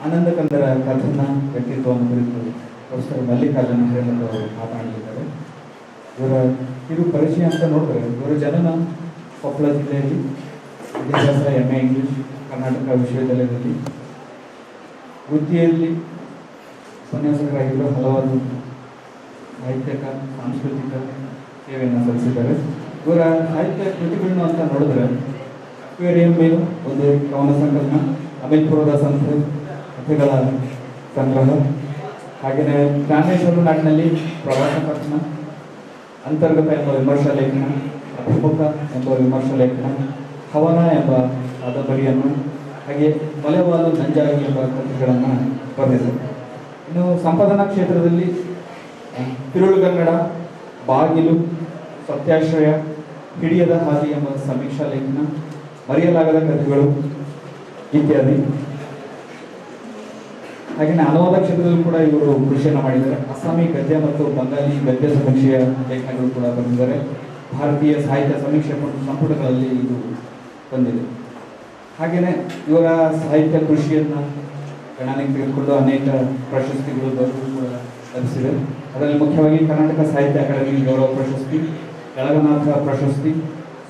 ಆನಂದ ಕಂದರ ಕಥನ ವ್ಯಕ್ತಿತ್ವವನ್ನು ಕುರಿತು ಪ್ರೊಫೆಸರ್ ಮಲ್ಲಿಕಾರ್ಜುನ ಹಿರೇಮಠ ಅವರು ಮಾತನಾಡಲಿದ್ದಾರೆ. ಇವರ ಕಿರು ಪರಿಚಯ ಅಂತ ನೋಡಿದ್ರೆ ಇವರ ಜನನ ಕೊಪ್ಪಳ ಜಿಲ್ಲೆಯಲ್ಲಿ, ವಿದ್ಯಾಭ್ಯಾಸ MA ಇಂಗ್ಲಿಷ್ ಕರ್ನಾಟಕ ವಿಶ್ವವಿದ್ಯಾಲಯದಲ್ಲಿ, ವೃತ್ತಿಯಲ್ಲಿ ಉಪನ್ಯಾಸಕರಾಗಿದ್ದರು. ಹಲವಾರು ಸಾಹಿತ್ಯಕ ಸಾಂಸ್ಕೃತಿಕ ಸೇವೆಯನ್ನು ಸಲ್ಲಿಸಿದ್ದಾರೆ. ಇವರ ಸಾಹಿತ್ಯ ಕೃತಿಗಳನ್ನು ಅಂತ ನೋಡಿದ್ರೆ ಅಕ್ವೇರಿಯಂ ಮೀನು ಒಂದು ಕವನ ಸಂಕಲನ, ಅಮೀನ್ಪುರದ ಸಂಸ್ಥೆ ಕಥೆಗಳ ಸಂಗ್ರಹ, ಹಾಗೆಯೇ ಜ್ಞಾನೇಶ್ವರ ನಾಡಿನಲ್ಲಿ ಪ್ರವಾಸ ಕಥನ, ಅಂತರ್ಗತ ಎಂಬ ವಿಮರ್ಶಾ ಲೇಖನ, ಅಭಿಮುಖ ಎಂಬ ವಿಮರ್ಶಾ ಲೇಖನ, ಹವನ ಎಂಬ ಕಾದಂಬರಿಯನ್ನು, ಹಾಗೆ ಮಲೆವಾಲು ನಂಜಾಗಿ ಎಂಬ ಕೃತಿಗಳನ್ನು ಬರೆದಿದೆ. ಇನ್ನು ಸಂಪಾದನಾ ಕ್ಷೇತ್ರದಲ್ಲಿ ತಿರುಳುಗನ್ನಡ, ಬಾಗಿಲು, ಸತ್ಯಾಶ್ರಯ, ಹಿಡಿಯದ ಹಾದಿ ಎಂಬ ಸಮೀಕ್ಷಾ ಲೇಖನ, ಮರೆಯಲಾಗದ ಕಥೆಗಳು ಇತ್ಯಾದಿ. ಹಾಗೆಯೇ ಅನುವಾದ ಕ್ಷೇತ್ರದಲ್ಲೂ ಕೂಡ ಇವರು ಕೃಷಿಯನ್ನು ಮಾಡಿದ್ದಾರೆ. ಅಸ್ಸಾಮಿ ಗದ್ಯ ಮತ್ತು ಬಂಗಾಲಿ ಗದ್ಯ ಸಮೀಕ್ಷೆಯ ಲೇಖನಗಳು ಕೂಡ ಬಂದಿದ್ದಾರೆ. ಭಾರತೀಯ ಸಾಹಿತ್ಯ ಸಮೀಕ್ಷೆ ಸಂಪುಟಗಳಲ್ಲಿ ಇದು ಬಂದಿದೆ. ಹಾಗೆಯೇ ಇವರ ಸಾಹಿತ್ಯ ಕೃಷಿಯನ್ನು ಗಣನೆಗೆ ತೆಗೆದುಕೊಂಡು ಅನೇಕ ಪ್ರಶಸ್ತಿಗಳು ಕೂಡ ಲಭಿಸಿದೆ. ಅದರಲ್ಲಿ ಮುಖ್ಯವಾಗಿ ಕರ್ನಾಟಕ ಸಾಹಿತ್ಯ ಅಕಾಡೆಮಿ ಗೌರವ ಪ್ರಶಸ್ತಿ, ಕೆಳಗನಾಥ ಪ್ರಶಸ್ತಿ,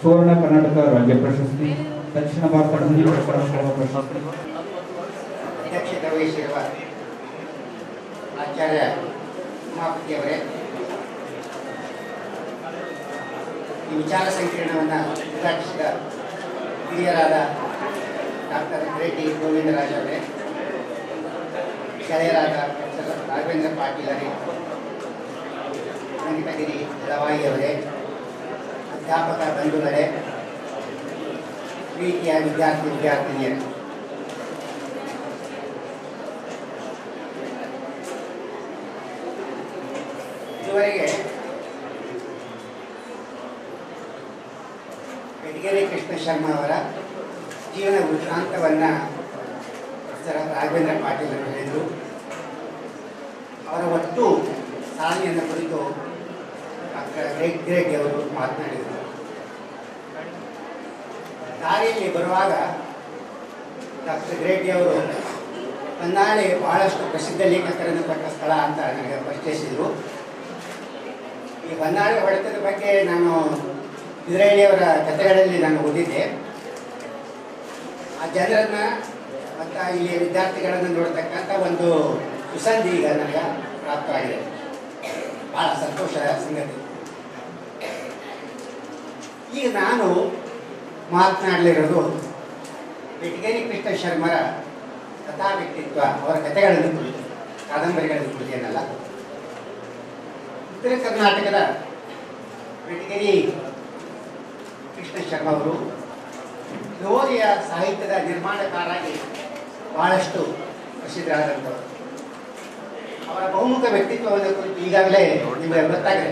ಸುವರ್ಣ ಕರ್ನಾಟಕ ರಾಜ್ಯ ಪ್ರಶಸ್ತಿ, ದಕ್ಷಿಣ ಭಾರತ ಪ್ರಶಸ್ತಿ. ಅಧ್ಯಕ್ಷತೆ ವಹಿಸಿರುವ ಆಚಾರ್ಯ ಉಮಾಪತಿಯವರೇ, ಈ ವಿಚಾರ ಸಂಕಿರಣವನ್ನು ಉದ್ಘಾಟಿಸಿದ ಹಿರಿಯರಾದ ಡಾಕ್ಟರ್ ರೆಡ್ಡಿ ಗೋವಿಂದರಾಜ್ ಅವರೇ, ಗೆಳೆಯರಾದ ಪ್ರೊಫೆಸರ್ ರಾಘವೇಂದ್ರ ಪಾಟೀಲ್ ಅವರೇ, ವೆಂಕಟಗಿರಿ ದಳವಾಯಿ ಅವರೇ, ಅಧ್ಯಾಪಕ ಬಂಧುಗಳೇ, ಪ್ರೀತಿಯ ವಿದ್ಯಾರ್ಥಿನಿಯರು, ಇದುವರೆಗೆ ಬೆಟಗೇರಿ ಕೃಷ್ಣ ಶರ್ಮಾ ಅವರ ಜೀವನ ವೃತ್ತಾಂತವನ್ನು ಪ್ರೊಫೆಸರ್ ರಾಘವೇಂದ್ರ ಪಾಟೀಲ್ ಅವರು ಹೇಳಿದರು. ಅವರ ಒಟ್ಟು ಸಾಧನೆಯನ್ನು ಕುರಿತು ಡಾಕ್ಟರ್ ರೆಡ್ಡಿ ಅವರು ಮಾತನಾಡಿದರು. ದಾರಿಯಲ್ಲಿ ಬರುವಾಗ ಡಾಕ್ಟರ್ ರೆಡ್ಡಿ ಅವರು ಹೊನ್ನಾಳಿ ಬಹಳಷ್ಟು ಪ್ರಸಿದ್ಧ ಲೇಖಕರನ್ನು ಕೊಟ್ಟ ಸ್ಥಳ ಅಂತ ನನಗೆ ಪರಿಚಯಿಸಿದರು. ಈ ಹೊನ್ನಾಳಿ ಹೊಡೆತದ ಬಗ್ಗೆ ನಾನು ಇದ್ರಾಳಿಯವರ ಕಥೆಗಳಲ್ಲಿ ನಾನು ಓದಿದ್ದೆ. ಆ ಜನರನ್ನು ಮತ್ತು ಇಲ್ಲಿ ವಿದ್ಯಾರ್ಥಿಗಳನ್ನು ನೋಡ್ತಕ್ಕಂಥ ಒಂದು ಸುಸಂಧಿ ಈಗ ನನಗೆ ಪ್ರಾಪ್ತವಾಗಿದೆ. ಭಾಳ ಸಂತೋಷದ ಸಂಗತಿ. ಈಗ ನಾನು ಮಾತನಾಡಲಿರೋದು ಬೆಟಗೇರಿ ಕೃಷ್ಣ ಶರ್ಮರ ಕಥಾ ವ್ಯಕ್ತಿತ್ವ, ಅವರ ಕಥೆಗಳನ್ನು ಕುರಿತು, ಕಾದಂಬರಿಗಳನ್ನು ಕುರಿತು ಏನಲ್ಲ. ಉತ್ತರ ಕರ್ನಾಟಕದ ಬೆಟಗೇರಿ ಕೃಷ್ಣ ಶರ್ಮ ಅವರು ಲೋರಿಯ ಸಾಹಿತ್ಯದ ನಿರ್ಮಾಣಕಾರಾಗಿ ಬಹಳಷ್ಟು ಪ್ರಸಿದ್ಧರಾದಂಥವರು. ಅವರ ಬಹುಮುಖ ವ್ಯಕ್ತಿತ್ವವನ್ನು ಕುರಿತು ಈಗಾಗಲೇ ನಿಮಗೆ ಗೊತ್ತಾಗಿದೆ.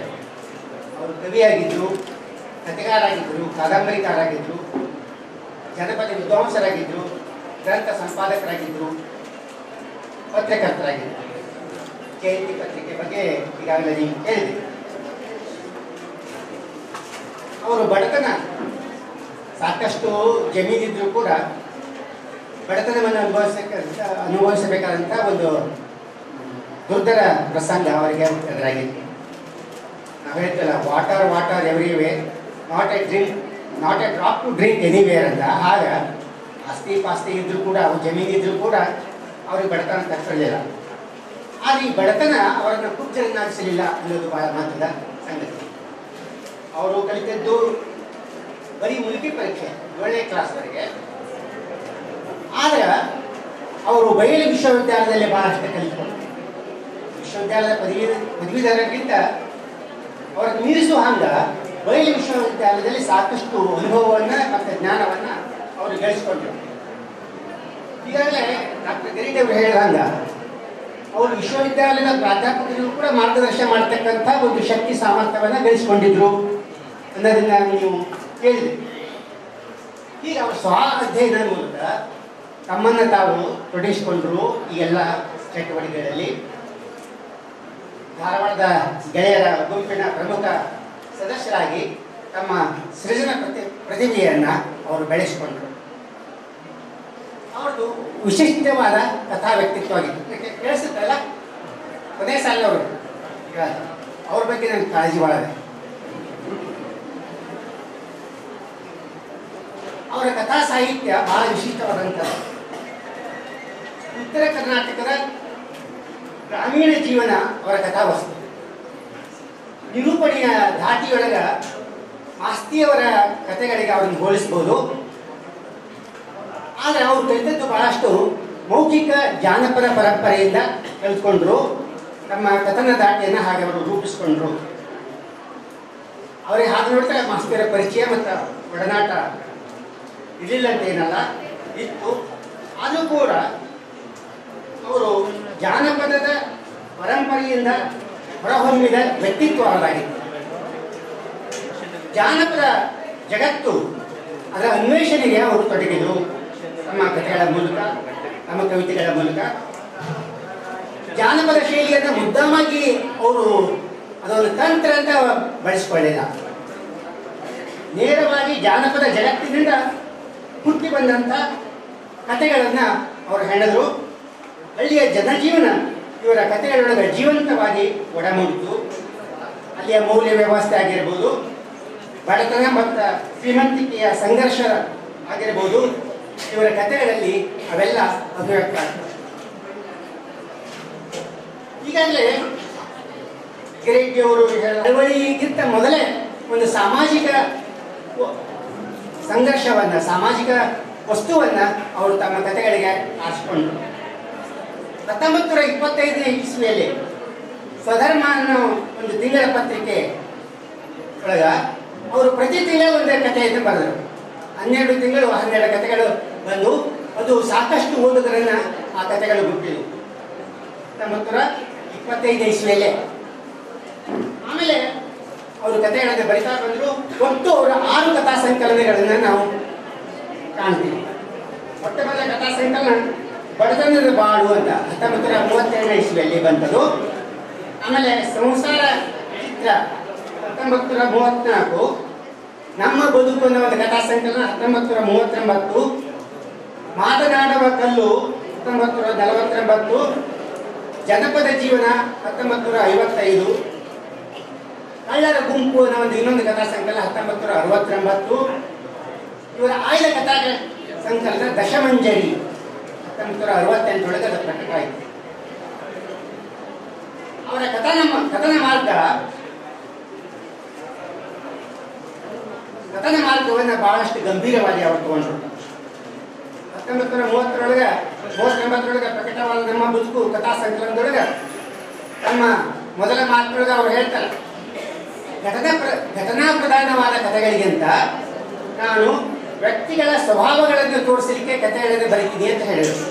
ಅವರು ಕವಿಯಾಗಿದ್ದರು, ಕಥೆಗಾರಾಗಿದ್ದರು, ಕಾದಂಬರಿಕಾರಾಗಿದ್ದರು, ಜನಪದ ವಿದ್ವಾಂಸರಾಗಿದ್ದರು, ಗ್ರಂಥ ಸಂಪಾದಕರಾಗಿದ್ದರು, ಪತ್ರಕರ್ತರಾಗಿದ್ದರು. ಜಯಂತಿ ಪತ್ರಿಕೆ ಬಗ್ಗೆ ಈಗಾಗಲೇ ನೀವು ಕೇಳಿದೆ. ಅವರು ಬಡತನ, ಸಾಕಷ್ಟು ಜಮೀನಿದ್ರೂ ಕೂಡ ಬಡತನವನ್ನು ಅನುಭವಿಸಬೇಕಾದಂಥ ಒಂದು ದುರ್ಧರ ಪ್ರಸಂಗ ಅವರಿಗೆ ಎದುರಾಗಿತ್ತು. ನಾವು ಹೇಳ್ತಲ್ಲ, water everywhere, not a drop to drink anywhere ಅಂತ. ಆಗ ಆಸ್ತಿ ಪಾಸ್ತಿ ಇದ್ರೂ ಕೂಡ, ಜಮೀನಿದ್ರೂ ಕೂಡ ಅವ್ರಿಗೆ ಬಡತನ ತಪ್ಪಿರಲಿಲ್ಲ. ಆದರೆ ಈ ಬಡತನ ಅವರನ್ನು ಕುಬ್ಜರನ್ನಾಗಿಸಲಿಲ್ಲ ಅನ್ನೋದು ಬಹಳ ಮಹತ್ವದ ಸಂಗತಿ. ಅವರು ಕಲಿತದ್ದು ಬರೀ ಮುಲ್ಕಿ ಪರೀಕ್ಷೆ 7ನೇ ಕ್ಲಾಸ್ವರೆಗೆ. ಆದರೆ ಅವರು ಬಯಲು ವಿಶ್ವವಿದ್ಯಾಲಯದಲ್ಲಿ ಬಹಳಷ್ಟು ಕಲಿತರು. ವಿಶ್ವವಿದ್ಯಾಲಯದ ಪದವೀಧರರಿಗಿಂತ ಅವ್ರಿಗೆ ಮೀರಿಸುವ ಹಂಗ ಬಯಲು ವಿಶ್ವವಿದ್ಯಾಲಯದಲ್ಲಿ ಸಾಕಷ್ಟು ಅನುಭವವನ್ನು ಮತ್ತು ಜ್ಞಾನವನ್ನು ಅವರು ಗಳಿಸಿಕೊಂಡರು. ಈಗಾಗಲೇ ಡಾಕ್ಟರ್ ರೆಡ್ಡಿ ಅವರು ಹೇಳಿದಂಗ ಅವರು ವಿಶ್ವವಿದ್ಯಾಲಯದ ಪ್ರಾಧ್ಯಾಪಕರಿಗೂ ಕೂಡ ಮಾರ್ಗದರ್ಶನ ಮಾಡತಕ್ಕಂಥ ಒಂದು ಶಕ್ತಿ ಸಾಮರ್ಥ್ಯವನ್ನು ಗಳಿಸಿಕೊಂಡಿದ್ರು ಅನ್ನೋದನ್ನ ನೀವು ಕೇಳಿದ್ರಿ. ಈಗ ಅವರು ಸ್ವ ಅಧ್ಯಯನದ ಮೂಲಕ ತಮ್ಮನ್ನು ತಾವು ತೊಡಗಿಸಿಕೊಂಡ್ರು ಈ ಎಲ್ಲ ಚಟುವಟಿಕೆಗಳಲ್ಲಿ. ಧಾರವಾಡದ ಗೆಳೆಯರ ಗುಂಪಿನ ಪ್ರಮುಖ ಸದಸ್ಯರಾಗಿ ತಮ್ಮ ಸೃಜನ ಪ್ರತಿಭೆಯನ್ನು ಅವರು ಬೆಳೆಸಿಕೊಂಡರು. ಅವ್ರದ್ದು ವಿಶಿಷ್ಟವಾದ ಕಥಾ ವ್ಯಕ್ತಿತ್ವವಾಗಿತ್ತು. ಕೇಳಿಸುತ್ತಲ್ಲ ಕೊನೆ ಸಾಲಿನವರು, ಈಗ ಅವ್ರ ಬಗ್ಗೆ ನನಗೆ ಕಾಳಜಿ ಭಾಳ ಇದೆ. ಅವರ ಕಥಾ ಸಾಹಿತ್ಯ ಬಹಳ ವಿಶಿಷ್ಟವಾದಂಥದ್ದು. ಉತ್ತರ ಕರ್ನಾಟಕದ ಗ್ರಾಮೀಣ ಜೀವನ ಅವರ ಕಥಾವಸ್ತು. ನಿರೂಪಣೆಯ ಧಾಟಿಯೊಳಗ ಮಾಸ್ತಿಯವರ ಕಥೆಗಳಿಗೆ ಅವ್ರನ್ನ ಹೋಲಿಸ್ಬೋದು. ಆದರೆ ಅವರು ಕಲಿತದ್ದು ಬಹಳಷ್ಟು ಮೌಖಿಕ ಜಾನಪದ ಪರಂಪರೆಯಿಂದ ಕಲಿತ್ಕೊಂಡ್ರು. ತಮ್ಮ ಕಥನ ಧಾಟಿಯನ್ನು ಹಾಗೆ ಅವರು ರೂಪಿಸ್ಕೊಂಡ್ರು. ಅವರಿಗೆ ಹಾಗೆ ನೋಡಿದ್ರೆ ಮಾಸ್ತಿಯವರ ಪರಿಚಯ ಮತ್ತು ಒಡನಾಟ ಇರಲಿಲ್ಲ ಅಂತ ಏನಲ್ಲ, ಇತ್ತು. ಆದರೂ ಕೂಡ ಅವರು ಜಾನಪದದ ಪರಂಪರೆಯಿಂದ ಹೊರಹೊಮ್ಮಿದ ವ್ಯಕ್ತಿತ್ವ ಅವರಾಗಿತ್ತು. ಜಾನಪದ ಜಗತ್ತು ಅದರ ಅನ್ವೇಷಣೆಗೆ ಅವರು ತೊಡಗಿದರು. ತಮ್ಮ ಕಥೆಗಳ ಮೂಲಕ, ತಮ್ಮ ಕವಿತೆಗಳ ಮೂಲಕ ಜಾನಪದ ಶೈಲಿಯನ್ನು ಮುದ್ದಾಮಾಗಿ ಅವರು ಅದೊಂದು ತಂತ್ರ ಅಂತ ಬಳಸಿಕೊಳ್ಳಿಲ್ಲ. ನೇರವಾಗಿ ಜಾನಪದ ಜಗತ್ತಿನಿಂದ ಹುಟ್ಟಿ ಬಂದಂಥ ಕಥೆಗಳನ್ನು ಅವರು ಹೆಣೆದರು. ಹಳ್ಳಿಯ ಜನಜೀವನ ಇವರ ಕಥೆಗಳೊಳಗೆ ಜೀವಂತವಾಗಿ ಒಡಮೂಡಿತು. ಅಲ್ಲಿಯ ಮೌಲ್ಯ ವ್ಯವಸ್ಥೆ ಆಗಿರ್ಬೋದು, ಬಡತನ ಮತ್ತು ಶ್ರೀಮಂತಿಕೆಯ ಸಂಘರ್ಷ ಆಗಿರ್ಬೋದು, ಇವರ ಕಥೆಗಳಲ್ಲಿ ಅವೆಲ್ಲ ಅಭಿವ್ಯಕ್ತ ಆಗ್ತವೆ. ಈಗಾಗಲೇ ಗಿರೆಡ್ಡಿಯವರು ಚಳವಳಿಗಿಂತ ಮೊದಲೇ ಒಂದು ಸಾಮಾಜಿಕ ಸಂಘರ್ಷವನ್ನು, ಸಾಮಾಜಿಕ ವಸ್ತುವನ್ನು ಅವರು ತಮ್ಮ ಕಥೆಗಳಿಗೆ ಆರಿಸಿಕೊಂಡ್ರು. 1925ನೇ ಇಸ್ವಿಯಲ್ಲಿ ಸ್ವಧರ್ಮ ಅನ್ನೋ ಒಂದು ತಿಂಗಳ ಪತ್ರಿಕೆ ಒಳಗ ಅವರು ಪ್ರತಿ ತಿಂಗಳ ಒಂದು ಕಥೆಯನ್ನು ಬರೆದರು. 12 ತಿಂಗಳು 12 ಕಥೆಗಳು ಬಂದು ಅದು ಸಾಕಷ್ಟು ಓದುಗರನ್ನು ಆ ಕಥೆಗಳು ಹುಟ್ಟಿದವು 1925ನೇ ಇಸ್ವಿಯಲ್ಲೇ. ಆಮೇಲೆ ಅವರು ಕಥೆಗಳನ್ನು ಬರಿತಾ ಬಂದರು. ಒಟ್ಟು ಅವರ 6 ಕಥಾ ಸಂಕಲನಗಳನ್ನು ನಾವು ಕಾಣ್ತೀವಿ. ಮೊಟ್ಟ ಮೊದಲ ಕಥಾ ಸಂಕಲನ ಬಡತನದ ಬಾಳು ಅಂತ 1932ನೇ ಇಸ್ವಿಯಲ್ಲಿ ಬಂತದು. ಆಮೇಲೆ ಸಂಸಾರ ಚಿತ್ರ 1934, ನಮ್ಮ ಬದುಕು ಅನ್ನೋ ಒಂದು ಕಥಾ ಸಂಕಲನ 1939, ಮಾತನಾಡುವ ಕಲ್ಲು 1949, ಜನಪದ ಜೀವನ 1955, ಕಳ್ಳರ ಗುಂಪು ಅನ್ನೋ ಒಂದು ಇನ್ನೊಂದು ಕಥಾ ಸಂಕಲನ 1969, ಇವರ ಆಯ್ದ ಕಥಾ ಸಂಕಲನ ದಶಮಂಜರಿ 1968 ಅದು ಪ್ರಕಟ ಆಯಿತು. ಅವರ ಕಥನ ಮಾರ್ಗವನ್ನು ಬಹಳಷ್ಟು ಗಂಭೀರವಾಗಿ ಅವರು ತಗೊಂಡ್ರು. 1939 ಪ್ರಕಟವಾದ ನಮ್ಮ ಬದುಕು ಕಥಾ ಸಂಕಲನದೊಳಗೆ ತಮ್ಮ ಮೊದಲ ಮಾತುಗಳೊಳಗೆ ಅವರು ಹೇಳ್ತಾರೆ, ಘಟನಾ ಪ್ರಧಾನವಾದ ಕಥೆಗಳಿಗಿಂತ ನಾನು ವ್ಯಕ್ತಿಗಳ ಸ್ವಭಾವಗಳನ್ನು ತೋರಿಸಲಿಕ್ಕೆ ಕಥೆಗಳನ್ನು ಬರೀತೀನಿ ಅಂತ ಹೇಳಿದರು.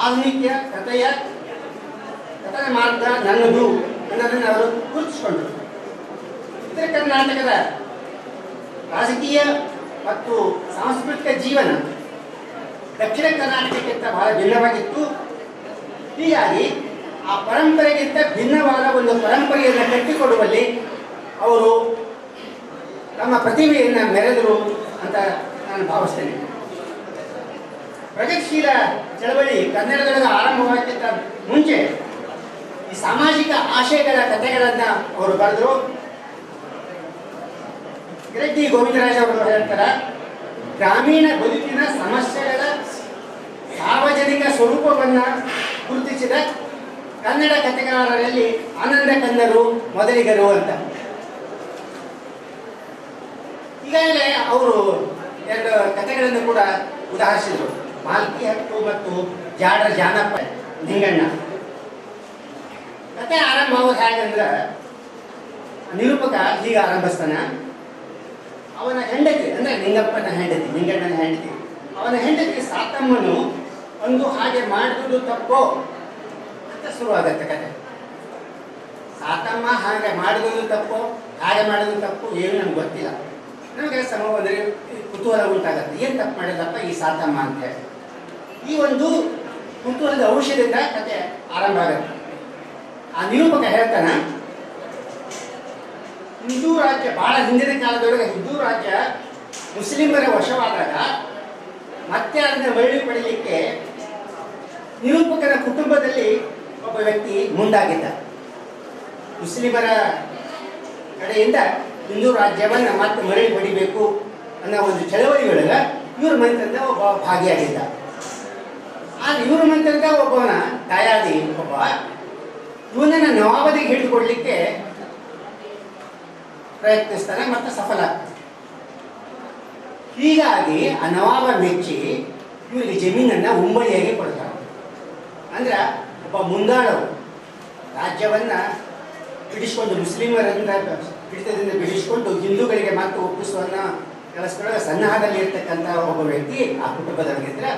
ಆಧುನಿಕ ಕಥನ ಮಾರ್ಗ ನನ್ನದು ಅನ್ನೋದನ್ನು ಅವರು ಗುರುತಿಸಿಕೊಂಡರು. ಉತ್ತರ ಕರ್ನಾಟಕದ ರಾಜಕೀಯ ಮತ್ತು ಸಾಂಸ್ಕೃತಿಕ ಜೀವನ ದಕ್ಷಿಣ ಕರ್ನಾಟಕಕ್ಕಿಂತ ಬಹಳ ಭಿನ್ನವಾಗಿತ್ತು. ಹೀಗಾಗಿ ಆ ಪರಂಪರೆಗಿಂತ ಭಿನ್ನವಾದ ಒಂದು ಪರಂಪರೆಯನ್ನು ಕಟ್ಟಿಕೊಡುವಲ್ಲಿ ಅವರು ತಮ್ಮ ಪ್ರತಿಭೆಯನ್ನು ಮೆರೆದರು ಅಂತ ನಾನು ಭಾವಿಸ್ತೇನೆ. ಪ್ರಗತಿಶೀಲ ಚಳವಳಿ ಕನ್ನಡದೊಳಗೆ ಆರಂಭವಾಗಿದ್ದ ಮುಂಚೆ ಈ ಸಾಮಾಜಿಕ ಆಶಯಗಳ ಕಥೆಗಳನ್ನು ಅವರು ಬರೆದರು. ಗಿರೆಡ್ಡಿ ಗೋವಿಂದರಾಜ್ ಅವರು ಹೇಳ್ತಾರೆ, ಗ್ರಾಮೀಣ ಬದುಕಿನ ಸಮಸ್ಯೆಗಳ ಸಾರ್ವಜನಿಕ ಸ್ವರೂಪವನ್ನು ಗುರುತಿಸಿದ ಕನ್ನಡ ಕಥೆಗಾರರಲ್ಲಿ ಆನಂದ ಕನ್ನರು ಮೊದಲಿಗರು ಅಂತ. ಈಗಾಗಲೇ ಅವರು 2 ಕಥೆಗಳನ್ನು ಕೂಡ ಉದಾಹರಿಸಿದರು, ಮಾಲ್ಕಿ ಹಕ್ಕು ಮತ್ತು ಜಾಡರ ಜಾನಪ್ಪ ನಿಂಗಣ್ಣ. ಕಥೆ ಆರಂಭ ಆಗೋದು ಹೇಗಂದ್ರೆ, ನಿರೂಪಕ ಹೀಗೆ ಆರಂಭಿಸ್ತಾನ. ಅವನ ಹೆಂಡತಿ ಅಂದರೆ ನಿಂಗಪ್ಪನ ಹೆಂಡತಿ, ನಿಂಗಣ್ಣನ ಹೆಂಡತಿ, ಅವನ ಹೆಂಡತಿ ಸಾತಮ್ಮನು ಒಂದು ಹಾಗೆ ಮಾಡುವುದು ತಪ್ಪೋ ಅಂತ ಶುರುವಾಗತ್ತೆ ಕಥೆ. ಸಾತಮ್ಮ ಹಾಗೆ ಮಾಡುವುದು ತಪ್ಪೋ, ಹಾಗೆ ಮಾಡೋದು ತಪ್ಪು ಏನು ನಮ್ಗೆ ಗೊತ್ತಿಲ್ಲ. ನಮಗೆ ಅಂದರೆ ಕುತೂಹಲ ಉಂಟಾಗತ್ತೆ, ಏನು ತಪ್ಪು ಮಾಡಿಲ್ಲಪ್ಪ ಈ ಸಾತಮ್ಮ ಅಂತ ಹೇಳಿ. ಈ ಒಂದು ಕುತೂಹಲದ ಔಷಧದಿಂದ ಕಥೆ ಆರಂಭ ಆಗುತ್ತೆ. ಆ ನಿರೂಪಕ ಹೇಳ್ತಾನೆ, ಹಿಂದೂ ರಾಜ್ಯ ಬಹಳ ಹಿಂದಿನ ಕಾಲದೊಳಗೆ ಹಿಂದೂ ರಾಜ್ಯ ಮುಸ್ಲಿಮರ ವಶವಾದಾಗ ಮತ್ತೆ ಅದನ್ನ ಮರಳಿ ಪಡೆಯಲಿಕ್ಕೆ ನಿರೂಪಕನ ಕುಟುಂಬದಲ್ಲಿ ಒಬ್ಬ ವ್ಯಕ್ತಿ ಮುಂದಾಗಿದ್ದ. ಮುಸ್ಲಿಮರ ಕಡೆಯಿಂದ ಹಿಂದೂ ರಾಜ್ಯವನ್ನು ಮತ್ತೆ ಮರಳಿ ಪಡಿಬೇಕು ಅನ್ನೋ ಒಂದು ಚಳವಳಿಯೊಳಗೆ ಇವ್ರ ಮಂತ್ರದ ಒಬ್ಬ ಭಾಗಿಯಾಗಿದ್ದ. ಆದ್ರೆ ಇವ್ರ ಮಂತ್ರದ ಒಬ್ಬವನ ದಾಯಾದಿ ಒಬ್ಬ ಇವನನ್ನ ನವಾಬದಿಗೆ ಹಿಡಿದುಕೊಡ್ಲಿಕ್ಕೆ ಪ್ರಯತ್ನಿಸ್ತಾನೆ ಮತ್ತು ಸಫಲ ಆಗ್ತಾನೆ. ಹೀಗಾಗಿ ಆ ನವಾಬ ಮೆಚ್ಚಿ ಇವರಿಗೆ ಜಮೀನನ್ನ ಉಂಬಳಿಯಾಗಿ ಕೊಡ್ತಾರೆ. ಅಂದ್ರೆ ಒಬ್ಬ ಮುಂದಾಳರು ರಾಜ್ಯವನ್ನ ಬಿಡಿಸ್ಕೊಂಡು ಮುಸ್ಲಿಮರಿಂದ ಹಿಡಿತದಿಂದ ಬಿಡಿಸ್ಕೊಂಡು ಹಿಂದೂಗಳಿಗೆ ಮತ್ತೆ ಒಪ್ಪಿಸುವ ಕೆಲಸದೊಳಗೆ ಸನ್ನಾಹದಲ್ಲಿ ಇರ್ತಕ್ಕಂಥ ಒಬ್ಬ ವ್ಯಕ್ತಿ ಆ ಕುಟುಂಬದೊಳಗಿದ್ರೆ,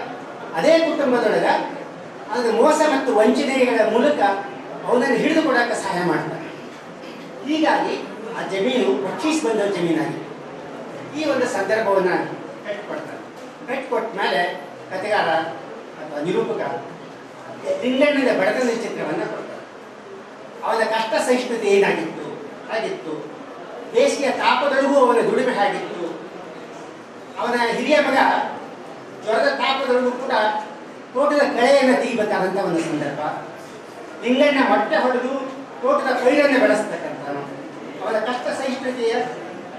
ಅದೇ ಕುಟುಂಬದೊಳಗೆ ಅದು ಮೋಸ ಮತ್ತು ವಂಚನೆಗಳ ಮೂಲಕ ಅವನನ್ನು ಹಿಡಿದುಕೊಡಕ್ಕೆ ಸಹಾಯ ಮಾಡ್ತಾರೆ. ಹೀಗಾಗಿ ಆ ಜಮೀನು ರಕ್ಷಿಸಿ ಬಂದ ಜಮೀನಾಗಿದೆ. ಈ ಒಂದು ಸಂದರ್ಭವನ್ನು ಕಟ್ಟಿಕೊಡ್ತಾರೆ. ಕಟ್ಟಿಕೊಟ್ಟ ಮೇಲೆ ಕಥೆಗಾರ ಅಥವಾ ನಿರೂಪಕ ಲಿಂಗಣ್ಣನ ಬಡತನದ ಚಿತ್ರವನ್ನು ಕೊಡ್ತಾರೆ. ಅವನ ಕಷ್ಟ ಸಹಿಷ್ಣುತೆ ಏನಾಗಿತ್ತು ಹಾಗಿತ್ತು, ಬೇಸಿಗೆಯ ತಾಪದೊಳಗೂ ಅವನ ದುಡಿಮೆ ಹಾಗಿತ್ತು, ಅವನ ಹಿರಿಯ ಮಗ ಜ್ವರದ ತಾಪದೊಳಗೂ ಕೂಡ ತೋಟದ ಕಳೆಯನ್ನು ತೆಗಿಬೇಕಾದಂಥ ಒಂದು ಸಂದರ್ಭ, ಲಿಂಗಣ್ಣ ಮೊಟ್ಟೆ ಹೊಡೆದು ತೋಟದ ಪೈರನ್ನು ಬೆಳೆಸ್ತಕ್ಕಂಥ ಅವನ ಕಷ್ಟ ಸಹಿಷ್ಣುತೆಯ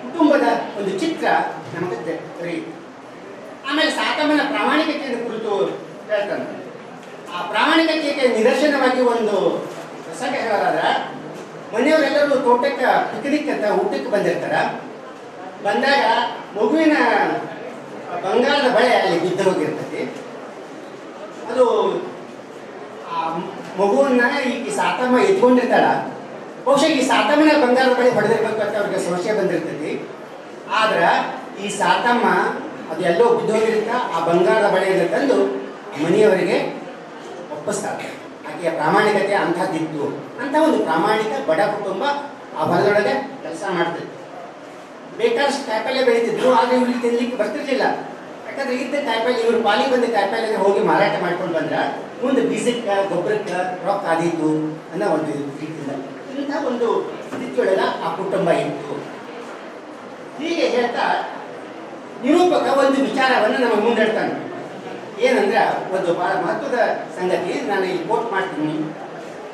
ಕುಟುಂಬದ ಒಂದು ಚಿತ್ರ ನಮಗೆ ದೊರೆಯಿತು. ಆಮೇಲೆ ಸಾಕಮ್ಮನ ಪ್ರಾಮಾಣಿಕತೆಯನ್ನು ಕುರಿತು ಹೇಳ್ತಾನೆ. ಆ ಪ್ರಾಮಾಣಿಕತೆಗೆ ನಿದರ್ಶನವಾಗಿ ಒಂದು ಪ್ರಸಂಗ ಹೇಳೋದಾದ್ರೆ, ಮನೆಯವರೆಲ್ಲರೂ ತೋಟಕ್ಕೆ ಪಿಕ್ನಿಕ್ ಅಂತ ಊಟಕ್ಕೆ ಬಂದಿರ್ತಾರ. ಬಂದಾಗ ಮಗುವಿನ ಬಂಗಾರದ ಬಳೆ ಅಲ್ಲಿ ಬಿದ್ದು ಹೋಗಿರ್ತೈತಿ. ಅದು ಆ ಮಗುವನ್ನ ಈ ಸಾತಮ್ಮ ಎತ್ಕೊಂಡಿರ್ತಾಳ. ಬಹುಶಃ ಈ ಸಾತಮ್ಮನ ಬಂಗಾರದ ಬಳೆ ಹೊಡೆದಿರ್ಬೇಕು ಅಂತ ಅವ್ರಿಗೆ ಸಂಶಯ ಬಂದಿರ್ತೈತಿ. ಆದ್ರೆ ಈ ಸಾತಮ್ಮ ಅದು ಎಲ್ಲೋ ಬಿದ್ದೋಗಿರುತ್ತ ಆ ಬಂಗಾರದ ಬಳೆಯನ್ನು ತಂದು ಮನೆಯವರಿಗೆ ಒಪ್ಪಿಸ್ತಾರೆ. ಆಕೆಯ ಪ್ರಾಮಾಣಿಕತೆ ಅಂಥದ್ದಿತ್ತು ಅಂತ ಒಂದು ಪ್ರಾಮಾಣಿಕ ಬಡ ಕುಟುಂಬ ಆ ಹೊಲದೊಳಗೆ ಕೆಲಸ ಮಾಡ್ತಿತ್ತು. ಬೇಕಾದಷ್ಟು ಕಾಯಿಪಲ್ಯ ಬೆಳೀತಿದ್ರು, ಆದರೆ ಇವ್ರಿಗೆ ತಿನ್ಲಿಕ್ಕೆ ಬರ್ತಿರ್ಲಿಲ್ಲ. ಯಾಕಂದ್ರೆ ಇದ್ದ ಕಾಯಿಪಲ್ಯ ಇವ್ರ ಪಾಲಿ ಬಂದ ಕಾಯಿಪಲ್ಯ ಹೋಗಿ ಮಾರಾಟ ಮಾಡ್ಕೊಂಡು ಬಂದ್ರೆ ಮುಂದೆ ಬೀಜಕ್ಕೆ ಗೊಬ್ಬರಕ್ಕೆ ರೊಕ್ಕ ಆದೀತು ಅನ್ನೋ ಒಂದು ರೀತಿಯಿಂದ ಇಂಥ ಒಂದು ಸ್ಥಿತಿಯೊಳಗ ಆ ಕುಟುಂಬ ಇತ್ತು. ಹೀಗೆ ಹೇಳ್ತಾ ನಿರೂಪಕ ಒಂದು ವಿಚಾರವನ್ನು ನಮಗೆ ಮುಂದಿಡ್ತಾನೆ. ಏನಂದ್ರೆ ಒಂದು ಬಹಳ ಮಹತ್ವದ ಸಂಗತಿ, ನಾನು ಇಲ್ಲಿ ಕೋಟ್ ಮಾಡ್ತೀನಿ.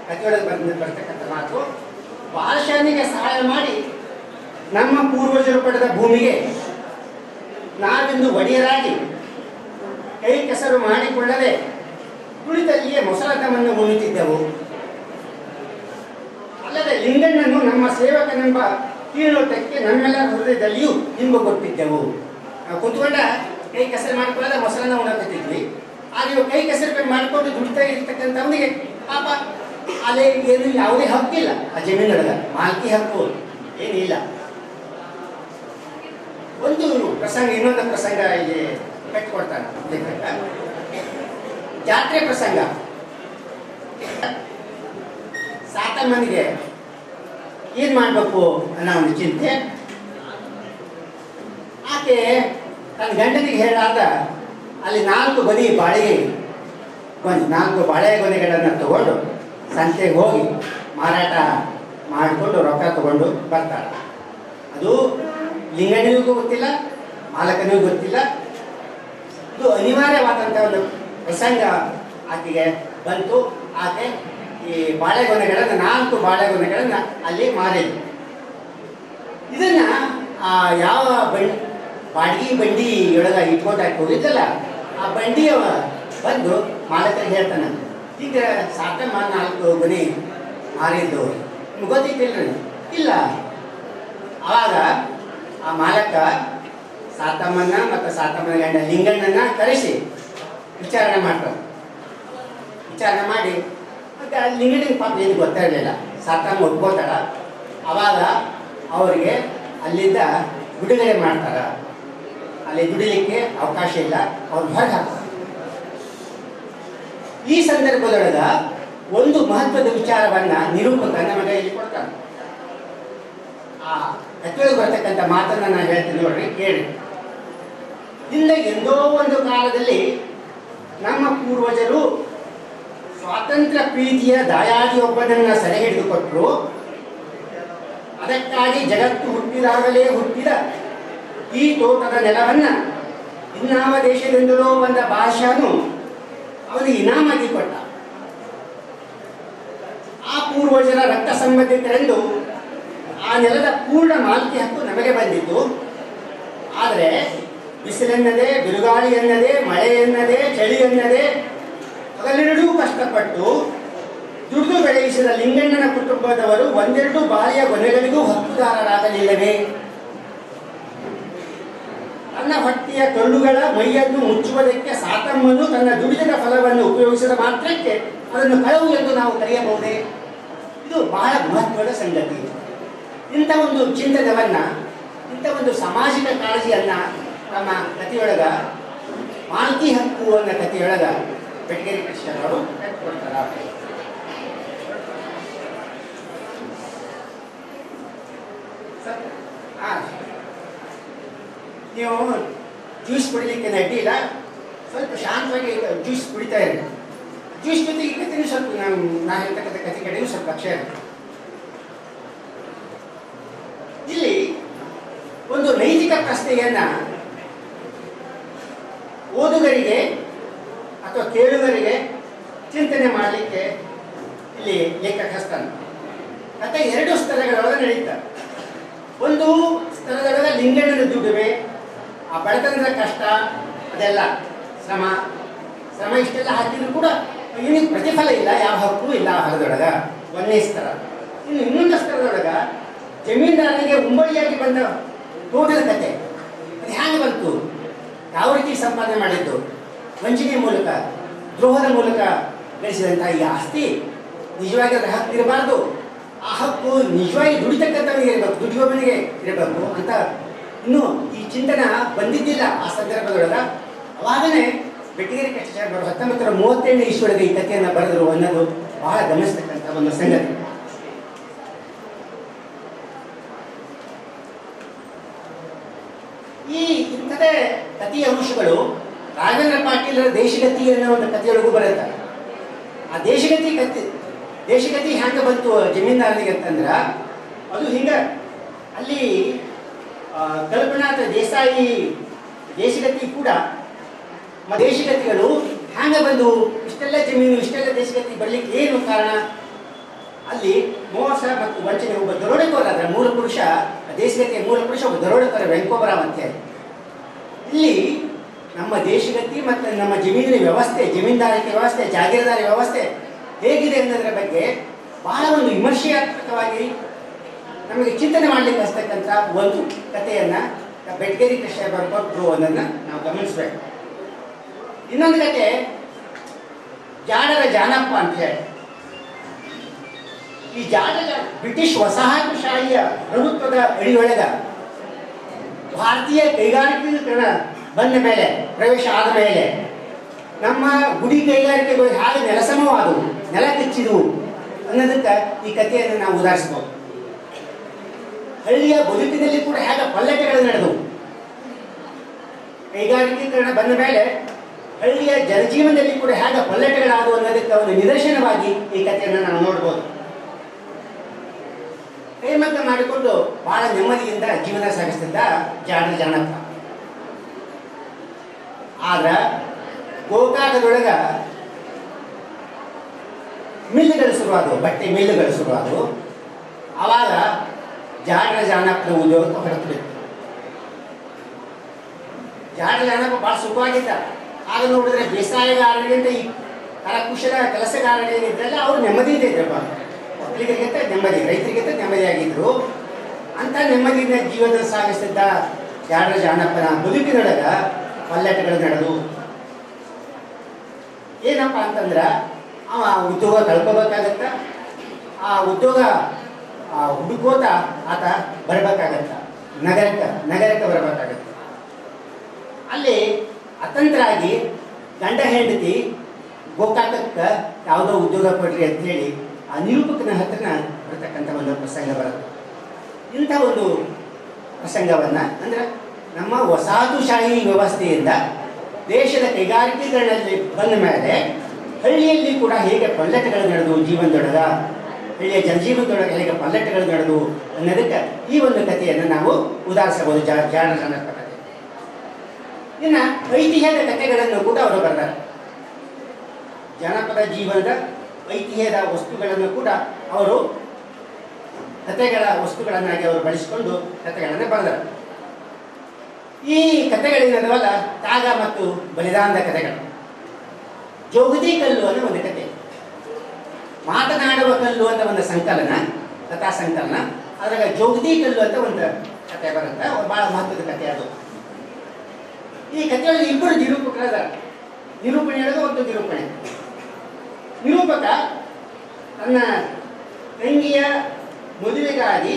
ಕಥೆಯೊಳಗೆ ಬರ್ತಕ್ಕಂಥ ಮಾತು, ಬಾಲಶಾನಿಗೆ ಸಹಾಯ ಮಾಡಿ ನಮ್ಮ ಪೂರ್ವಜರು ಪಡೆದ ಭೂಮಿಗೆ ನಾವಿಂದು ಒಡೆಯರಾಗಿ ಕೈ ಕೆಸರು ಮಾಡಿಕೊಳ್ಳದೆ ಕುಳಿತಲ್ಲಿಯೇ ಮೊಸಳತನವನ್ನು ಮುನ್ನುತ್ತಿದ್ದೆವು. ಅಲ್ಲದೆ ಲಿಂಗಣ್ಣನು ನಮ್ಮ ಸೇವಕನೆಂಬ ಕೀಳೋಟಕ್ಕೆ ನಮ್ಮೆಲ್ಲರ ಹೃದಯದಲ್ಲಿಯೂ ಹಿಂಬು ಕೊಟ್ಟಿದ್ದೆವು. ನಾವು ಕುತ್ಕೊಂಡ ಕೈ ಕೆಸರು ಮಾಡಿಕೊಳ್ಳದೆ ಮೊಸರನ್ನ ಉಣಕತ್ತಿದ್ವಿ. ಆದ್ರೆ ಇವಾಗ ಕೈ ಕೆಸರು ಮಾಡಿಕೊಂಡು ದುಡಿತಾ ಇರ್ತಕ್ಕಂಥವನಿಗೆ ಪಾಪ ಅಲ್ಲೇ ಏನು ಯಾವುದೇ ಹಕ್ಕಿಲ್ಲ, ಆ ಜಮೀನೊಳಗ ಮಾಲ್ಕಿ ಹಕ್ಕು ಏನಿಲ್ಲ. ಒಂದು ಪ್ರಸಂಗ, ಇನ್ನೊಂದು ಪ್ರಸಂಗ ಇಲ್ಲಿ ಕಟ್ಟಿಕೊಡ್ತಾನೆ. ಜಾತ್ರೆ ಪ್ರಸಂಗ. ಸಾತಮ್ಮನಿಗೆ ಏನ್ ಮಾಡ್ಬೇಕು ಅನ್ನೋ ಒಂದು ಚಿಂತೆ. ಆಕೆ ತನ್ನ ಗಂಡನಿಗೆ ಹೇಳಾದ ಅಲ್ಲಿ 4 ಬದಿ ಬಾಳೆಗೆ ಒಂದು 4 ಬಾಳೆ ಗೊನೆಗಳನ್ನು ತಗೊಂಡು ಸಂತೆಗೆ ಹೋಗಿ ಮಾರಾಟ ಮಾಡಿಕೊಂಡು ರೊಕ್ಕ ತಗೊಂಡು ಬರ್ತಾಳೆ. ಅದು ಲಿಂಗನಿಗೂ ಗೊತ್ತಿಲ್ಲ, ಮಾಲಕನಿಗೂ ಗೊತ್ತಿಲ್ಲ. ಇದು ಅನಿವಾರ್ಯವಾದಂಥ ಒಂದು ಪ್ರಸಂಗ ಆಕೆಗೆ ಬಂತು. ಆಕೆ ಈ ಬಾಳೆಗೊನೆಗಳನ್ನು 4 ಬಾಳೆಗೊನೆಗಳನ್ನು ಅಲ್ಲಿ ಮಾರಿದ್ರು. ಇದನ್ನ ಯಾವ ಬಾಡಿಗೆ ಬಂಡಿಯೊಳಗೆ ಇಟ್ಕೊಂಡು ಹೋಗಿದ್ದಲ್ಲ, ಆ ಬಂಡಿಯವ ಬಂದು ಮಾಲಕರಿಗೆ ಹೇಳ್ತಾನೆ, ಈಗ ಸಾತಮ್ಮ 4 ಗೊನೆ ಮಾರಿದ್ದು ನಿಮ್ಗೆ ಗೊತ್ತಿತ್ತಿಲ್ರಿ? ಇಲ್ಲ. ಆವಾಗ ಆ ಮಾಲಕ ಸಾತಮ್ಮನ ಮತ್ತು ಸಾತಮ್ಮನ ಗಂಡ ಲಿಂಗಣ್ಣನ ಕರೆಸಿ ವಿಚಾರಣೆ ಮಾಡ್ತಾರೆ. ವಿಚಾರಣೆ ಮಾಡಿ ಲಿಂಗಣ್ಣಿಗೆ ಪಾಪ ಏನು ಗೊತ್ತಾಗಲಿಲ್ಲ. ಸಾತಮ್ಮ ಒಪ್ಕೋತಾಳ. ಆವಾಗ ಅವರಿಗೆ ಅಲ್ಲಿಂದ ಬಿಡುಗಡೆ ಮಾಡ್ತಾರ. ಅಲ್ಲಿ ದುಡಿಲಿಕ್ಕೆ ಅವಕಾಶ ಇಲ್ಲ, ಅವ್ರು ಹೊರಗೆ ಹಾಕ್ತಾರೆ. ಈ ಸಂದರ್ಭದೊಳಗ ಒಂದು ಮಹತ್ವದ ವಿಚಾರವನ್ನ ನಿರೂಪಕ ನಮಗೆ ಇಲ್ಲಿ ಕೊಡ್ತಾನೆ. ಆ ಕಥೆಯೊಳಗೆ ಬರ್ತಕ್ಕಂಥ ಮಾತನ್ನ ನಾನು ಹೇಳ್ತೀನಿ ನೋಡ್ರಿ, ಕೇಳಿ. ಹಿಂದೆ ಎಂದೋ ಒಂದು ಕಾಲದಲ್ಲಿ ನಮ್ಮ ಪೂರ್ವಜರು ಸ್ವಾತಂತ್ರ್ಯ ಪ್ರೀತಿಯ ದಾಯಾದಿಯೊಬ್ಬನನ್ನ ಸೆರೆ ಹಿಡಿದುಕೊಟ್ರು. ಅದಕ್ಕಾಗಿ ಜಗತ್ತು ಹುಟ್ಟಿದಾಗಲೇ ಹುಟ್ಟಿದ ಈ ತೋಟದ ನೆಲವನ್ನ ಇನ್ನಾವ ದೇಶದಿಂದಲೋ ಬಂದ ಭಾಷಾನು ಅವನಿಗೆ ಇನಾಮಾಗಿ ಕೊಟ್ಟ. ಆ ಪೂರ್ವಜರ ರಕ್ತ ಸಂಬಂಧಿತರೆಂದು ಆ ನೆಲದ ಪೂರ್ಣ ಮಾಲ್ಕಿ ಹಕ್ಕು ನಮಗೆ ಬಂದಿತ್ತು. ಆದರೆ ಬಿಸಿಲೆನ್ನದೆ, ಬಿರುಗಾಳಿ ಎನ್ನದೆ, ಮಳೆ ಎನ್ನದೆ, ಚಳಿ ಎನ್ನದೆ ಹಗಲಿರಡೂ ಕಷ್ಟಪಟ್ಟು ದುಡಿದು ಬೆಳೆಯಿಸಿದ ಲಿಂಗಣ್ಣನ ಕುಟುಂಬದವರು ಒಂದೆರಡು ಬಾಳಿಯ ಕೊನೆಗಳಿಗೂ ಹಕ್ಕುದಾರರಾಗಲಿಲ್ಲವೇ? ತನ್ನ ಹೊಟ್ಟೆಯ ಕರುಳುಗಳ ಮೈಯನ್ನು ಮುಚ್ಚುವುದಕ್ಕೆ ಸಾತಮ್ಮನು ತನ್ನ ದುಡಿದ ಫಲವನ್ನು ಉಪಯೋಗಿಸಿದ ಮಾತ್ರಕ್ಕೆ ಅದನ್ನು ಕಳವು ಎಂದು ನಾವು ಕರೆಯಬಹುದೇ? ಇದು ಬಹಳ ಮಹತ್ವದ ಸಂಗತಿ. ಇಂಥ ಒಂದು ಚಿಂತನವನ್ನ, ಇಂಥ ಒಂದು ಸಾಮಾಜಿಕ ಕಾಳಜಿಯನ್ನ ನಮ್ಮ ಕಥೆಯೊಳಗ ಮಾಲ್ಕಿ ಹಕ್ಕು ಅನ್ನೋ ಕಥೆಯೊಳಗ ಬೆಟಗೇರಿ ಕೃಷ್ಣರವರು ಕೊಡ್ತಾರೆ. ನೀವು ಜ್ಯೂಸ್ ಕುಡಿಲಿಕ್ಕೆ ಅಡ್ಡಿಲ್ಲ, ಸ್ವಲ್ಪ ಶಾಂತವಾಗಿ ಜ್ಯೂಸ್ ಕುಡಿತಾ ಇರಿ. ಜ್ಯೂಸ್ ಜೊತೆಗೆ ಕಥೆನೂ ಸ್ವಲ್ಪ ನಾನು ಹೇಳ್ತಕ್ಕಂಥ ಕಥೆ ಕಡೆಯೂ ಸ್ವಲ್ಪ ಅಕ್ಷಯ. ಇಲ್ಲಿ ಒಂದು ನೈತಿಕ ಪ್ರಶ್ನೆಯನ್ನ ಓದುಗರಿಗೆ ಅಥವಾ ಕೇಳುಗರಿಗೆ ಚಿಂತನೆ ಮಾಡಲಿಕ್ಕೆ ಇಲ್ಲಿ ಲೇಖಕ ಹಸ್ತಾನೆ. ಕಥೆ ಎರಡು ಸ್ತರಗಳೊಳಗೆ ನಡೀತಾರೆ. ಒಂದು ಸ್ತರದೊಳಗೆ ಲಿಂಗಣ್ಣನ ದುಡಿಮೆ, ಆ ಬಡತನದ ಕಷ್ಟ, ಅದೆಲ್ಲ ಶ್ರಮ ಇಷ್ಟೆಲ್ಲ ಹಾಕಿದ್ರು ಕೂಡ ಇವನಿಗೆ ಪ್ರತಿಫಲ ಇಲ್ಲ, ಯಾವ ಹಕ್ಕು ಇಲ್ಲ ಆ ಹೊಲದೊಳಗ, ಒಂದನೇ ಸ್ತರ. ಇನ್ನೊಂದು ಸ್ತರದೊಳಗ ಜಮೀನ್ದಾರನಿಗೆ ಉಂಬಳಿಯಾಗಿ ಬಂದ ತೋಟದ ಕತೆ. ಅದು ಹ್ಯಾಂಗೆ ಬಂತು? ಯಾವ ರೀತಿ ಸಂಪಾದನೆ ಮಾಡಿದ್ದು? ವಂಚನೆ ಮೂಲಕ, ದ್ರೋಹದ ಮೂಲಕ ಗಳಿಸಿದಂತಹ ಈ ಆಸ್ತಿ ನಿಜವಾಗಿ ಅದರ ಹಕ್ಕು ಇರಬಾರ್ದು. ಆ ಹಕ್ಕು ನಿಜವಾಗಿ ದುಡಿತಕ್ಕಂಥವನಿಗೆ ಇರಬೇಕು, ದುಡಿಯುವವನಿಗೆ ಇರಬೇಕು ಅಂತ ಇನ್ನೂ ಈ ಚಿಂತನ ಬಂದಿದ್ದಿಲ್ಲ ಆ ಸಂದರ್ಭದೊಳಗ. ಅವಾಗನೇ ಬೆಟಗೇರಿ ಕೃಷ್ಣರು 1937ನೇ ಇಸ್ವಿಯೊಳಗೆ ಈ ಕಥೆಯನ್ನು ಬರೆದರು ಅನ್ನೋದು ಬಹಳ ಗಮನಿಸ್ತಕ್ಕಂಥ ಒಂದು ಸಂಗತಿ. ಈ ಇಂಥದೇ ಕಥೆಯ ಅಂಶಗಳು ರಾಘವೇಂದ್ರ ಪಾಟೀಲರ ದೇಶಗತಿ ಅನ್ನೋ ಒಂದು ಕಥೆಯೊಳಗೂ ಬರುತ್ತೆ. ಆ ದೇಶಗತಿ ಹ್ಯಾಂಗ ಬಂತು ಜಮೀನ್ದಾರನಿಗೆ ಅಂತಂದ್ರ, ಅದು ಹಿಂಗ ಅಲ್ಲಿ ಕಲ್ಪನಾಥ ದೇಸಾಯಿ ದೇಶಗತಿ ಕೂಡ ದೇಶಗತಿಗಳು ಹ್ಯಾಂಗ ಬಂದು ಇಷ್ಟೆಲ್ಲ ಜಮೀನು, ಇಷ್ಟೆಲ್ಲ ದೇಶಗತಿ ಬರ್ಲಿಕ್ಕೆ ಏನು ಕಾರಣ? ಅಲ್ಲಿ ಮೋಸ ಮತ್ತು ವಂಚನೆ. ಒಬ್ಬ ದರೋಡೆಕೋರ, ಅದರ ಮೂಲ ಪುರುಷ, ದೇಶಗತಿಯ ಮೂಲ ಪುರುಷ ಒಬ್ಬ ದರೋಡೆಕೋರ ವೆಂಕೋಬರಾವ್ ಅಂತ ಹೇಳಿ. ಇಲ್ಲಿ ನಮ್ಮ ದೇಶಗತಿ ಮತ್ತು ನಮ್ಮ ಜಮೀನಿನ ವ್ಯವಸ್ಥೆ, ಜಮೀನ್ದಾರಿಕೆ ವ್ಯವಸ್ಥೆ, ಜಾಗೀರದಾರಿ ವ್ಯವಸ್ಥೆ ಹೇಗಿದೆ ಅನ್ನೋದರ ಬಗ್ಗೆ ಬಹಳ ಒಂದು ವಿಮರ್ಶೆಯಾತ್ಮಕವಾಗಿ ನಮಗೆ ಚಿಂತನೆ ಮಾಡಲಿಕ್ಕೆ ಹಸ್ತಕ್ಕಂಥ ಒಂದು ಕಥೆಯನ್ನ ಬೆಟಗೇರಿ ಕೃಷ್ಣ ಬರ್ಕೊಟ್ರು ಅನ್ನೋದನ್ನ ನಾವು ಗಮನಿಸಬೇಕು. ಇನ್ನೊಂದು ಕತೆ ಜಾಡರ ಜಾನಪ್ಪ ಅಂತ ಹೇಳಿ. ಈ ಜಾಡರ ಬ್ರಿಟಿಷ್ ವಸಾಹತುಶಾಹಿಯ ಪ್ರಭುತ್ವದ ಅಡಿಯೊಳಗ ಭಾರತೀಯ ಕೈಗಾರಿಕೀಕರಣ ಬಂದ ಮೇಲೆ, ಪ್ರವೇಶ ಆದ ಮೇಲೆ ನಮ್ಮ ಗುಡಿ ಕೈಗಾರಿಕೆಗಳು ಹೇಗೆ ನೆಲಸಮವಾದವು, ನೆಲ ಕಚ್ಚಿದವು ಅನ್ನೋದಕ್ಕೆ ಈ ಕಥೆಯನ್ನು ನಾವು ಉದಾಹರಿಸಬಹುದು. ಹಳ್ಳಿಯ ಬದುಕಿನಲ್ಲಿ ಕೂಡ ಹೇಗೆ ಪಲ್ಲಟಗಳು ನಡೆದವು. ಕೈಗಾರಿಕೀಕರಣ ಬಂದ ಮೇಲೆ ಹಳ್ಳಿಯ ಜನಜೀವನದಲ್ಲಿ ಕೂಡ ಹೇಗೆ ಪಲ್ಲಟಗಳಾದವು ಅನ್ನೋದಕ್ಕೆ ಒಂದು ನಿದರ್ಶನವಾಗಿ ಈ ಕಥೆಯನ್ನು ನಾವು ನೋಡ್ಬೋದು. ಕೈಮಗ್ಗ ಮಾಡಿಕೊಂಡು ಬಹಳ ನೆಮ್ಮದಿಯಿಂದ ಜೀವನ ಸಾಗಿಸ್ತಿದ್ದ ಜಾಡರ ಜಾನಪ್ಪ. ಆದ್ರ ಗೋಕಾಕದೊಳಗ ಮಿಲ್లుಗಳು ಶುರುವಾದವು, ಬಟ್ಟೆ ಮಿಲ್లుಗಳು ಶುರುವಾದವು. ಆವಾಗ ಜಾಡರ ಜಾನಪ್ಪನ ಉದ್ಯೋಗಕ್ಕೆ ಹೊರತುಬಿಟ್ಟು ಜಾಡರ ಜಾನಪ್ಪ ಭಾಳ ಸುಖವಾಗಿದ್ದ. ಆಗ ನೋಡಿದ್ರೆ ಬೇಸಾಯಗಾರರಿಗಿಂತ ಈ ಕರಕುಶಲ ಕೆಲಸಗಾರರೇನಿದ್ರಲ್ಲ ಅವ್ರು ನೆಮ್ಮದಿಯಿಂದ ಇದ್ರಪ್ಪ. ಒಕ್ಕಲಿಗರಿಗಿಂತ ನೆಮ್ಮದಿ, ರೈತರಿಗಿಂತ ನೆಮ್ಮದಿಯಾಗಿದ್ರು. ಅಂತ ನೆಮ್ಮದಿಯಿಂದ ಜೀವನ ಸಾಗಿಸ್ತಿದ್ದ ಜಾಡರ ಜಾನಪ್ಪನ ಬದುಕಿನೊಳಗ ಪಲ್ಲಟಗಳು ನಡೆದು ಏನಪ್ಪ ಅಂತಂದ್ರೆ ಅವ ಉದ್ಯೋಗ ಕಳ್ಕೋಬೇಕಾಗತ್ತ. ಆ ಉದ್ಯೋಗ ಹುಡುಕೋತ ಆತ ಬರಬೇಕಾಗತ್ತ, ನಗರಕ್ಕೆ ಬರಬೇಕಾಗತ್ತ. ಅಲ್ಲಿ ಅತಂತ್ರಾಗಿ ಗಂಡ ಹೆಂಡತಿ ಗೋಕಾಕಕ್ಕೆ ಯಾವುದೋ ಉದ್ಯೋಗ ಕೊಡ್ರಿ ಅಂತ ಹೇಳಿ ಆ ನಿರೂಪಕನ ಹತ್ರನ ಬರ್ತಕ್ಕಂಥ ಒಂದು ಪ್ರಸಂಗ ಬರುತ್ತೆ. ಇಂಥ ಒಂದು ಪ್ರಸಂಗವನ್ನು ಅಂದ್ರೆ ನಮ್ಮ ವಸಾಹತುಶಾಹಿ ವ್ಯವಸ್ಥೆಯಿಂದ ದೇಶದ ಕೈಗಾರಿಕೀಕರಣದಲ್ಲಿ ಬಂದ ಮೇಲೆ ಹಳ್ಳಿಯಲ್ಲಿ ಕೂಡ ಹೇಗೆ ಪಲ್ಲಟಗಳು ನಡೆದು ಜೀವನದೊಳಗ, ಹಳ್ಳಿಯ ಜನಜೀವನದೊಳಗೆ ಹೇಗೆ ಪಲ್ಲಟಗಳು ನಡೆದು ಅನ್ನೋದಕ್ಕೆ ಈ ಒಂದು ಕಥೆಯನ್ನು ನಾವು ಉದಾಹರಿಸಬಹುದು. ಜಾಡರ ಜಾನಪ್ಪ ಕಥೆ. ಇನ್ನು ಐತಿಹ್ಯದ ಕಥೆಗಳನ್ನು ಕೂಡ ಅವರು ಬರೆದಾರೆ. ಜನಪದ ಜೀವನದ ಐತಿಹ್ಯದ ವಸ್ತುಗಳನ್ನು ಕೂಡ ಅವರು ಕಥೆಗಳ ವಸ್ತುಗಳನ್ನಾಗಿ ಅವರು ಬಳಸಿಕೊಂಡು ಕಥೆಗಳನ್ನು ಬರೆದರು. ಈ ಕಥೆಗಳೇನದವಲ್ಲ ತ್ಯಾಗ ಮತ್ತು ಬಲಿದಾನದ ಕಥೆಗಳು. ಜೋಗತಿ ಕಲ್ಲು ಅನ್ನೋ ಒಂದು ಕಥೆ, ಮಾತನಾಡುವ ಕಲ್ಲು ಅಂತ ಒಂದು ಸಂಕಲನ, ಕಥಾ ಸಂಕಲನ. ಅದ್ರಾಗ ಜೋಗತಿ ಕಲ್ಲು ಅಂತ ಒಂದು ಕಥೆ ಬರುತ್ತೆ, ಬಹಳ ಮಹತ್ವದ ಕಥೆ ಅದು. ಈ ಕಥೆಯಲ್ಲಿ ಇಬ್ಬರು ನಿರೂಪಕರಾದ, ನಿರೂಪಣೆ ಹೇಳೋದು ಒಂದು ನಿರೂಪಣೆ. ನಿರೂಪಕ ತನ್ನ ತಂಗಿಯ ಮದುವೆಗಾಗಿ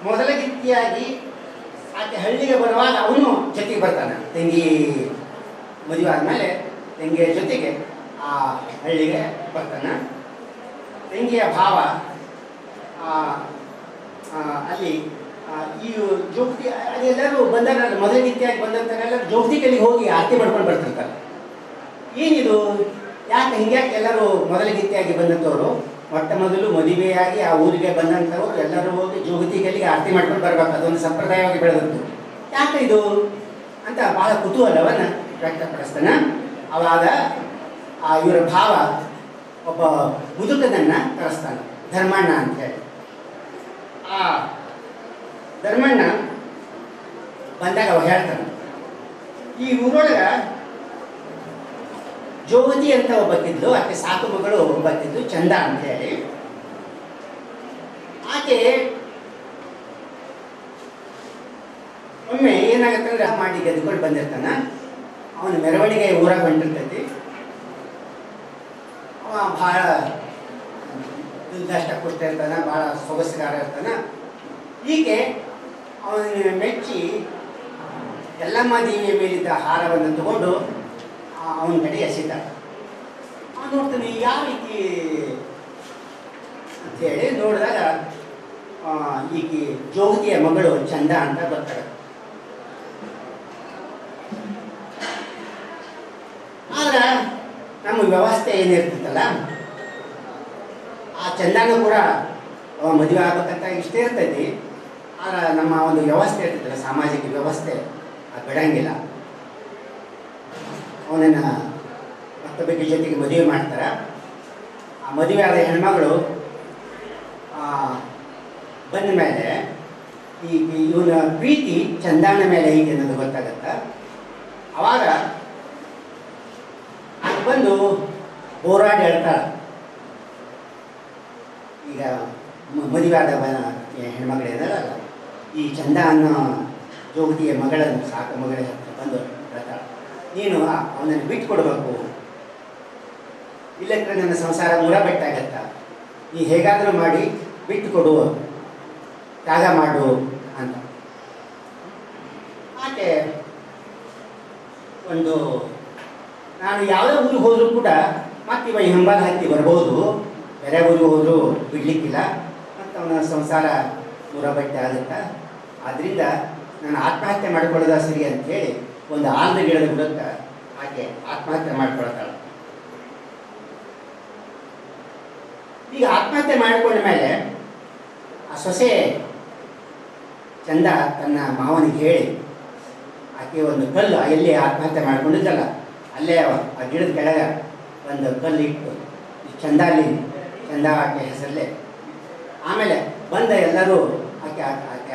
ಮೊದಲಗಿತ್ತಿಯಾಗಿ ಆಕೆ ಹಳ್ಳಿಗೆ ಬರುವಾಗ ಅವನು ಜೊತೆಗೆ ಬರ್ತಾನೆ. ತಂಗಿ ಮದುವೆ ಆದಮೇಲೆ ತಂಗಿಯ ಜೊತೆಗೆ ಆ ಹಳ್ಳಿಗೆ ಬರ್ತಾನೆ. ತಂಗಿಯ ಭಾವ ಅಲ್ಲಿ ಈ ಜೋಗತಿ ಅದೆಲ್ಲರೂ ಬಂದಾಗ ಮೊದಲಗಿತ್ತಿಯಾಗಿ ಬಂದಂಥವರೆಲ್ಲರೂ ಜೋಗತಿ ಕಲ್ಲಿಗೆ ಹೋಗಿ ಆರತಿ ಮಾಡ್ಕೊಂಡು ಬರ್ತಿರ್ತಾರೆ. ಏನಿದು, ಯಾಕೆ ಹಿಂಗ್ಯಾಕೆ ಎಲ್ಲರೂ ಮೊದಲಗಿತ್ತಿಯಾಗಿ ಬಂದಂಥವ್ರು ಮೊಟ್ಟ ಮೊದಲು ಮದುವೆಯಾಗಿ ಆ ಊರಿಗೆ ಬಂದಂಥವ್ರು ಎಲ್ಲರೂ ಹೋಗಿ ಜೋಗತಿ ಕಲ್ಲಿಗೆ ಆರತಿ ಮಾಡ್ಕೊಂಡು ಬರ್ಬೇಕು, ಅದೊಂದು ಸಂಪ್ರದಾಯವಾಗಿ ಬೆಳೆದದ್ದು. ಯಾಕೆ ಇದು ಅಂತ ಬಹಳ ಕುತೂಹಲವನ್ನು ವ್ಯಕ್ತಪಡಿಸ್ತಾನೆ. ಅವಾಗ ಇವರ ಭಾವ ಒಬ್ಬ ಮುದುಕನನ್ನು ಕರೆಸ್ತಾನೆ, ಧರ್ಮಣ್ಣ ಅಂತ ಹೇಳಿ. ಆ ಧರ್ಮಣ್ಣ ಬಂದಾಗ ಅವ ಹೇಳ್ತಾನೆ, ಈ ಊರೊಳಗೆ ಜೋಗತಿ ಅಂತ ಒಬ್ಬಕ್ಕಿದ್ಲು, ಆಕೆ ಸಾಕು ಮಗಳು ಒಬ್ಬಕ್ಕಿದ್ಲು ಚಂದ ಅಂತ ಹೇಳಿ. ಆಕೆ ಒಮ್ಮೆ ಏನಾಗುತ್ತೆ ಅಂದ್ರೆ ಮಾಡಿ ಗೆದ್ಕೊಂಡು ಬಂದಿರ್ತಾನ. ಅವನು ಮೆರವಣಿಗೆ ಊರಾಗ ಹೊಂಟಿರ್ತೈತಿ. ಅವ ಭಾಳ ದುಡ್ಡಷ್ಟ ಪುಷ್ಟ ಇರ್ತಾನೆ, ಭಾಳ ಸೊಗಸುಗಾರ ಇರ್ತಾನೆ. ಈಕೆ ಅವನ ಮೆಚ್ಚಿ ಎಲ್ಲಮ್ಮ ದೇವಿಯ ಮೇಲಿದ್ದ ಹಾರವನ್ನು ತಗೊಂಡು ಅವನ ಕಡೆ ಎಸಿತಾಳೆ. ಅವನು ನೋಡ್ತಾನೆ, ಯಾವ ರೀತಿ ಅಂತೇಳಿ ನೋಡಿದಾಗ ಈಕೆ ಜೋಗತಿಯ ಮಗಳು ಚಂದ ಅಂತ ಬರ್ತಾಳೆ. ಆದ್ರೆ ನಮ್ಮ ವ್ಯವಸ್ಥೆ ಏನಿರ್ತೈತಲ್ಲ, ಆ ಚಂದನೂ ಕೂಡ ಮದುವೆ ಆಗ್ಬೇಕಂತ ಇಷ್ಟೇ ಇರ್ತೈತಿ. ಆದ್ರೆ ನಮ್ಮ ಒಂದು ವ್ಯವಸ್ಥೆ ಇರ್ತೈತಲ್ಲ, ಸಾಮಾಜಿಕ ವ್ಯವಸ್ಥೆ ಅದು ಬಿಡಂಗಿಲ್ಲ. ಅವನನ್ನು ಮತ್ತೊಬ್ಬ ಜೊತೆಗೆ ಮದುವೆ ಮಾಡ್ತಾರೆ. ಆ ಮದುವೆ ಆದ ಹೆಣ್ಮಗಳು ಬಂದ ಮೇಲೆ ಇವನ ಪ್ರೀತಿ ಚಂದನ ಮೇಲೆ ಐತೆ ಅನ್ನೋದು ಗೊತ್ತಾಗತ್ತ. ಅವಾಗ ಆಕೆ ಬಂದು ಹೋರಾಡಿ ಹೇಳ್ತಾಳೆ. ಈಗ ಮದುವೆ ಆದ ಹೆಣ್ಮಗಳು ಏನಾರಲ್ಲ, ಈ ಚಂದ ಅನ್ನೋ ಜೋಗತಿಯ ಮಗಳನ್ನು ಸಾಕು ಮಗಳ ಹತ್ರ ಬಂದು ಹೇಳ್ತಾಳೆ, ನೀನು ಅವನನ್ನು ಬಿಟ್ಟು ಕೊಡಬೇಕು, ಇಲ್ಲಕ್ಕೆ ನನ್ನ ಸಂಸಾರ ಮುರಬೆಟ್ಟಾಗತ್ತ, ನೀ ಹೇಗಾದರೂ ಮಾಡಿ ಬಿಟ್ಟು ಕೊಡು, ತ್ಯಾಗ ಮಾಡು ಅಂತ. ಆಕೆ ಒಂದು ನಾನು ಯಾವುದೇ ಊರಿಗೆ ಹೋದರೂ ಕೂಡ ಮತ್ತೆ ಇವ ಹಿಂಬಾಲ ಹತ್ತಿ ಬರ್ಬೋದು, ಬೇರೆ ಊರಿಗೆ ಹೋದರೂ ಬಿಡ್ಲಿಕ್ಕಿಲ್ಲ, ಮತ್ತು ಅವನ ಸಂಸಾರ ಮುರಬೆಟ್ಟೆ ಆಗುತ್ತಾ, ಆದ್ದರಿಂದ ನಾನು ಆತ್ಮಹತ್ಯೆ ಮಾಡಿಕೊಳ್ಳೋದ ಸರಿ ಅಂತೇಳಿ ಒಂದು ಆಲದ ಗಿಡದ ಬುಡಕ್ಕೆ ಆಕೆ ಆತ್ಮಹತ್ಯೆ ಮಾಡಿಕೊಳ್ತಾಳೆ. ಈಗ ಆತ್ಮಹತ್ಯೆ ಮಾಡಿಕೊಂಡ ಮೇಲೆ ಆ ಸೊಸೆ ಚಂದ ತನ್ನ ಮಾವನಿಗೆ ಹೇಳಿ ಆಕೆ ಒಂದು ಕಲ್ಲು ಎಲ್ಲಿ ಆತ್ಮಹತ್ಯೆ ಮಾಡ್ಕೊಂಡಿದ್ದಲ್ಲ ಅಲ್ಲೇ ಆ ಗಿಡದ ಕೆಳಗೆ ಒಂದು ಕಲ್ಲು ಇಟ್ಟು ಚಂದ ಆಕೆ ಹೆಸರಲ್ಲೇ. ಆಮೇಲೆ ಬಂದ ಎಲ್ಲರೂ ಆಕೆ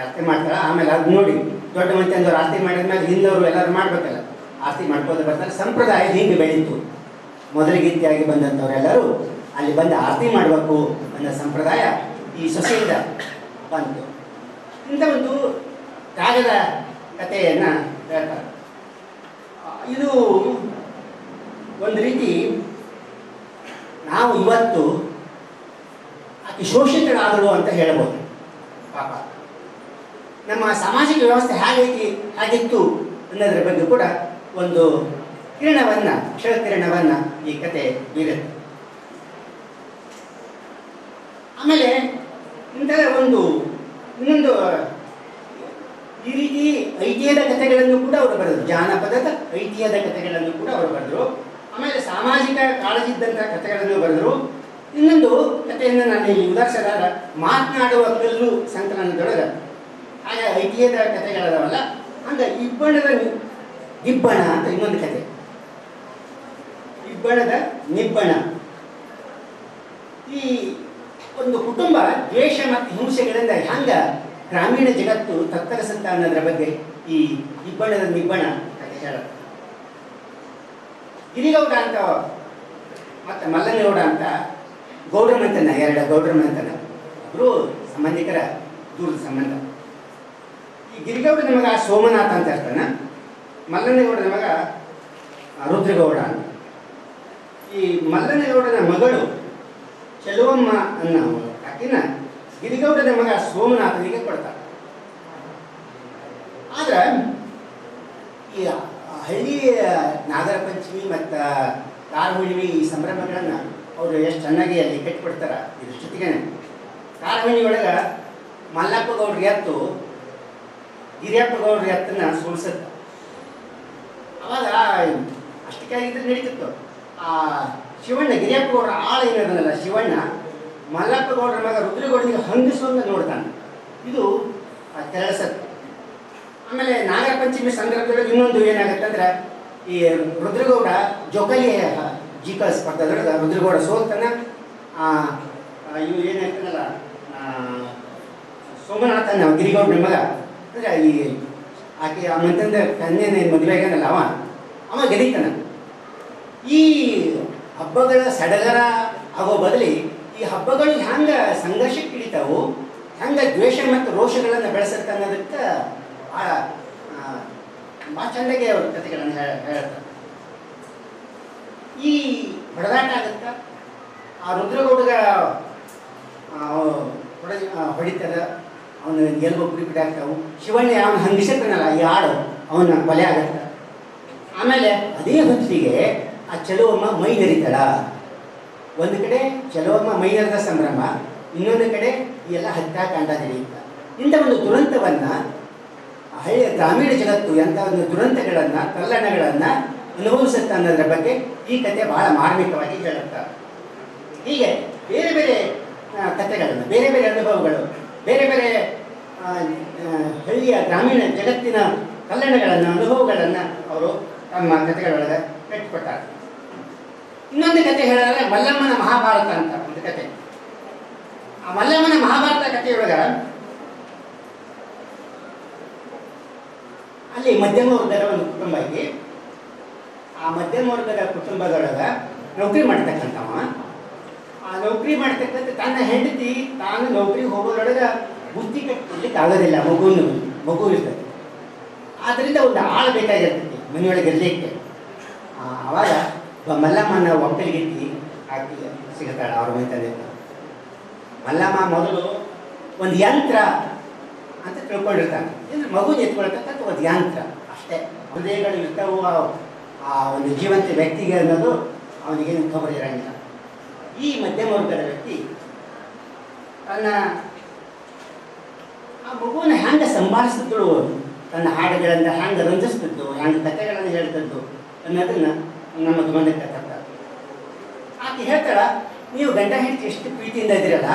ಆರತಿ ಮಾಡ್ತಾಳೆ. ಆಮೇಲೆ ಅದು ನೋಡಿ ದೊಡ್ಡ ಮಂದಿ ಅಂದವ್ರು ಆರತಿ ಮಾಡಿದ್ಮೇಲೆ ಹಿಂದವರು ಎಲ್ಲರೂ ಮಾಡ್ಬೇಕಲ್ಲ, ಆರತಿ ಮಾಡ್ಕೊಂಡು ಬರ್ತಾರೆ. ಸಂಪ್ರದಾಯ ಹಿಂಗೆ ಬೆಳೀತು. ಮೊದಲಿಗಿತ್ತಿಯಾಗಿ ಬಂದಂಥವರೆಲ್ಲರೂ ಅಲ್ಲಿ ಬಂದು ಆರತಿ ಮಾಡಬೇಕು ಅನ್ನೋ ಸಂಪ್ರದಾಯ ಈ ಸೊಸೆಯಿಂದ ಬಂತು. ಇಂಥ ಒಂದು ತ್ಯಾಗದ ಕಥೆಯನ್ನು ಹೇಳ್ತಾರೆ. ಇದು ಒಂದು ರೀತಿ ನಾವು ಇವತ್ತು ಆಕೆ ಶೋಷಿತರಾದಳು ಅಂತ ಹೇಳ್ಬೋದು. ಪಾಪ ನಮ್ಮ ಸಾಮಾಜಿಕ ವ್ಯವಸ್ಥೆ ಹಾಗಿತ್ತು ಅನ್ನೋದ್ರ ಬಗ್ಗೆ ಕೂಡ ಒಂದು ಕ್ಷಣಕಿರಣವನ್ನು ಈ ಕತೆ ಬೀರುತ್ತೆ. ಆಮೇಲೆ ಇಂತಹ ಇನ್ನೊಂದು ಈ ರೀತಿ ಐತಿಹ್ಯದ ಕಥೆಗಳನ್ನು ಕೂಡ ಅವರು ಬರೆದರು. ಜಾನಪದದ ಐತಿಹ್ಯದ ಕಥೆಗಳನ್ನು ಕೂಡ ಅವರು ಬರೆದರು. ಆಮೇಲೆ ಸಾಮಾಜಿಕ ಕಾಳಜಿದ್ದಂಥ ಕಥೆಗಳನ್ನು ಬರೆದರು. ಇನ್ನೊಂದು ಕಥೆಯನ್ನು ನಾನು ಇಲ್ಲಿ ಉದಾಹರಿಸಿದಾಗ ಮಾತನಾಡುವ ಕಲ್ಲು ಸಂಕಲನದೊಳಗೆ ಹಾಗೆ ಐತಿಹ್ಯದ ಕಥೆಗಳದಾವಲ್ಲ, ಹಂಗೆ ಇಬ್ಬಣ್ಣದ ಇಬ್ಬಣ ಅಂತ ಇನ್ನೊಂದು ಕತೆ. ಇಬ್ಬಣದ ನಿಬ್ಬಣ. ಈ ಒಂದು ಕುಟುಂಬ ದ್ವೇಷ ಮತ್ತು ಹಿಂಸೆಗಳಿಂದ ಹ್ಯಾಂಗ ಗ್ರಾಮೀಣ ಜಗತ್ತು ತತ್ತರಿಸುತ್ತ ಅನ್ನೋದ್ರ ಬಗ್ಗೆ ಈ ಇಬ್ಬಣದ ನಿಬ್ಬಣ ಕತೆ ಹೇಳುತ್ತೆ. ಗಿರಿಗೌಡ ಅಂತ ಮತ್ತು ಮಲ್ಲನಗೌಡ ಅಂತ ಗೌಡ್ರ ಮಂತನ, ಎರಡು ಗೌಡ್ರ ಮಂತನ, ಇಬ್ಬರು ಸಂಬಂಧಿಕರ ದೂರದ ಸಂಬಂಧ. ಈ ಗಿರಿಗೌಡನ ಮಗ ಸೋಮನಾಥ ಅಂತ ಇರ್ತಾನೆ, ಮಲ್ಲನಗೌಡನ ಮಗ ರುದ್ರಗೌಡ ಅಂತ. ಈ ಮಲ್ಲನಗೌಡನ ಮಗಳು ಚೆಲುವಮ್ಮ ಅನ್ನೋ ಆಕಿನ ಗಿರಿಗೌಡನ ಮಗ ಸೋಮನಾಥನಿಗೆ ಕೊಡ್ತಾರೆ. ಆದ್ರೆ ಈ ಹಳ್ಳಿ ನಾಗರ ಪಂಚಮಿ ಮತ್ತು ಕಾರ ಹುಣ್ಣಿಮೆ ಈ ಸಂಭ್ರಮಗಳನ್ನು ಅವರು ಎಷ್ಟು ಚೆನ್ನಾಗಿ ಅಲ್ಲಿ ಕಟ್ಟಿಬಿಡ್ತಾರೆ. ಇದ್ರ ಜೊತೆಗೆ ಕಾರ ಹುಣ್ಣಿಮೆ ಒಳಗೆ ಮಲ್ಲಪ್ಪ ಗೌಡ್ರ ಎತ್ತು ಹಿರಿಯಪ್ಪ ಗೌಡ್ರ ಎತ್ತನ್ನ ಸುಳಿಸುತ್ತೆ. ಅವಾಗ ಅಷ್ಟಕ್ಕೆ ಆಗಿದ್ರೆ ನಡೀತಿತ್ತು. ಆ ಶಿವಣ್ಣ, ಗಿರಿಯಪ್ಪ ಗೌಡ್ರ ಆಳ ಏನದಲ್ಲ ಶಿವಣ್ಣ, ಮಲ್ಲಪ್ಪ ಗೌಡ್ರ ಮಗ ರುದ್ರಗೌಡನಿಗೆ ಹಂಗಿಸುವಂತ ನೋಡ್ತಾನೆ. ಇದು ತೆರಳಿಸತ್ತೆ. ಆಮೇಲೆ ನಾಗರ ಪಂಚಮಿ ಸಂದರ್ಭದೊಳಗೆ ಇನ್ನೊಂದು ಏನಾಗುತ್ತೆ ಅಂದ್ರೆ, ಈ ರುದ್ರಗೌಡ ಜೋಕಾಲಿ ಜೀಕ ಸ್ಪರ್ಧೆದೊಳಗೆ ರುದ್ರಗೌಡ ಸೋಲ್ತಾನೆ. ಇವು ಏನಾಗ್ತದಲ್ಲ ಸೋಮನಾಥನ ಗಿರಿಗೌಡನ ಮಗ ಅಂದ್ರೆ ಈ ಆಕೆ ಆ ಮಂತಂದ ಕನ್ಯೆನ ಮದುವೆ ಆಗ್ಯಾನಲ್ಲ ಅವ ಗೆದಿತಾನ. ಈ ಹಬ್ಬಗಳ ಸಡಗರ ಆಗೋ ಬದಲಿ ಈ ಹಬ್ಬಗಳು ಹ್ಯಾಂಗ ಸಂಘರ್ಷಕ್ಕೆ ಹಿಡಿತಾವು, ಹ್ಯಾಂಗ ದ್ವೇಷ ಮತ್ತು ರೋಷಗಳನ್ನು ಬೆಳೆಸುತ್ತೆ ಅನ್ನೋದಕ್ಕೆ ಭಾಳ ಚೆಂದಾಗಿ ಅವ್ರ ಕಥೆಗಳನ್ನು ಹೇಳ್ತಾರೆ. ಈ ಹೊಡೆದಾಟ ಆಗುತ್ತ, ಆ ರುದ್ರಗೌಡಗ ಹೊಡಿತಾರ, ಅವನು ಗೆಲ್ಬ ಕುಡಿ ಬಿಟ್ಟಾಗ್ತಾವು. ಶಿವಣ್ಣ ಅವನು ಹಂಗಿಸಿರ್ತಾನಲ್ಲ ಈ ಹಾಡು, ಅವನ ಕೊಲೆ ಆಗತ್ತ. ಆಮೇಲೆ ಅದೇ ಹೊತ್ತಿಗೆ ಆ ಚೆಲುವಮ್ಮ ಮೈ ನೆರಿತಾಳ. ಒಂದು ಕಡೆ ಚೆಲುವಮ್ಮ ಮೈ ನೆರೆದ ಸಂಭ್ರಮ, ಇನ್ನೊಂದು ಕಡೆ ಈ ಎಲ್ಲ ಹತ್ಯಾಕಾಂಡ ನಡೆಯುತ್ತ. ಇಂಥ ಒಂದು ದುರಂತವನ್ನು ಹಳ್ಳಿಯ ಗ್ರಾಮೀಣ ಜಗತ್ತು ಎಂಥ ಒಂದು ದುರಂತಗಳನ್ನು ತಲ್ಲಣಗಳನ್ನು ಅನುಭವಿಸುತ್ತೆ ಅನ್ನೋದ್ರ ಬಗ್ಗೆ ಈ ಕಥೆ ಬಹಳ ಮಾರ್ಮಿಕವಾಗಿ ಹೇಳುತ್ತಾರೆ. ಹೀಗೆ ಬೇರೆ ಬೇರೆ ಕಥೆಗಳನ್ನು, ಬೇರೆ ಬೇರೆ ಅನುಭವಗಳು, ಬೇರೆ ಬೇರೆ ಹಳ್ಳಿಯ ಗ್ರಾಮೀಣ ಜಗತ್ತಿನ ಕಲ್ಯಾಣಗಳನ್ನು, ಅನುಭವಗಳನ್ನು ಅವರು ತಮ್ಮ ಕಥೆಗಳೊಳಗೆ ಕಟ್ಟಿಕೊಟ್ಟಾರೆ. ಇನ್ನೊಂದು ಕಥೆ ಹೇಳಿದ್ರೆ ಮಲ್ಲಮ್ಮನ ಮಹಾಭಾರತ ಅಂತ ಒಂದು ಕಥೆ. ಆ ಮಲ್ಲಮ್ಮನ ಮಹಾಭಾರತ ಕಥೆಯೊಳಗೆ ಅಲ್ಲಿ ಮಧ್ಯಮ ವರ್ಗದ ಒಂದು ಕುಟುಂಬ ಐತಿ. ಆ ಮಧ್ಯಮ ವರ್ಗದ ಕುಟುಂಬದೊಳಗೆ ನೌಕರಿ ಮಾಡ್ತಕ್ಕಂಥವ, ಆ ನೌಕರಿ ಮಾಡ್ತಕ್ಕಂಥ ತನ್ನ ಹೆಂಡತಿ ತಾನು ನೌಕರಿಗೆ ಹೋಗೋದ್ರೊಳಗೆ ಬುದ್ಧಿ ಕಟ್ಟಲಿಕ್ಕೆ ಆಗೋದಿಲ್ಲ. ಮಗು ಇರ್ತದೆ, ಆದ್ದರಿಂದ ಒಂದು ಆಳು ಬೇಕಾಗಿರ್ತೈತಿ ಮನೆಯೊಳಗೆ ಇರಲಿಕ್ಕೆ. ಅವಾಗ ಮಲ್ಲಮ್ಮನ ಒಕ್ಕಲಿಗಿತ್ತಿ ಆಕೆ ಸಿಗುತ್ತಾಳೆ ಅವ್ರ ಮೈತಂದೆ. ಮಲ್ಲಮ್ಮ ಮೊದಲು ಒಂದು ಯಂತ್ರ ಅಂತ ತಿಳ್ಕೊಂಡಿರ್ತಾನೆ. ಅಂದರೆ ಮಗು ಎತ್ಕೊಳ್ತಕ್ಕಂಥ ಒಂದು ಯಂತ್ರ ಅಷ್ಟೇ. ಹೃದಯಗಳು ಇರ್ತಾವು ಆ ಒಂದು ಜೀವಂತ ವ್ಯಕ್ತಿಗೆ ಅನ್ನೋದು ಅವನಿಗೇನು ಖಬರ್ ಇರೋಂಗಿಲ್ಲ. ಈ ಮಧ್ಯಮ ವರ್ಗದ ವ್ಯಕ್ತಿ ತನ್ನ ಆ ಮಗುವನ್ನು ಹ್ಯಾಂಗೆ ಸಂಭಾಳಿಸ್ತಿದ್ದಳು, ತನ್ನ ಹಾಡುಗಳನ್ನು ಹ್ಯಾಂಗೆ ರಂಜಿಸ್ತಿದ್ದು, ಹ್ಯಾಂಗೆ ಕಥೆಗಳನ್ನು ಹೇಳ್ತಿದ್ದು ಅನ್ನೋದನ್ನು ನಮ್ಮ ಗಮನಕ್ಕೆ ತರ್ತಾರೆ. ಆಕೆ ಹೇಳ್ತಾಳ, ನೀವು ಗಂಡ ಹೆಂಡತಿ ಎಷ್ಟು ಪ್ರೀತಿಯಿಂದ ಇದ್ದೀರಲ್ಲ,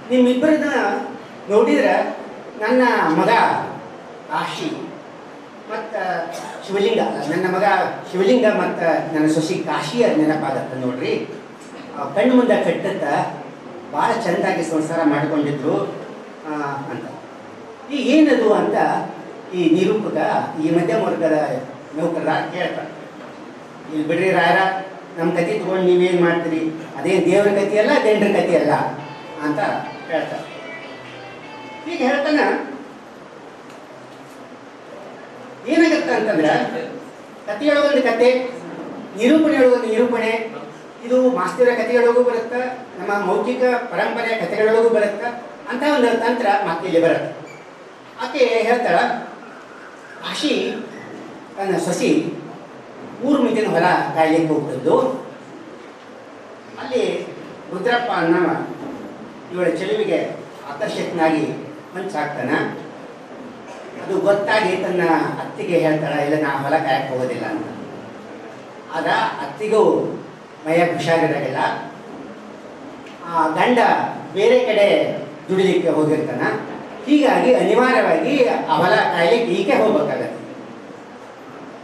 ನಿಮ್ಮಿಬ್ಬರನ್ನ ನೋಡಿದ್ರೆ ನನ್ನ ಮಗ ಕಾಶಿ ಮತ್ತು ಶಿವಲಿಂಗ, ನನ್ನ ಮಗ ಶಿವಲಿಂಗ ಮತ್ತು ನನ್ನ ಸೊಸಿ ಕಾಶಿಯ ನೆನಪಾಗತ್ತೆ ನೋಡ್ರಿ. ಕಣ್ಣು ಮುಂದೆ ಕಟ್ಟತ್ತ ಭಾಳ ಚೆಂದಾಗಿ ಸಂಸಾರ ಮಾಡಿಕೊಂಡಿದ್ರು ಅಂತ. ಈ ಏನದು ಅಂತ ಈ ನಿರೂಪಕ ಈ ಮಧ್ಯಮ ವರ್ಗದ ನೌಕರ ಕೇಳ್ತಾರೆ. ಇಲ್ಲಿ ಬಿಡ್ರಿ ರಾಯರ, ನಮ್ಮ ಕತೆ ತೊಗೊಂಡು ನೀವೇನು ಮಾಡ್ತೀರಿ, ಅದೇನು ದೇವ್ರ ಕಥೆಯಲ್ಲ ದೇಂಡ್ರ ಕಥೆಯಲ್ಲ ಅಂತ ಹೇಳ್ತಾರೆ. ಈಗ ಹೇಳ್ತಾನ ಏನಾಗತ್ತ ಅಂತಂದ್ರೆ, ಕಥೆಯೊಳಗೊಂದು ಕತೆ, ನಿರೂಪಣೆಯೊಳಗೊಂದು ನಿರೂಪಣೆ. ಇದು ಮಾಸ್ತಿರ ಕಥೆಯೊಳಗೂ ಬರುತ್ತೆ, ನಮ್ಮ ಮೌಖಿಕ ಪರಂಪರೆಯ ಕಥೆಗಳೊಳಗೂ ಬರುತ್ತೆ ಅಂತ ಒಂದು ತಂತ್ರ ಮಾತಿಲ್ಲಿ ಬರುತ್ತೆ. ಆಕೆ ಹೇಳ್ತಾಳ, ಕಾಶಿ ತನ್ನ ಸೊಸಿ ಊರು ಮುಂದಿನ ಹೊಲ ಕಾಯ್ಲಿಕ್ಕೆ ಹೋಗ್ತದ್ದು. ಅಲ್ಲಿ ರುದ್ರಪ್ಪ ಅನ್ನವ ಇವಳ ಚೆಲುವಿಗೆ ಆಕರ್ಷಕನಾಗಿ ಮಂಚಾಗ್ತಾನೆ. ಅದು ಗೊತ್ತಾಗಿ ತನ್ನ ಅತ್ತಿಗೆ ಹೇಳ್ತಾಳ, ಇಲ್ಲ ನಾ ಹೊಲ ಕಾಯಕ್ಕೆ ಹೋಗೋದಿಲ್ಲ ಅಂತ. ಆಗ ಅತ್ತಿಗೂ ಮೈಯ ಹುಷಾರಿರಾಗಿಲ್ಲ. ಗಂಡ ಬೇರೆ ಕಡೆ ದುಡಿಲಿಕ್ಕೆ ಹೋಗಿರ್ತಾನ. ಹೀಗಾಗಿ ಅನಿವಾರ್ಯವಾಗಿ ಆ ಹೊಲ ಕಾಯ್ಲಿಕ್ಕೆ ಈಕೆ ಹೋಗ್ಬೇಕಾಗತ್ತೆ.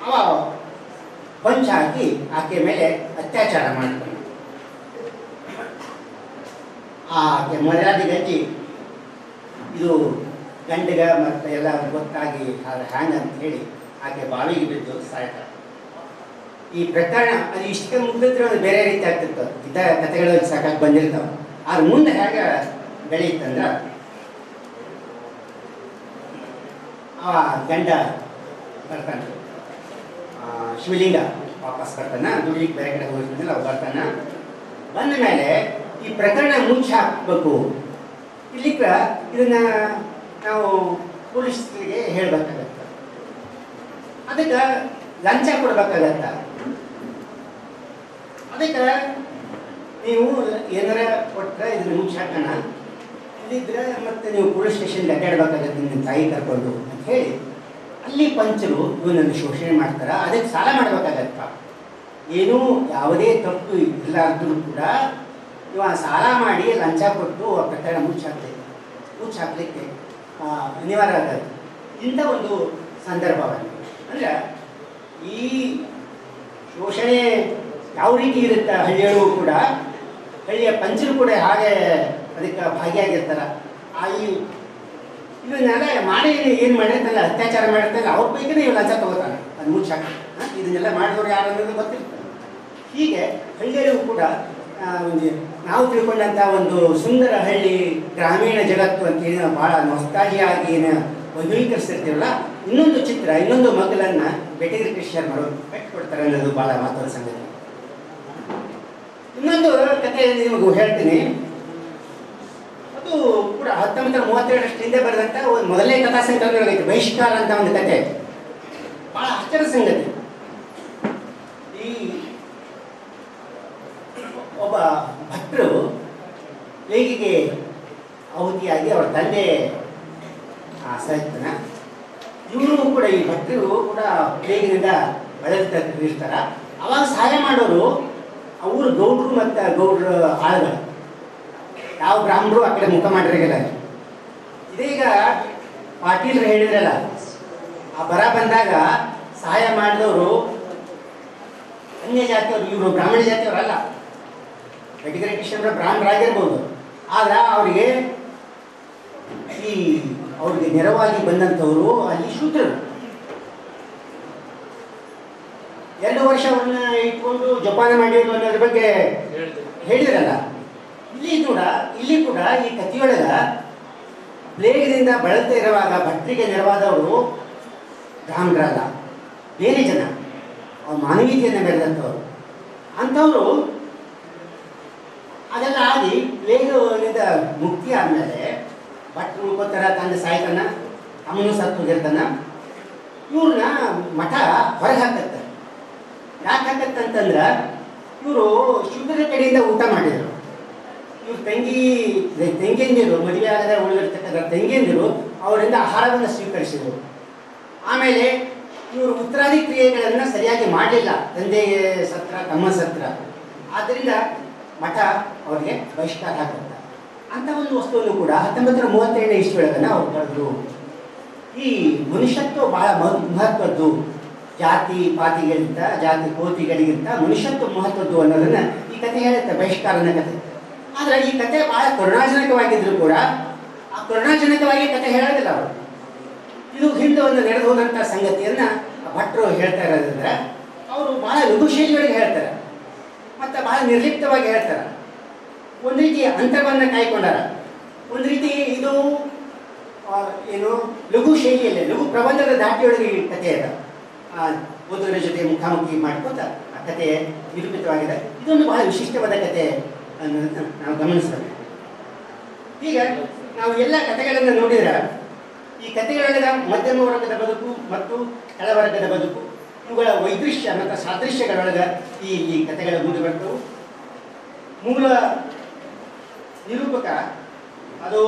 ಅವ ಪಂಚ್ ಹಾಕಿ ಆಕೆ ಮೇಲೆ ಅತ್ಯಾಚಾರ ಮಾಡ್ತಾನೆ. ಆಕೆ ಮರ್ಯಾದೆ ಗಂಜಿ ಇದು ಗಂಡಗ ಮತ್ತು ಎಲ್ಲ ಗೊತ್ತಾಗಿ ಅದು ಹ್ಯಾಂಗ್ ಅಂತ ಹೇಳಿ ಆಕೆ ಬಾವಿಗೆ ಬಿದ್ದು ಸಾಯ್ತಾರೆ. ಈ ಪ್ರಕರಣ ಅದು ಇಷ್ಟಕ್ಕೆ ಮುಗಿದ್ರೆ ಅದು ಬೇರೆ ರೀತಿ ಆಗ್ತಿತ್ತು, ಇದ್ದ ಕಥೆಗಳು ಸಾಕಾಗಿ ಬಂದಿರ್ತಾವೆ. ಆದ್ರೆ ಮುಂದೆ ಹೇಗೆ ಬೆಳೆಯುತ್ತಂದ್ರೆ ಆ ಗಂಡ ಬರ್ತಾನೆ, ಶಿವಲಿಂಗ ವಾಪಸ್ ಬರ್ತಾನೆ, ದುಡ್ಲಿಕ್ಕೆ ಬೇರೆ ಕಡೆ ಹೋಗಿರ್ತಾನೆ, ಅವು ಬರ್ತಾನೆ. ಬಂದ ಮೇಲೆ ಈ ಪ್ರಕರಣ ಮುಚ್ಚಿ ಹಾಕಬೇಕು, ಇಲ್ಲಿಕ್ಕ ಇದನ್ನ ನಾವು ಪೊಲೀಸರಿಗೆ ಹೇಳ್ಬೇಕಾಗತ್ತ, ಅದಕ್ಕೆ ಲಂಚ ಕೊಡ್ಬೇಕಾಗತ್ತ. ಅದಕ್ಕೆ ನೀವು ಏನಾರ ಕೊಟ್ಟರೆ ಇದನ್ನ ಮುಚ್ಚಿ ಹಾಕೋಣ, ಇಲ್ಲಿದ್ರೆ ಮತ್ತೆ ನೀವು ಪೊಲೀಸ್ ಸ್ಟೇಷನ್ಗೆ ಅಡ್ಡಾಡ್ಬೇಕಾಗತ್ತೆ ನಿಮ್ಮ ತಾಯಿ ಕರ್ಕೊಂಡು ಅಂತ ಹೇಳಿ ಅಲ್ಲಿ ಪಂಚರು ಇವನನ್ನು ಶೋಷಣೆ ಮಾಡ್ತಾರೆ. ಅದಕ್ಕೆ ಸಾಲ ಮಾಡಬೇಕಾಗತ್ತ. ಏನೂ ಯಾವುದೇ ತಪ್ಪು ಇಲ್ಲ ಅಂದ್ರೂ ಕೂಡ ಇವ ಸಾಲ ಮಾಡಿ ಲಂಚ ಕೊಟ್ಟು ಆ ಪ್ರಕರಣ ಮುಚ್ಚಾಕ್ಲಿಕ್ಕೆ ಅನಿವಾರ್ಯ ಆಗತ್ತೆ. ಇಂಥ ಒಂದು ಸಂದರ್ಭವನ್ನು ಅಂದರೆ ಈ ಶೋಷಣೆ ಯಾವ ರೀತಿ ಇರುತ್ತೆ, ಹಳ್ಳಿಯರು ಕೂಡ ಹಳ್ಳಿಯ ಪಂಚರು ಕೂಡ ಹಾಗೆ ಅದಕ್ಕೆ ಭಾಗಿಯಾಗಿರ್ತಾರೆ. ಇದನ್ನೆಲ್ಲ ಮಾಡಿ ಏನು ಮಾಡಿರ್ತಾನೆ, ಅತ್ಯಾಚಾರ ಮಾಡಿರ್ತಾನೆ, ಅವ್ರ ಪೈಕಿನೇ ಇವ್ ಲಂಚ ತಗೋತಾನೆ ಅದು ಮುಚ್ಚಾಕ. ಇದನ್ನೆಲ್ಲ ಮಾಡಿದವರು ಯಾರು ಅನ್ನೋದು ಗೊತ್ತಿರ್ತಾರೆ. ಹೀಗೆ ಹಳ್ಳಿಯರಿಗೂ ಕೂಡ ನಾವು ತಿಳ್ಕೊಂಡಂಥ ಒಂದು ಸುಂದರ ಹಳ್ಳಿ ಗ್ರಾಮೀಣ ಜಗತ್ತು ಅಂತೇಳಿ ನಾವು ಭಾಳ ನೊಸ್ಟಾಲ್ಜಿಯಾಗಿ ವೈಭವೀಕರಿಸ್ತಿರ್ತೀವಲ್ಲ, ಇನ್ನೊಂದು ಚಿತ್ರ, ಇನ್ನೊಂದು ಮಗಲನ್ನು ಬೆಟಗಿರಿ ಕೃಷ್ಣ ಮಾಡೋದು ಕೊಡ್ತಾರೆ ಅನ್ನೋದು ಭಾಳ ಮಹತ್ವದ ಸಂಗತಿ. ಇನ್ನೊಂದು ಕಥೆ ನಿಮಗೂ ಹೇಳ್ತೀನಿ. ಅದು ಕೂಡ 1932 ಹಿಂದೆ ಬರೆದಂಥ ಒಂದು ಮೊದಲನೇ ಕಥಾ ಸಂಕಲನದೊಳಗೈತೆ, ಬಹಿಷ್ಕಾರ ಅಂತ ಒಂದು ಕಥೆ. ಭಾಳ ಆಶ್ಚರ್ಯದ ಸಂಗತಿ. ಈ ಒಬ್ಬ ಭಟ್ರು ಪ್ಲೇಗಿಗೆ ಆಹುತಿಯಾಗಿ ಅವರ ತಂದೆ ಸಾಯ್ತಾನ. ಇವರು ಕೂಡ ಈ ಭಟ್ರು ಕೂಡ ಪ್ಲೇಗಿನಿಂದ ಬಳಲ್ತಿರ್ತಾರ. ಅವಾಗ ಸಹಾಯ ಮಾಡೋರು ಅವರು ಗೌಡ್ರು ಮತ್ತು ಗೌಡ್ರ ಆಳುಗಳು, ಯಾವ ಬ್ರಾಹ್ಮಣರು ಆ ಕಡೆ ಮುಖ ಮಾಡಿರಲಿಲ್ಲ. ಇದೀಗ ಪಾಟೀಲ್ರು ಹೇಳಿದ್ರಲ್ಲ, ಆ ಬರ ಬಂದಾಗ ಸಹಾಯ ಮಾಡಿದವರು ಅನ್ಯ ಜಾತಿಯವರು, ಇವರು ಬ್ರಾಹ್ಮಣ ಜಾತಿಯವರಲ್ಲ. ಬೆಟಗಿರಿ ಕೃಷ್ಣರ ಬ್ರಾಹ್ಮಣರಾಗಿರ್ಬೋದು, ಆದ್ರೆ ಅವರಿಗೆ ನೆರವಾಗಿ ಬಂದಂಥವರು ಅಲ್ಲಿ ಶೂದ್ರರು. 2 ವರ್ಷ ಅವ್ರನ್ನ ಇಟ್ಕೊಂಡು ಜೋಪಾನ ಮಾಡಿದ್ರು ಅನ್ನೋದ್ರ ಬಗ್ಗೆ ಹೇಳಿದ್ರಲ್ಲ. ಇಲ್ಲಿ ಕೂಡ ಈ ಕಥೆಯೊಳಗ ಪ್ಲೇಗ್ನಿಂದ ಬಳಲ್ತಾ ಇರುವಾಗ ಭಟ್ರಿಗೆ ನೆರವಾದವರು ಬ್ರಾಹ್ಮಣರಲ್ಲ, ಬೇರೆ ಜನ, ಅವ್ರ ಮಾನವೀಯತೆಯನ್ನು ಬೆಳೆದಂಥವ್ರು. ಅಂಥವರು ಅದೆಲ್ಲ ಆಗಿ ಪ್ಲೇಗ್ನಿಂದ ಮುಕ್ತಿ ಆದಮೇಲೆ ಭಟ್ರು ಉಳ್ಕೋತಾರ, ತಂದೆ ಸಾಯ್ತಾನ, ಅಮ್ಮನೂ ಸತ್ತು ಹೋಗಿರ್ತಾನ. ಇವ್ರನ್ನ ಮಠ ಹೊರಗೆ ಹಾಕತ್ತೆ. ಯಾಕೆ ಹಾಕತ್ತಂತಂದ್ರೆ ಇವರು ಶೂದ್ರರ ಕಡೆಯಿಂದ ಊಟ ಮಾಡಿದರು. ಇವ್ರು ತಂಗಿಯಂದಿರು, ಮದುವೆ ಆಗದೆ ಉಳಿದಿರ್ತಕ್ಕಂಥ ತಂಗಿಯಂದಿರು ಅವರಿಂದ ಆಹಾರವನ್ನು ಸ್ವೀಕರಿಸಿದರು. ಆಮೇಲೆ ಇವರು ಉತ್ತರಾದಿ ಕ್ರಿಯೆಗಳನ್ನು ಸರಿಯಾಗಿ ಮಾಡಲಿಲ್ಲ, ತಂದೆ ಸತ್ರ, ತಮ್ಮ ಸತ್ರ. ಆದ್ದರಿಂದ ಮಠ ಅವರಿಗೆ ಬಹಿಷ್ಕಾರ ಹಾಕುತ್ತೆ. ಅಂಥ ಒಂದು ವಸ್ತುವನ್ನು ಕೂಡ 1932 ಇಸ್ವಿಯೊಳಗೆ ನಾವು ಬರೆದ್ರು. ಈ ಮನುಷ್ಯತ್ವ ಬಹಳ ಮಹತ್ವದ್ದು, ಜಾತಿ ಪಾತಿಗಳಿಗಿಂತ, ಜಾತಿ ಕೋತಿಗಳಿಗಿಂತ ಮನುಷ್ಯತ್ವ ಮಹತ್ವದ್ದು ಅನ್ನೋದನ್ನು ಈ ಕಥೆ ಹೇಳುತ್ತೆ, ಬಹಿಷ್ಕಾರನ ಕಥೆ. ಆದರೆ ಈ ಕಥೆ ಬಹಳ ಕರುಣಾಜನಕವಾಗಿದ್ರು ಕೂಡ ಆ ಕರುಣಾಜನಕವಾಗಿ ಕಥೆ ಹೇಳೋದಿಲ್ಲ ಅವರು. ಇದು ಹಿಂದೆ ಒಂದು ನಡೆದು ಹೋದಂಥ ಸಂಗತಿಯನ್ನು ಭಟ್ರು ಹೇಳ್ತಾ ಇರೋದ್ರಿಂದ ಅವರು ಬಹಳ ಲಘು ಶೈಲಿಯೊಳಗೆ ಹೇಳ್ತಾರೆ ಮತ್ತು ಬಹಳ ನಿರ್ಲಿಪ್ತವಾಗಿ ಹೇಳ್ತಾರೆ. ಒಂದು ರೀತಿ ಅಂತರವನ್ನು ಕಾಯ್ಕೊಂಡಾರ. ಒಂದು ರೀತಿ ಇದು ಏನು ಲಘು ಶೈಲಿಯಲ್ಲೇ, ಲಘು ಪ್ರಬಂಧದ ದಾಟಿಯೊಳಗೆ ಈ ಕಥೆ ಇದೆ. ಓದುಗರ ಜೊತೆ ಮುಖಾಮುಖಿ ಮಾಡ್ಕೋತ ಆ ಕಥೆ ನಿರೂಪಿತವಾಗಿದೆ. ಇದೊಂದು ಬಹಳ ವಿಶಿಷ್ಟವಾದ ಕಥೆ ಅನ್ನೋದನ್ನು ನಾವು ಗಮನಿಸಬೇಕು. ಈಗ ನಾವು ಎಲ್ಲ ಕಥೆಗಳನ್ನು ನೋಡಿದರೆ ಈ ಕಥೆಗಳೊಳಗೆ ಮಧ್ಯಮ ವರ್ಗದ ಬದುಕು ಮತ್ತು ಕೆಳವರ್ಗದ ಬದುಕು, ಇವುಗಳ ವೈದೃಶ್ಯ ಮತ್ತು ಸಾದೃಶ್ಯಗಳೊಳಗೆ ಈ ಕಥೆಗಳ ಮುಂದೆ ಬರ್ತವು. ಮೂಲ ನಿರೂಪಕ ಅದು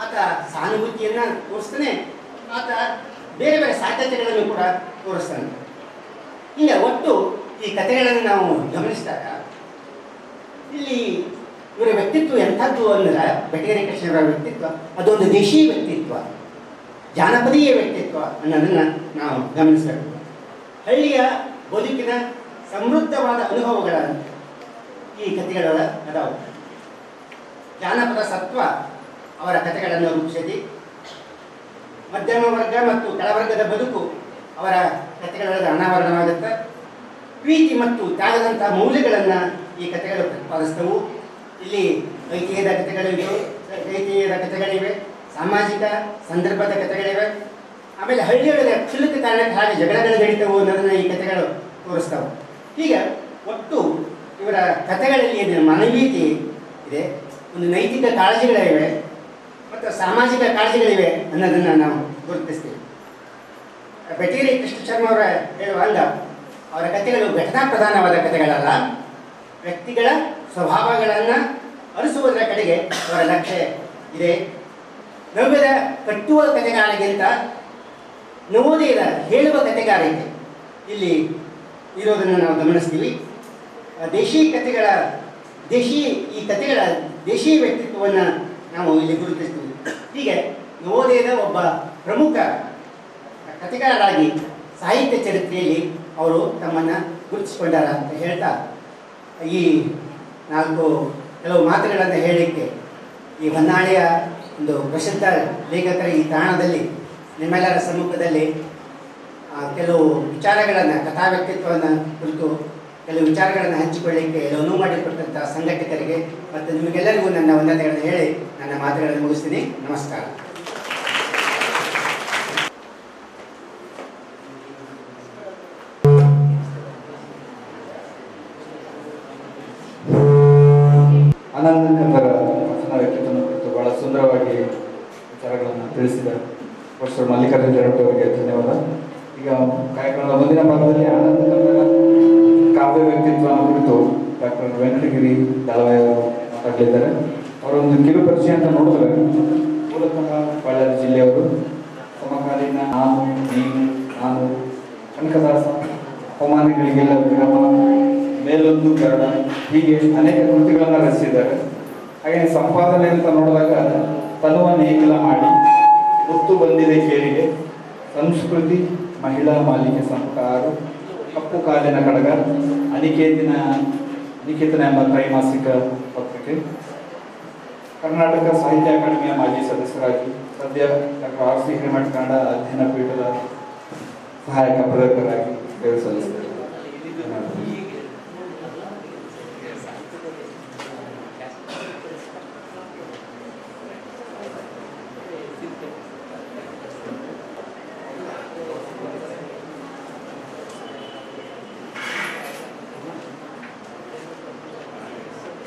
ಆತ ಸಹಾನುಭೂತಿಯನ್ನು ತೋರಿಸ್ತಾನೆ, ಆತ ಬೇರೆ ಬೇರೆ ಸಾಧ್ಯತೆಗಳನ್ನು ಕೂಡ ತೋರಿಸ್ತಾನೆ. ಈಗ ಒಟ್ಟು ಈ ಕಥೆಗಳನ್ನು ನಾವು ಗಮನಿಸಿದಾಗ ಇಲ್ಲಿ ಇವರ ವ್ಯಕ್ತಿತ್ವ ಎಂಥದ್ದು ಅಂದರೆ ಬೆಟಗಿರಿ ಕೃಷ್ಣರ ವ್ಯಕ್ತಿತ್ವ ಅದೊಂದು ದೇಶೀಯ ವ್ಯಕ್ತಿತ್ವ. ಜಾನಪದೀಯ ವ್ಯಕ್ತಿತ್ವ ಅನ್ನೋದನ್ನು ನಾವು ಗಮನಿಸಬೇಕು. ಹಳ್ಳಿಯ ಬದುಕಿನ ಸಮೃದ್ಧವಾದ ಅನುಭವಗಳ ಈ ಕಥೆಗಳ ಅದಾವು. ಜಾನಪದ ಸತ್ವ ಅವರ ಕಥೆಗಳನ್ನು ರೂಪಿಸಿದೆ. ಮಧ್ಯಮ ವರ್ಗ ಮತ್ತು ಕೆಳವರ್ಗದ ಬದುಕು ಅವರ ಕಥೆಗಳಲ್ಲಿ ಅನಾವರಣವಾಗುತ್ತೆ. ಪ್ರೀತಿ ಮತ್ತು ತ್ಯಾಗದಂಥ ಮೌಲ್ಯಗಳನ್ನು ಈ ಕಥೆಗಳು ಪ್ರತಿಪಾದಿಸ್ತವು. ಇಲ್ಲಿ ಐತಿಹ್ಯದ ಕಥೆಗಳಿವೆ, ಸಾಮಾಜಿಕ ಸಂದರ್ಭದ ಕಥೆಗಳಿವೆ. ಆಮೇಲೆ ಹಳ್ಳಿಯೊಳಗೆ ಕ್ಷುಲ್ಲಕ ಕಾರಣಕ್ಕೆ ಹಾಗೆ ಜಗಳಗಳು ನಡೀತವು ಅನ್ನೋದನ್ನು ಈ ಕಥೆಗಳು ತೋರಿಸ್ತವೆ. ಹೀಗೆ ಒಟ್ಟು ಇವರ ಕಥೆಗಳಲ್ಲಿ ಮಾನವೀಯತೆ ಇದೆ, ಒಂದು ನೈತಿಕ ಕಾಳಜಿಗಳಿವೆ ಮತ್ತು ಸಾಮಾಜಿಕ ಕಾಳಜಿಗಳಿವೆ ಅನ್ನೋದನ್ನು ನಾವು ಗುರುತಿಸ್ತೀವಿ. ಬೆಟಗೇರಿ ಕೃಷ್ಣ ಶರ್ಮ ಅವರ ಹೇಳುವಾಗ ಅವರ ಕಥೆಗಳು ಘಟನಾ ಪ್ರಧಾನವಾದ ಕಥೆಗಳಲ್ಲ, ವ್ಯಕ್ತಿಗಳ ಸ್ವಭಾವಗಳನ್ನು ಅರಿಸುವುದರ ಕಡೆಗೆ ಅವರ ಲಕ್ಷ್ಯ ಇದೆ. ನವ್ಯದ ಕಟ್ಟುವ ಕಥೆಗಾರಿಗಿಂತ ನವೋದಯದ ಹೇಳುವ ಕಥೆಗಾರಿಕೆ ಇಲ್ಲಿ ಇರೋದನ್ನು ನಾವು ಗಮನಿಸ್ತೀವಿ. ದೇಶೀಯ ದೇಶೀಯ ವ್ಯಕ್ತಿತ್ವವನ್ನು ನಾವು ಇಲ್ಲಿ ಗುರುತಿಸ್ತೀವಿ. ಹೀಗೆ ನವೋದಯದ ಒಬ್ಬ ಪ್ರಮುಖ ಕಥೆಗಾರರಾಗಿ ಸಾಹಿತ್ಯ ಚರಿತ್ರೆಯಲ್ಲಿ ಅವರು ತಮ್ಮನ್ನು ಗುರುತಿಸಿಕೊಂಡಾರ ಅಂತ ಹೇಳ್ತಾ ಈ ಕೆಲವು ಮಾತುಗಳನ್ನು ಹೇಳಲಿಕ್ಕೆ ಈ ಹೊನ್ನಾಳಿಯ ಒಂದು ಪ್ರಸಿದ್ಧ ಲೇಖಕರ ಈ ತಾಣದಲ್ಲಿ ನಿಮ್ಮೆಲ್ಲರ ಸಮ್ಮುಖದಲ್ಲಿ ಕೆಲವು ವಿಚಾರಗಳನ್ನು, ಕಥಾ ವ್ಯಕ್ತಿತ್ವವನ್ನು ಕುರಿತು ಕೆಲವು ವಿಚಾರಗಳನ್ನು ಹಂಚಿಕೊಳ್ಳಲಿಕ್ಕೆ ಅನುವು ಮಾಡಿಕೊಟ್ಟಂಥ ಸಂಘಟಕರಿಗೆ ಮತ್ತು ನಿಮಗೆಲ್ಲರಿಗೂ ನನ್ನ ವಂದನೆಗಳನ್ನು ಹೇಳಿ ನನ್ನ ಮಾತುಗಳನ್ನು ಮುಗಿಸ್ತೀನಿ. ನಮಸ್ಕಾರ. ಆನಂದಕಂದರ ವಚನ ವ್ಯಕ್ತಿತ್ವದ ಕುರಿತು ಬಹಳ ಸುಂದರವಾಗಿ ವಿಚಾರಗಳನ್ನು ತಿಳಿಸಿದ್ದಾರೆ. ಪ್ರೊಫೆಸರ್ ಮಲ್ಲಿಕಾರ್ಜುನ ಜರಟೆ ಅವರಿಗೆ ಧನ್ಯವಾದ. ಈಗ ಕಾರ್ಯಕ್ರಮದ ಮುಂದಿನ ಭಾಗದಲ್ಲಿ ಆನಂದಕಂದರ ಕಾವ್ಯ ವ್ಯಕ್ತಿತ್ವ ಕುರಿತು ಡಾಕ್ಟರ್ ವೆಂಕಟಗಿರಿ ದಳವಾಯಿ ಅವರು ಮಾತಾಡಲಿದ್ದಾರೆ. ಅವರೊಂದು ಕಿರು ಪರಿಚಯ ಅಂತ ನೋಡಿದ್ರೆ, ಮೂಲತಃ ಬಳ್ಳಾರಿ ಜಿಲ್ಲೆಯವರು. ಸಮಕಾಲೀನ ನಾನು ಕನಕದಾಸ, ಅವಮಾನಗಳಿಗೆಲ್ಲ ವಿರಾಮ, ಮೇಲೊಂದು ಗರುಡ, ಹೀಗೆ ಅನೇಕ ಕೃತಿಗಳನ್ನು ರಚಿಸಿದ್ದಾರೆ. ಹಾಗೆ ಸಂಪಾದನೆ ಅಂತ ನೋಡಿದಾಗ ತನುವನ್ನು ಏಕಲ ಮಾಡಿ, ಮುತ್ತು ಬಂದಿದೆ ಕೇಳಿಗೆ, ಸಂಸ್ಕೃತಿ, ಮಹಿಳಾ ಮಾಲಿಕೆ ಸಂಪುಟ 6, ಕಪ್ಪು ಕಾಲಿನ ಕಡಗ, ಅನಿಕೇತನ ಎಂಬ ತ್ರೈಮಾಸಿಕ ಪತ್ರಿಕೆ, ಕರ್ನಾಟಕ ಸಾಹಿತ್ಯ ಅಕಾಡೆಮಿಯ ಮಾಜಿ ಸದಸ್ಯರಾಗಿ ಸದ್ಯ ಡಾಕ್ಟರ್ R.C. ಹಿರೇಮಠ ಕನ್ನಡ ಅಧ್ಯಯನ ಪೀಠದ ಸಹಾಯಕ ಪ್ರಯೋಗರಾಗಿ ಸೇವೆ ಸಲ್ಲಿಸಿದ್ದಾರೆ.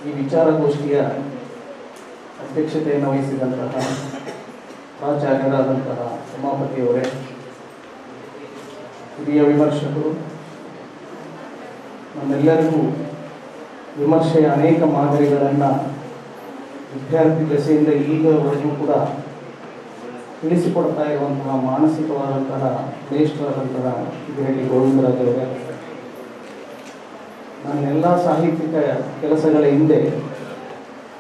ಈ ವಿಚಾರಗೋಷ್ಠಿಯ ಅಧ್ಯಕ್ಷತೆಯನ್ನು ವಹಿಸಿದಂತಹ ಪ್ರಾಚಾರ್ಯರಾದಂತಹ ಉಮಾಪತಿಯವರೇ, ಹಿರಿಯ ವಿಮರ್ಶಕರು, ನಮ್ಮೆಲ್ಲರಿಗೂ ವಿಮರ್ಶೆಯ ಅನೇಕ ಮಾದರಿಗಳನ್ನು ವಿದ್ಯಾರ್ಥಿ ದಶೆಯಿಂದ ಈಗವರೆಗೂ ಕೂಡ ತಿಳಿಸಿಕೊಡ್ತಾ ಇರುವಂತಹ ಮಾನಸಿಕವಾದಂತಹ ಶ್ರೇಷ್ಠರಾದಂತಹ ಹಿರೇಹಳ್ಳಿ ಗೋವಿಂದರಾಜವರೇ, ನನ್ನೆಲ್ಲ ಸಾಹಿತ್ಯಿಕ ಕೆಲಸಗಳ ಹಿಂದೆ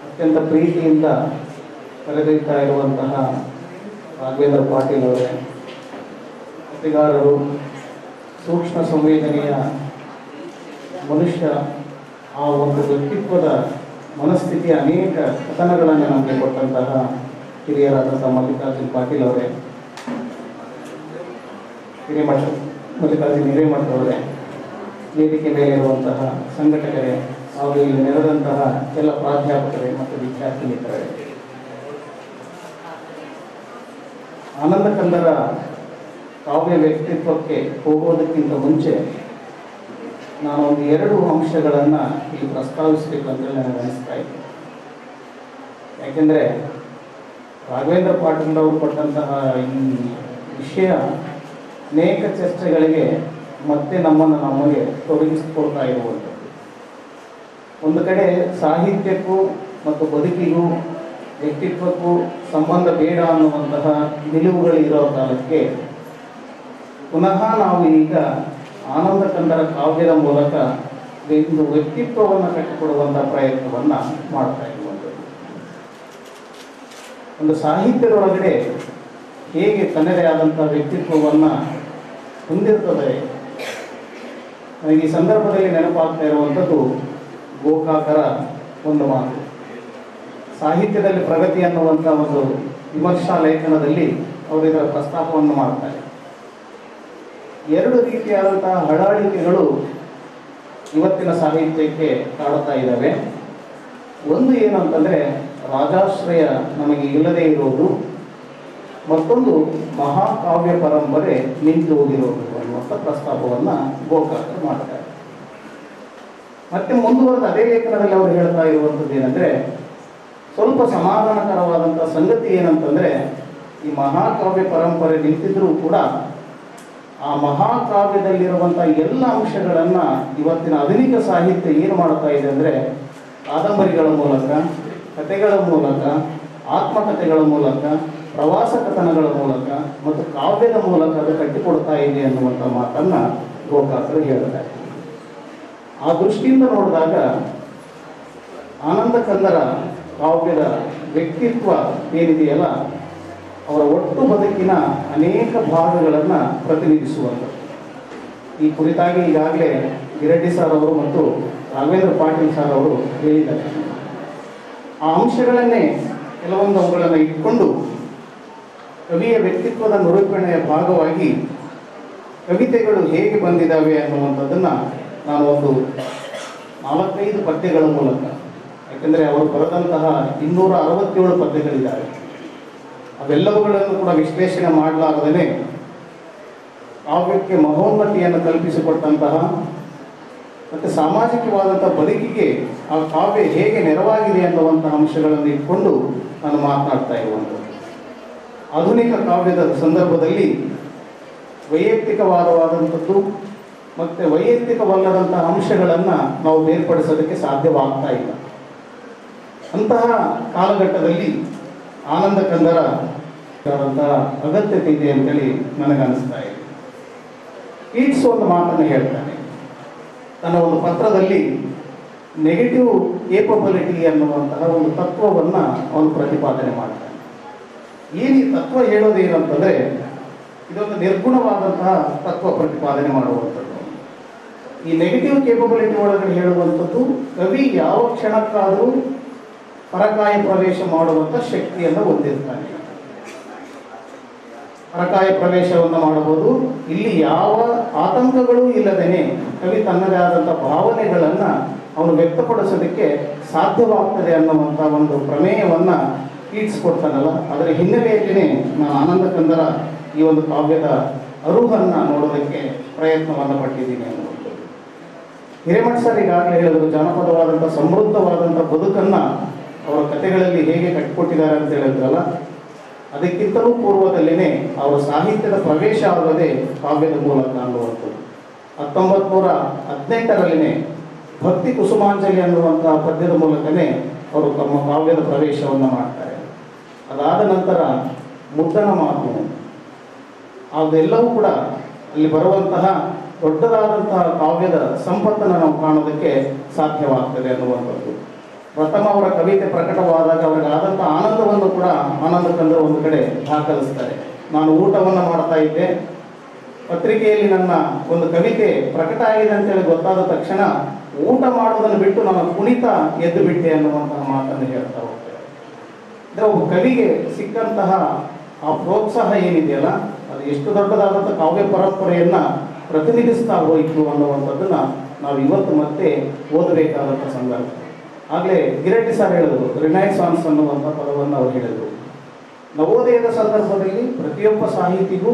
ಅತ್ಯಂತ ಪ್ರೀತಿಯಿಂದ ಕರೆದೊಯ್ತಾ ಇರುವಂತಹ ರಾಘವೇಂದ್ರ ಪಾಟೀಲ್ ಅವರೇ, ಕಥೆಗಾರರು, ಸೂಕ್ಷ್ಮ ಸಂವೇದನೆಯ ಮನುಷ್ಯ, ಆ ಒಂದು ವ್ಯಕ್ತಿತ್ವದ ಮನಸ್ಥಿತಿಯ ಅನೇಕ ಕಥನಗಳನ್ನು ನಮಗೆ ಕೊಟ್ಟಂತಹ ಹಿರಿಯರಾದಂತಹ ಮಲ್ಲಿಕಾರ್ಜುನ ಪಾಟೀಲ್ ಅವರೇ, ಮಲ್ಲಿಕಾರ್ಜುನ ಹಿರೇಮಠದವರೇ, ವೇದಿಕೆ ಮೇಲಿರುವಂತಹ ಸಂಘಟಕರೇ, ಹಾಗೂ ಇಲ್ಲಿ ನೆರೆದಂತಹ ಎಲ್ಲ ಪ್ರಾಧ್ಯಾಪಕರೇ ಮತ್ತು ವಿದ್ಯಾರ್ಥಿ ಮಿತ್ರರೇ, ಆನಂದಕಂದರ ಕಾವ್ಯ ವ್ಯಕ್ತಿತ್ವಕ್ಕೆ ಹೋಗೋದಕ್ಕಿಂತ ಮುಂಚೆ ನಾನೊಂದು 2 ಅಂಶಗಳನ್ನು ಇಲ್ಲಿ ಪ್ರಸ್ತಾವಿಸಬೇಕಂತೇಳಿ ನನಗೆ ಅನಿಸ್ತಾ ಇತ್ತು. ಯಾಕೆಂದರೆ ರಾಘವೇಂದ್ರ ಪಾಟೀಲ್ ಅವರು ಕೊಟ್ಟಂತಹ ಈ ವಿಷಯ ಅನೇಕ ಚರ್ಚೆಗಳಿಗೆ ಮತ್ತೆ ನಮಗೆ ತೊಡಗಿಸಿಕೊಳ್ತಾ ಇರುವಂಥದ್ದು. ಒಂದು ಕಡೆ ಸಾಹಿತ್ಯಕ್ಕೂ ಮತ್ತು ಬದುಕಿಗೂ ವ್ಯಕ್ತಿತ್ವಕ್ಕೂ ಸಂಬಂಧ ಬೇಡ ಅನ್ನುವಂತಹ ನಿಲುವುಗಳಿರೋ ಕಾಲಕ್ಕೆ ಪುನಃ ನಾವು ಈಗ ಆನಂದಕಂದರ ಕಾವ್ಯದ ಮೂಲಕ ಒಂದು ವ್ಯಕ್ತಿತ್ವವನ್ನು ಕಟ್ಟಿಕೊಡುವಂಥ ಪ್ರಯತ್ನವನ್ನು ಮಾಡ್ತಾ ಇರುವಂಥದ್ದು. ಒಂದು ಸಾಹಿತ್ಯದೊಳಗಡೆ ಹೇಗೆ ತನ್ನದೇ ಆದಂಥ ವ್ಯಕ್ತಿತ್ವವನ್ನು ಹೊಂದಿರ್ತದೆ. ನನಗೆ ಈ ಸಂದರ್ಭದಲ್ಲಿ ನೆನಪಾಗ್ತಾ ಇರುವಂಥದ್ದು ಗೋಕಾಕರ ಒಂದು ಮಾತು. ಸಾಹಿತ್ಯದಲ್ಲಿ ಪ್ರಗತಿ ಅನ್ನುವಂಥ ಒಂದು ವಿಮರ್ಶಾ ಲೇಖನದಲ್ಲಿ ಅವರು ಇದರ ಪ್ರಸ್ತಾಪವನ್ನು ಮಾಡ್ತಾರೆ. ಎರಡು ರೀತಿಯಾದಂತಹ ಹಡಾಳಿಕೆಗಳು ಇವತ್ತಿನ ಸಾಹಿತ್ಯಕ್ಕೆ ಕಾಡುತ್ತಾ ಇದ್ದಾವೆ. ಒಂದು ಏನು ಅಂತಂದರೆ ರಾಜಾಶ್ರಯ ನಮಗೆ ಇಲ್ಲದೇ ಇರೋದು, ಮತ್ತೊಂದು ಮಹಾಕಾವ್ಯ ಪರಂಪರೆ ನಿಂತು ಹೋಗಿರೋದು ಅನ್ನುವಂಥ ಪ್ರಸ್ತಾಪವನ್ನು ಗೋಕಾಕರು ಮಾಡ್ತಾರೆ. ಮತ್ತೆ ಮುಂದುವರೆದ ಅದೇ ಲೇಖನದಲ್ಲಿ ಅವರು ಹೇಳ್ತಾ ಇರುವಂಥದ್ದು ಏನಂದರೆ, ಸ್ವಲ್ಪ ಸಮಾಧಾನಕರವಾದಂಥ ಸಂಗತಿ ಏನಂತಂದರೆ, ಈ ಮಹಾಕಾವ್ಯ ಪರಂಪರೆ ನಿಂತಿದ್ರೂ ಕೂಡ ಆ ಮಹಾಕಾವ್ಯದಲ್ಲಿರುವಂಥ ಎಲ್ಲ ಅಂಶಗಳನ್ನು ಇವತ್ತಿನ ಆಧುನಿಕ ಸಾಹಿತ್ಯ ಏನು ಮಾಡ್ತಾ ಇದೆ ಅಂದರೆ, ಕಾದಂಬರಿಗಳ ಮೂಲಕ, ಕಥೆಗಳ ಮೂಲಕ, ಆತ್ಮಕಥೆಗಳ ಮೂಲಕ, ಪ್ರವಾಸ ಕಥನಗಳ ಮೂಲಕ ಮತ್ತು ಕಾವ್ಯದ ಮೂಲಕ ಅದು ಕಟ್ಟಿಕೊಡ್ತಾ ಇದೆ ಅನ್ನುವಂಥ ಮಾತನ್ನು ಗೋಕಾಕರು ಹೇಳ್ತಾರೆ. ಆ ದೃಷ್ಟಿಯಿಂದ ನೋಡಿದಾಗ ಆನಂದ ಕಂದರ ಕಾವ್ಯದ ವ್ಯಕ್ತಿತ್ವ ಏನಿದೆಯಲ್ಲ, ಅವರ ಒಟ್ಟು ಬದುಕಿನ ಅನೇಕ ಭಾಗಗಳನ್ನು ಪ್ರತಿನಿಧಿಸುವಂಥದ್ದು. ಈ ಕುರಿತಾಗಿ ಈಗಾಗಲೇ ಗಿರಡ್ಡಿ ಸರ್ ಅವರು ಮತ್ತು ರಾಘವೇಂದ್ರ ಪಾಟೀಲ್ ಸರ್ ಅವರು ಹೇಳಿದ್ದಾರೆ. ಆ ಅಂಶಗಳನ್ನೇ ಕೆಲವೊಂದು ಅವುಗಳನ್ನು ಇಟ್ಕೊಂಡು ಕವಿಯ ವ್ಯಕ್ತಿತ್ವದ ನಿರೂಪಣೆಯ ಭಾಗವಾಗಿ ಕವಿತೆಗಳು ಹೇಗೆ ಬಂದಿದ್ದಾವೆ ಅನ್ನುವಂಥದ್ದನ್ನು ನಾನು ಒಂದು 4-5 ಪದ್ಯಗಳ ಮೂಲಕ, ಯಾಕೆಂದರೆ ಅವರು ಬರೆದಂತಹ 267 ಪದ್ಯಗಳಿದ್ದಾವೆ, ಅವೆಲ್ಲವುಗಳನ್ನು ಕೂಡ ವಿಶ್ಲೇಷಣೆ ಮಾಡಲಾಗದೇ ಕಾವ್ಯಕ್ಕೆ ಮಹೋನ್ನತಿಯನ್ನು ಕಲ್ಪಿಸಿಕೊಟ್ಟಂತಹ ಮತ್ತು ಸಾಮಾಜಿಕವಾದಂಥ ಬದುಕಿಗೆ ಆ ಕಾವ್ಯ ಹೇಗೆ ನೆರವಾಗಿದೆ ಅನ್ನುವಂಥ ಅಂಶಗಳನ್ನು ಇಟ್ಕೊಂಡು ನಾನು ಮಾತನಾಡ್ತಾ ಇರುವಂಥದ್ದು. ಆಧುನಿಕ ಕಾವ್ಯದ ಸಂದರ್ಭದಲ್ಲಿ ವೈಯಕ್ತಿಕವಾದವಾದಂಥದ್ದು ಮತ್ತು ವೈಯಕ್ತಿಕವಲ್ಲದಂತಹ ಅಂಶಗಳನ್ನು ನಾವು ಬೇರ್ಪಡಿಸೋದಕ್ಕೆ ಸಾಧ್ಯವಾಗ್ತಾ ಇಲ್ಲ. ಅಂತಹ ಕಾಲಘಟ್ಟದಲ್ಲಿ ಆನಂದ ಕಂದರ ಅಗತ್ಯತೆ ಇದೆ ಅಂತೇಳಿ ನನಗನ್ನಿಸ್ತಾ ಇದೆ. ಕೀಟ್ಸ್ ಒಂದು ಮಾತನ್ನು ಹೇಳ್ತಾನೆ ತನ್ನ ಒಂದು ಪತ್ರದಲ್ಲಿ, ನೆಗೆಟಿವ್ ಕೇಪಬಿಲಿಟಿ ಅನ್ನುವಂತಹ ಒಂದು ತತ್ವವನ್ನು ಅವನು ಪ್ರತಿಪಾದನೆ ಮಾಡ್ತಾನೆ. ಏನು ಈ ತತ್ವ ಹೇಳೋದೇನಂತಂದರೆ, ಇದೊಂದು ನಿರ್ಗುಣವಾದಂತಹ ತತ್ವ ಪ್ರತಿಪಾದನೆ ಮಾಡುವಂಥದ್ದು. ಈ ನೆಗೆಟಿವ್ ಕೇಪಬಿಲಿಟಿ ಒಳಗಡೆ ಹೇಳುವಂಥದ್ದು, ಕವಿ ಯಾವ ಕ್ಷಣಕ್ಕಾದರೂ ಪರಕಾಯ ಪ್ರವೇಶ ಮಾಡುವಂಥ ಶಕ್ತಿಯನ್ನು ಹೊಂದಿರ್ತಾನೆ. ಪರಕಾಯ ಪ್ರವೇಶವನ್ನು ಮಾಡಬಹುದು. ಇಲ್ಲಿ ಯಾವ ಆತಂಕಗಳೂ ಇಲ್ಲದೇನೆ ಕವಿ ತನ್ನದೇ ಆದಂಥ ಭಾವನೆಗಳನ್ನು ಅವನು ವ್ಯಕ್ತಪಡಿಸೋದಕ್ಕೆ ಸಾಧ್ಯವಾಗ್ತದೆ ಅನ್ನುವಂಥ ಒಂದು ಪ್ರಮೇಯವನ್ನು ಕೀಟ್ಸ್ಕೊಡ್ತಾನಲ್ಲ, ಅದರ ಹಿನ್ನೆಲೆಯಲ್ಲಿಯೇ ನಾನು ಆನಂದ ಕಂದರ ಈ ಒಂದು ಕಾವ್ಯದ ಅರುಹನ್ನು ನೋಡೋದಕ್ಕೆ ಪ್ರಯತ್ನವನ್ನು ಪಟ್ಟಿದ್ದೀನಿ ಅನ್ನುವಂಥದ್ದು. ಹಿರೇಮಠ ಸರ್ ಈಗಾಗಲೇ ಹೇಳಿದರು, ಜಾನಪದವಾದಂಥ ಸಮೃದ್ಧವಾದಂಥ ಬದುಕನ್ನು ಅವರ ಕಥೆಗಳಲ್ಲಿ ಹೇಗೆ ಕಟ್ಟಿಕೊಟ್ಟಿದ್ದಾರೆ ಅಂತ ಹೇಳಿದ್ರಲ್ಲ, ಅದಕ್ಕಿಂತಲೂ ಪೂರ್ವದಲ್ಲಿನೇ ಅವರ ಸಾಹಿತ್ಯದ ಪ್ರವೇಶ ಆಗೋದೇ ಕಾವ್ಯದ ಮೂಲಕ ಅನ್ನುವಂಥದ್ದು. 1918ರಲ್ಲಿನೇ ಭಕ್ತಿ ಕುಸುಮಾಂಜಲಿ ಅನ್ನುವಂತಹ ಪದ್ಯದ ಮೂಲಕನೇ ಅವರು ತಮ್ಮ ಕಾವ್ಯದ ಪ್ರವೇಶವನ್ನು ಮಾಡ್ತಾರೆ. ಅದಾದ ನಂತರ ಮುದ್ದನ ಮಾತು, ಅದೆಲ್ಲವೂ ಕೂಡ ಅಲ್ಲಿ ಬರುವಂತಹ ದೊಡ್ಡದಾದಂತಹ ಕಾವ್ಯದ ಸಂಪತ್ತನ್ನು ನಾವು ಕಾಣೋದಕ್ಕೆ ಸಾಧ್ಯವಾಗ್ತದೆ ಅನ್ನುವಂಥದ್ದು. ಪ್ರಥಮ ಅವರ ಕವಿತೆ ಪ್ರಕಟವಾದಾಗ ಅವರಿಗೆ ಆದಂಥ ಆನಂದವನ್ನು ಕೂಡ ಆನಂದ ಕಂದರು ಒಂದು ಕಡೆ ದಾಖಲಿಸ್ತಾರೆ. ನಾನು ಊಟವನ್ನು ಮಾಡ್ತಾ ಇದ್ದೆ, ಪತ್ರಿಕೆಯಲ್ಲಿ ನನ್ನ ಒಂದು ಕವಿತೆ ಪ್ರಕಟ ಆಗಿದೆ ಅಂತೇಳಿ ಗೊತ್ತಾದ ತಕ್ಷಣ ಊಟ ಮಾಡೋದನ್ನು ಬಿಟ್ಟು ನಾನು ಕುಣಿತ ಎದ್ದು ಬಿಟ್ಟೆ ಅನ್ನುವಂತಹ ಮಾತನ್ನು ಹೇಳ್ತಾ ಹೋಗ್ತಾರೆ. ಅಂದರೆ ಒಬ್ಬ ಕವಿಗೆ ಸಿಕ್ಕಂತಹ ಆ ಪ್ರೋತ್ಸಾಹ ಏನಿದೆಯಲ್ಲ, ಅದು ಎಷ್ಟು ದೊಡ್ಡದಾದಂಥ ಕಾವ್ಯ ಪರಂಪರೆಯನ್ನು ಪ್ರತಿನಿಧಿಸ್ತಾ ಹೋಯಿತು ಅನ್ನುವಂಥದ್ದನ್ನು ನಾವು ಇವತ್ತು ಮತ್ತೆ ಓದಬೇಕಾದಂಥ ಸಂದರ್ಭ. ಆಗಲೇ ಗಿರಡ್ಡಿ ಸರ್ ಹೇಳಿದ್ರು, ರಿನೈಸಾನ್ಸ್ ಅನ್ನುವಂಥ ಪದವನ್ನು ಅವರು ಹೇಳಿದರು. ನವೋದಯದ ಸಂದರ್ಭದಲ್ಲಿ ಪ್ರತಿಯೊಬ್ಬ ಸಾಹಿತಿಗೂ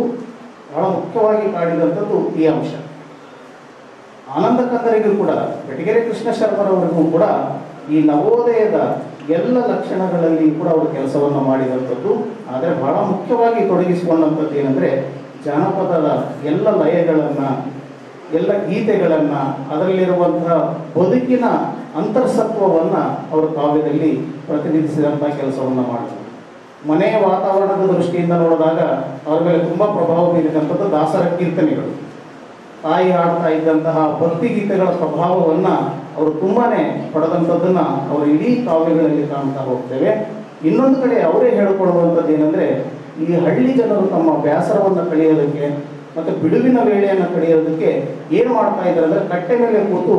ಬಹಳ ಮುಖ್ಯವಾಗಿ ಕಾಡಿದಂಥದ್ದು ಈ ಅಂಶ. ಆನಂದ ಕಂದರಿಗೂ ಕೂಡ, ಬೆಟಗೆರೆ ಕೃಷ್ಣ ಶರ್ಮರವರಿಗೂ ಕೂಡ ಈ ನವೋದಯದ ಎಲ್ಲ ಲಕ್ಷಣಗಳಲ್ಲಿ ಕೂಡ ಅವರು ಕೆಲಸವನ್ನು ಮಾಡಿದಂಥದ್ದು. ಆದರೆ ಬಹಳ ಮುಖ್ಯವಾಗಿ ತೊಡಗಿಸಿಕೊಂಡಂಥದ್ದು ಏನಂದರೆ, ಜಾನಪದದ ಎಲ್ಲ ಲಯಗಳನ್ನು, ಎಲ್ಲ ಗೀತೆಗಳನ್ನು, ಅದರಲ್ಲಿರುವಂತಹ ಬದುಕಿನ ಅಂತರ್ಸತ್ವವನ್ನು ಅವರು ಕಾವ್ಯದಲ್ಲಿ ಪ್ರತಿನಿಧಿಸಿದಂಥ ಕೆಲಸವನ್ನು ಮಾಡಿದರು. ಮನೆಯ ವಾತಾವರಣದ ದೃಷ್ಟಿಯಿಂದ ನೋಡಿದಾಗ ಅವರ ಮೇಲೆ ತುಂಬ ಪ್ರಭಾವ ಬೀರಿದಂಥದ್ದು ದಾಸರ ಕೀರ್ತನೆಗಳು. ತಾಯಿ ಹಾಡ್ತಾ ಇದ್ದಂತಹ ಭಕ್ತಿಗೀತೆಗಳ ಪ್ರಭಾವವನ್ನು ಅವರು ತುಂಬಾ ಪಡೆದಂಥದ್ದನ್ನು ಅವರು ಇಡೀ ಕಾವ್ಯಗಳಲ್ಲಿ ಕಾಣ್ತಾ ಹೋಗ್ತೇವೆ. ಇನ್ನೊಂದು ಕಡೆ ಅವರೇ ಹೇಳಿಕೊಳ್ಳುವಂಥದ್ದು ಏನಂದರೆ, ಈ ಹಳ್ಳಿ ಜನರು ತಮ್ಮ ಬೇಸರವನ್ನು ಕಳೆಯೋದಕ್ಕೆ ಮತ್ತು ಬಿಡುವಿನ ವೇಳೆಯನ್ನು ಕಳೆಯೋದಕ್ಕೆ ಏನು ಮಾಡ್ತಾ ಇದ್ದಾರೆ ಅಂದರೆ ಕಟ್ಟೆ ಮೇಲೆ ಕೂತು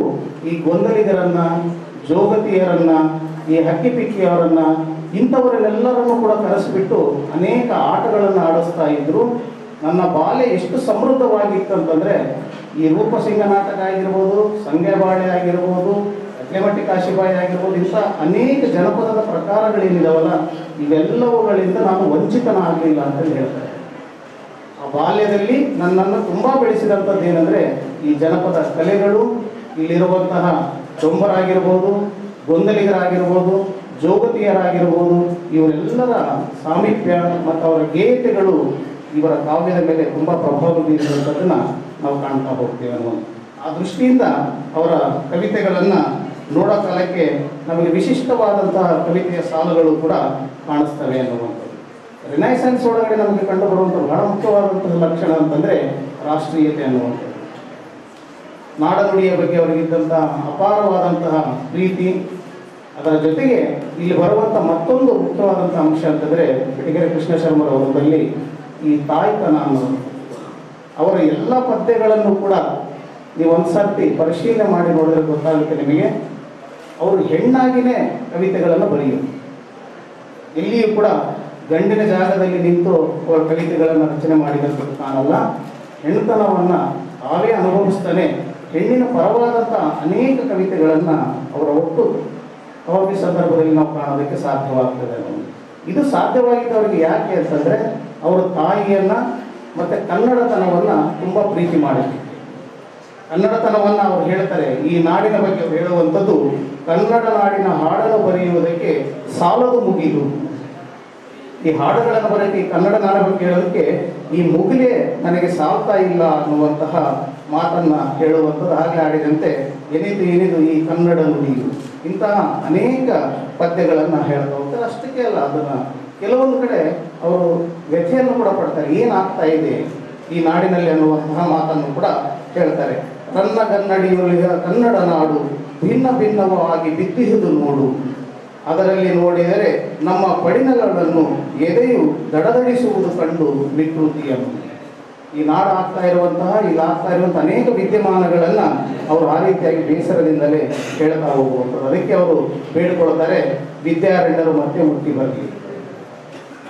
ಈ ಗೊಂದಲಿಗರನ್ನು, ಜೋಗತಿಯರನ್ನು, ಈ ಹಕ್ಕಿಪಿಕ್ಕಿಯವರನ್ನು ಇಂಥವರನ್ನೆಲ್ಲರನ್ನು ಕೂಡ ಕರೆಸಿಬಿಟ್ಟು ಅನೇಕ ಆಟಗಳನ್ನು ಆಡಿಸ್ತಾ ಇದ್ದರು. ನನ್ನ ಬಾಲ್ಯ ಎಷ್ಟು ಸಮೃದ್ಧವಾಗಿತ್ತು ಅಂತಂದರೆ ಈ ರೂಪಸಿಂಗ ನಾಟಕ ಆಗಿರ್ಬೋದು, ಸಂಗ್ಯಾಬಾಳೆ ಆಗಿರ್ಬೋದು, ಅಟ್ಲೆಮಟ್ಟಿ ಕಾಶಿಬಾಯಿ ಆಗಿರ್ಬೋದು, ಇಂಥ ಅನೇಕ ಜನಪದದ ಪ್ರಕಾರಗಳೇನಿದಾವಲ್ಲ ಇವೆಲ್ಲವುಗಳಿಂದ ನಾನು ವಂಚಿತನಾಗಲಿಲ್ಲ ಅಂತ ಹೇಳ್ತಾರೆ. ಆ ಬಾಲ್ಯದಲ್ಲಿ ನನ್ನನ್ನು ತುಂಬ ಬೆಳೆಸಿದಂಥದ್ದು ಏನಂದರೆ ಈ ಜನಪದ ಕಲೆಗಳು, ಇಲ್ಲಿರುವಂತಹ ಡೊಂಬರಾಗಿರ್ಬೋದು, ಗೊಂದಲಿಗರಾಗಿರ್ಬೋದು, ಜೋಗತಿಯರಾಗಿರ್ಬೋದು, ಇವರೆಲ್ಲರ ಸಾಮೀಪ್ಯ ಮತ್ತು ಅವರ ಗೇಯತೆಗಳು ಇವರ ಕಾವ್ಯದ ಮೇಲೆ ತುಂಬ ಪ್ರಭಾವ ಬೀರಿರುವಂಥದ್ದನ್ನು ನಾವು ಕಾಣ್ತಾ ಹೋಗ್ತೇವೆ ಅನ್ನೋದು. ಆ ದೃಷ್ಟಿಯಿಂದ ಅವರ ಕವಿತೆಗಳನ್ನು ನೋಡೋ ಕಾಲಕ್ಕೆ ನಮಗೆ ವಿಶಿಷ್ಟವಾದಂತಹ ಕವಿತೆಯ ಸಾಲುಗಳು ಕೂಡ ಕಾಣಿಸ್ತವೆ ಅನ್ನುವಂಥದ್ದು. ರಿನೈಸೆನ್ಸ್ ಒಳಗಡೆ ನಮಗೆ ಕಂಡುಬರುವಂಥ ಬಹಳ ಮುಖ್ಯವಾದಂತಹ ಲಕ್ಷಣ ಅಂತಂದರೆ ರಾಷ್ಟ್ರೀಯತೆ ಅನ್ನುವಂಥದ್ದು. ನಾಡನುಡಿಯ ಬಗ್ಗೆ ಅವರಿಗಿದ್ದಂಥ ಅಪಾರವಾದಂತಹ ಪ್ರೀತಿ, ಅದರ ಜೊತೆಗೆ ಇಲ್ಲಿ ಬರುವಂಥ ಮತ್ತೊಂದು ಮುಖ್ಯವಾದಂಥ ಅಂಶ ಅಂತಂದರೆ ಬೆಟಗೆರೆ ಕೃಷ್ಣ ಶರ್ಮರವರಲ್ಲಿ ಈ ತಾಯ್ತನ ಅನ್ನೋದು. ಅವರ ಎಲ್ಲ ಪದ್ಯಗಳನ್ನು ಕೂಡ ನೀವು ಒಂದು ಸರ್ತಿ ಪರಿಶೀಲನೆ ಮಾಡಿ ನೋಡಿದ್ರೆ ಗೊತ್ತಾಗುತ್ತೆ ನಿಮಗೆ. ಅವರು ಹೆಣ್ಣಾಗಿಯೇ ಕವಿತೆಗಳನ್ನು ಬರೆಯೋದು. ಎಲ್ಲಿಯೂ ಕೂಡ ಗಂಡಿನ ಜಾಗದಲ್ಲಿ ನಿಂತು ಅವರ ಕವಿತೆಗಳನ್ನು ರಚನೆ ಮಾಡಿದಂಥದ್ದು ಕಾಣಲ್ಲ. ಹೆಣ್ಣುತನವನ್ನು ತಾವೇ ಅನುಭವಿಸ್ತಾನೆ ಹೆಣ್ಣಿನ ಪರವಾದಂಥ ಅನೇಕ ಕವಿತೆಗಳನ್ನು ಅವರ ಒಟ್ಟು ಕಾವ್ಯ ಸಂದರ್ಭದಲ್ಲಿ ನಾವು ಕಾಣೋದಕ್ಕೆ ಸಾಧ್ಯವಾಗ್ತದೆ. ಇದು ಸಾಧ್ಯವಾಗಿದ್ದವರಿಗೆ ಯಾಕೆ ಅಂತಂದರೆ ಅವರು ತಾಯಿಯನ್ನು ಮತ್ತು ಕನ್ನಡತನವನ್ನು ತುಂಬ ಪ್ರೀತಿ ಮಾಡಿದ್ರು. ಕನ್ನಡತನವನ್ನು ಅವ್ರು ಹೇಳ್ತಾರೆ, ಈ ನಾಡಿನ ಬಗ್ಗೆ ಹೇಳುವಂಥದ್ದು ಕನ್ನಡ ನಾಡಿನ ಹಾಡನ್ನು ಬರೆಯುವುದಕ್ಕೆ ಸಾಲದು ಮುಗಿದು. ಈ ಹಾಡುಗಳನ್ನು ಬರೆಯಕ್ಕೆ ಕನ್ನಡ ನಾಡ ಬಗ್ಗೆ ಹೇಳೋದಕ್ಕೆ ಈ ಮುಗಿಲೇ ನನಗೆ ಸಾಲ್ತಾ ಇಲ್ಲ ಅನ್ನುವಂತಹ ಮಾತನ್ನು ಹೇಳುವಂಥದ್ದು. ಹಾಗೆ ಆಡಿದಂತೆ ಏನಿದು ಈ ಕನ್ನಡ ನುಡಿಯು, ಇಂತಹ ಅನೇಕ ಪದ್ಯಗಳನ್ನು ಹೇಳ್ತಾ ಹೋಗ್ತಾರೆ. ಅಷ್ಟಕ್ಕೆ ಅಲ್ಲ, ಅದನ್ನು ಕೆಲವೊಂದು ಕಡೆ ಅವರು ವ್ಯಥೆಯನ್ನು ಕೂಡ ಪಡ್ತಾರೆ. ಏನಾಗ್ತಾ ಇದೆ ಈ ನಾಡಿನಲ್ಲಿ ಅನ್ನುವಂತಹ ಮಾತನ್ನು ಕೂಡ ಹೇಳ್ತಾರೆ. ನನ್ನ ಕನ್ನಡಿಯೊಲಿಗ ಕನ್ನಡ ನಾಡು ಭಿನ್ನ ಭಿನ್ನವಾಗಿ ಬಿದ್ದಿಹುದು ನೋಡು, ಅದರಲ್ಲಿ ನೋಡಿದರೆ ನಮ್ಮ ಪಡಿನಗಳನ್ನು ಎದೆಯು ದಡದಡಿಸುವುದು ಕಂಡು ವಿಕೃತಿಯನ್ನು. ಈ ನಾಡು ಆಗ್ತಾ ಇರುವಂತಹ ಈಗ ಆಗ್ತಾ ಇರುವಂಥ ಅನೇಕ ವಿದ್ಯಮಾನಗಳನ್ನು ಅವರು ಆ ರೀತಿಯಾಗಿ ಬೇಸರದಿಂದಲೇ ಹೇಳ್ತಾ ಹೋಗುವಂಥದ್ದು. ಅದಕ್ಕೆ ಅವರು ಬೇಡಿಕೊಳ್ತಾರೆ, ವಿದ್ಯಾರಣ್ಯರು ಮತ್ತೆ ಹುಟ್ಟಿ ಬರಲಿ.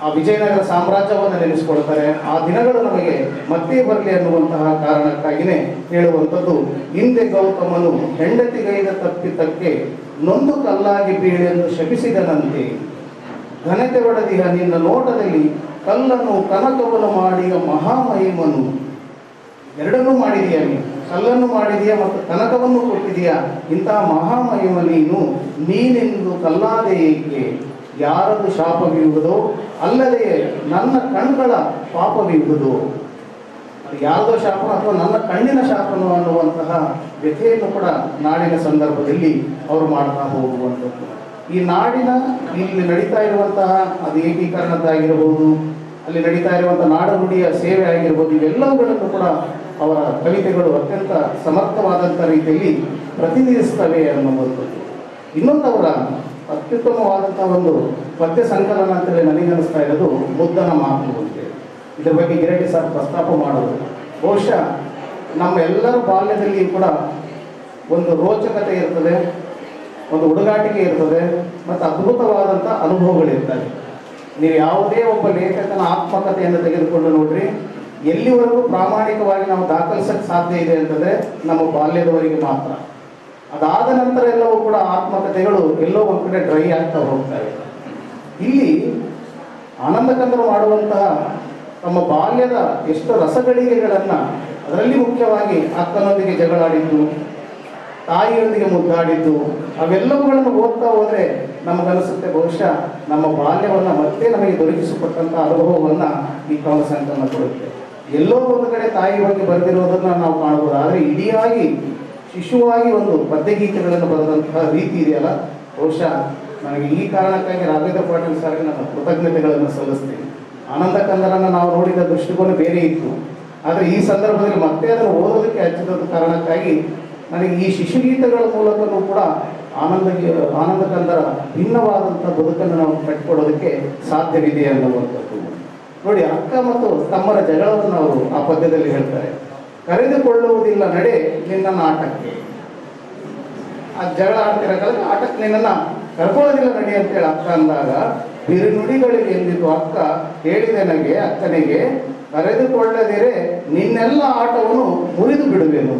ಆ ವಿಜಯನಗರ ಸಾಮ್ರಾಜ್ಯವನ್ನು ನೆನೆಸ್ಕೊಳ್ತಾರೆ. ಆ ದಿನಗಳು ನಮಗೆ ಮತ್ತೆ ಬರಲಿ ಅನ್ನುವಂತಹ ಕಾರಣಕ್ಕಾಗಿಯೇ ಹೇಳುವಂಥದ್ದು. ಹಿಂದೆ ಗೌತಮನು ಹೆಂಡತಿಗೈದ ತಪ್ಪಿತಕ್ಕೆ ನೊಂದು ಕಲ್ಲಾಗಿ ಬೀಳೆಂದು ಶಪಿಸಿದನಂತೆ, ಘನತೆ ಒಡೆದಿಹ ನಿನ್ನ ನೋಟದಲ್ಲಿ ಕಲ್ಲನ್ನು ಕನಕವನ್ನು ಮಾಡಿದ ಮಹಾಮಹಿಮನು. ಎರಡನ್ನೂ ಮಾಡಿದೀಯ ನೀನು, ಕಲ್ಲನ್ನು ಮಾಡಿದೀಯ ಮತ್ತು ಕನಕವನ್ನು ಕೊಟ್ಟಿದೀಯ. ಇಂತಹ ಮಹಾಮಹಿಮ ನೀನೆಂದು ಕಲ್ಲಾದೆ ಏಕೆ? ಯಾರದು ಶಾಪವಿರುವುದೋ ಅಲ್ಲದೆ ನನ್ನ ಕಣ್ಗಳ ಪಾಪವಿರುವುದು. ಅದು ಯಾವುದೋ ಶಾಪ ಅಥವಾ ನನ್ನ ಕಣ್ಣಿನ ಶಾಪನು ಅನ್ನುವಂತಹ ವ್ಯಥೆಯನ್ನು ಕೂಡ ನಾಡಿನ ಸಂದರ್ಭದಲ್ಲಿ ಅವರು ಮಾಡ್ತಾ ಹೋಗುವಂಥದ್ದು. ಈ ನಾಡಿನ ಇಲ್ಲಿ ನಡೀತಾ ಇರುವಂತಹ ಅದು ಏಕೀಕರಣದ್ದಾಗಿರ್ಬೋದು, ಅಲ್ಲಿ ನಡೀತಾ ಇರುವಂಥ ನಾಡನುಡಿಯ ಸೇವೆ ಆಗಿರ್ಬೋದು, ಇವೆಲ್ಲವುಗಳನ್ನು ಕೂಡ ಅವರ ಕವಿತೆಗಳು ಅತ್ಯಂತ ಸಮರ್ಥವಾದಂಥ ರೀತಿಯಲ್ಲಿ ಪ್ರತಿನಿಧಿಸ್ತವೆ ಅನ್ನುವಂಥದ್ದು. ಇನ್ನೊಂದು ಅವರ ಅತ್ಯುತ್ತಮವಾದಂಥ ಒಂದು ಪದ್ಯ ಸಂಕಲನ ಅಂತೇಳಿ ನನಗನ್ನಿಸ್ತಾ ಇರೋದು ಮುದ್ದನ ಮಾತು ಅಂತೇಳಿ. ಇದರ ಬಗ್ಗೆ ಗಿರಟಿ ಸರ್ ಪ್ರಸ್ತಾಪ ಮಾಡೋದು. ಬಹುಶಃ ನಮ್ಮ ಎಲ್ಲರ ಬಾಲ್ಯದಲ್ಲಿ ಕೂಡ ಒಂದು ರೋಚಕತೆ ಇರ್ತದೆ, ಒಂದು ಹುಡುಗಾಟಿಕೆ ಇರ್ತದೆ ಮತ್ತು ಅದ್ಭುತವಾದಂಥ ಅನುಭವಗಳಿರ್ತವೆ. ನೀವು ಯಾವುದೇ ಒಬ್ಬ ಲೇಖಕನ ಆತ್ಮಕಥೆಯನ್ನು ತೆಗೆದುಕೊಂಡು ನೋಡ್ರಿ, ಎಲ್ಲಿವರೆಗೂ ಪ್ರಾಮಾಣಿಕವಾಗಿ ನಾವು ದಾಖಲಿಸಕ್ಕೆ ಸಾಧ್ಯ ಇದೆ ಅಂತಂದರೆ ನಮ್ಮ ಬಾಲ್ಯದವರೆಗೆ ಮಾತ್ರ. ಅದಾದ ನಂತರ ಎಲ್ಲವೂ ಕೂಡ ಆತ್ಮಕಥೆಗಳು ಎಲ್ಲೋ ಒಂದು ಕಡೆ ಡ್ರೈ ಆಗ್ತಾ ಹೋಗ್ತವೆ. ಇಲ್ಲಿ ಆನಂದಕಂದರು ಮಾಡುವಂತಹ ತಮ್ಮ ಬಾಲ್ಯದ ಎಷ್ಟು ರಸಗಳಿಗೆಗಳನ್ನು, ಅದರಲ್ಲಿ ಮುಖ್ಯವಾಗಿ ಅಕ್ಕನೊಂದಿಗೆ ಜಗಳಾಡಿದ್ದು, ತಾಯಿಯೊಂದಿಗೆ ಮುದ್ದಾಡಿದ್ದು, ಅವೆಲ್ಲವುಗಳನ್ನು ಓದ್ತಾ ಹೋದರೆ ನಮಗನಿಸುತ್ತೆ ಬಹುಶಃ ನಮ್ಮ ಬಾಲ್ಯವನ್ನು ಮತ್ತೆ ನಮಗೆ ದೊರಕಿಸಿಕೊಟ್ಟಂಥ ಅನುಭವವನ್ನು ಈ ಕಾವ್ಯ ಸಂಕಲನ ಕೊಡುತ್ತೆ. ಎಲ್ಲೋ ಒಂದು ಕಡೆ ತಾಯಿ ಬಗ್ಗೆ ಬರೆದಿರೋದನ್ನು ನಾವು ಕಾಣಬಹುದು. ಆದರೆ ಇಡಿಯಾಗಿ ಶಿಶುವಾಗಿ ಒಂದು ಪದ್ಯಗೀತೆಗಳನ್ನು ಬರೆದಂತಹ ರೀತಿ ಇದೆಯಲ್ಲ, ಬಹುಶಃ ನನಗೆ ಈ ಕಾರಣಕ್ಕಾಗಿ ರಾಘವೇಂದ್ರ ಪಾಟೀಲ್ ಸರ್ಗೆ ನನ್ನ ಕೃತಜ್ಞತೆಗಳನ್ನು ಸಲ್ಲಿಸ್ತೀನಿ. ಆನಂದ ಕಂದರನ್ನು ನಾವು ನೋಡಿದ ದೃಷ್ಟಿಕೋನ ಬೇರೆ ಇತ್ತು, ಆದರೆ ಈ ಸಂದರ್ಭದಲ್ಲಿ ಮತ್ತೆ ಅದನ್ನು ಓದೋದಕ್ಕೆ ಹಚ್ಚಿದ ಕಾರಣಕ್ಕಾಗಿ ನನಗೆ ಈ ಶಿಶುಗೀತೆಗಳ ಮೂಲಕವೂ ಕೂಡ ಆನಂದ ಕಂದರ ಭಿನ್ನವಾದಂಥ ಬದುಕನ್ನು ನಾವು ಕಟ್ಟಿಕೊಡೋದಕ್ಕೆ ಸಾಧ್ಯವಿದೆ ಅನ್ನುವಂಥದ್ದು. ನೋಡಿ, ಅಕ್ಕ ಮತ್ತು ತಮ್ಮರ ಜಗಳವನ್ನು ಅವರು ಆ ಪದ್ಯದಲ್ಲಿ ಹೇಳ್ತಾರೆ. ಕರೆದುಕೊಳ್ಳುವುದಿಲ್ಲ ನಡೆ ನಿನ್ನನ್ನು ಆಟಕ್ಕೆ. ಆ ಜಗಳ ಆಡ್ತಿರೋ ಕಾಲಕ್ಕೆ ಆಟಕ್ಕೆ ನಿನ್ನನ್ನು ಕರ್ಕೊಳ್ಳೋದಿಲ್ಲ ನಡಿ ಅಂತೇಳಿ ಅಕ್ಕ ಅಂದಾಗ, ಬಿರುನುಡಿಗಳಿಗೆ ಎಂದಿದ್ದು ಅಕ್ಕ ಹೇಳಿದೆ ನನಗೆ, ಅಕ್ಕನಿಗೆ, ಕರೆದುಕೊಳ್ಳದಿರೆ ನಿನ್ನೆಲ್ಲ ಆಟವನ್ನು ಮುರಿದು ಬಿಡುವೆನು.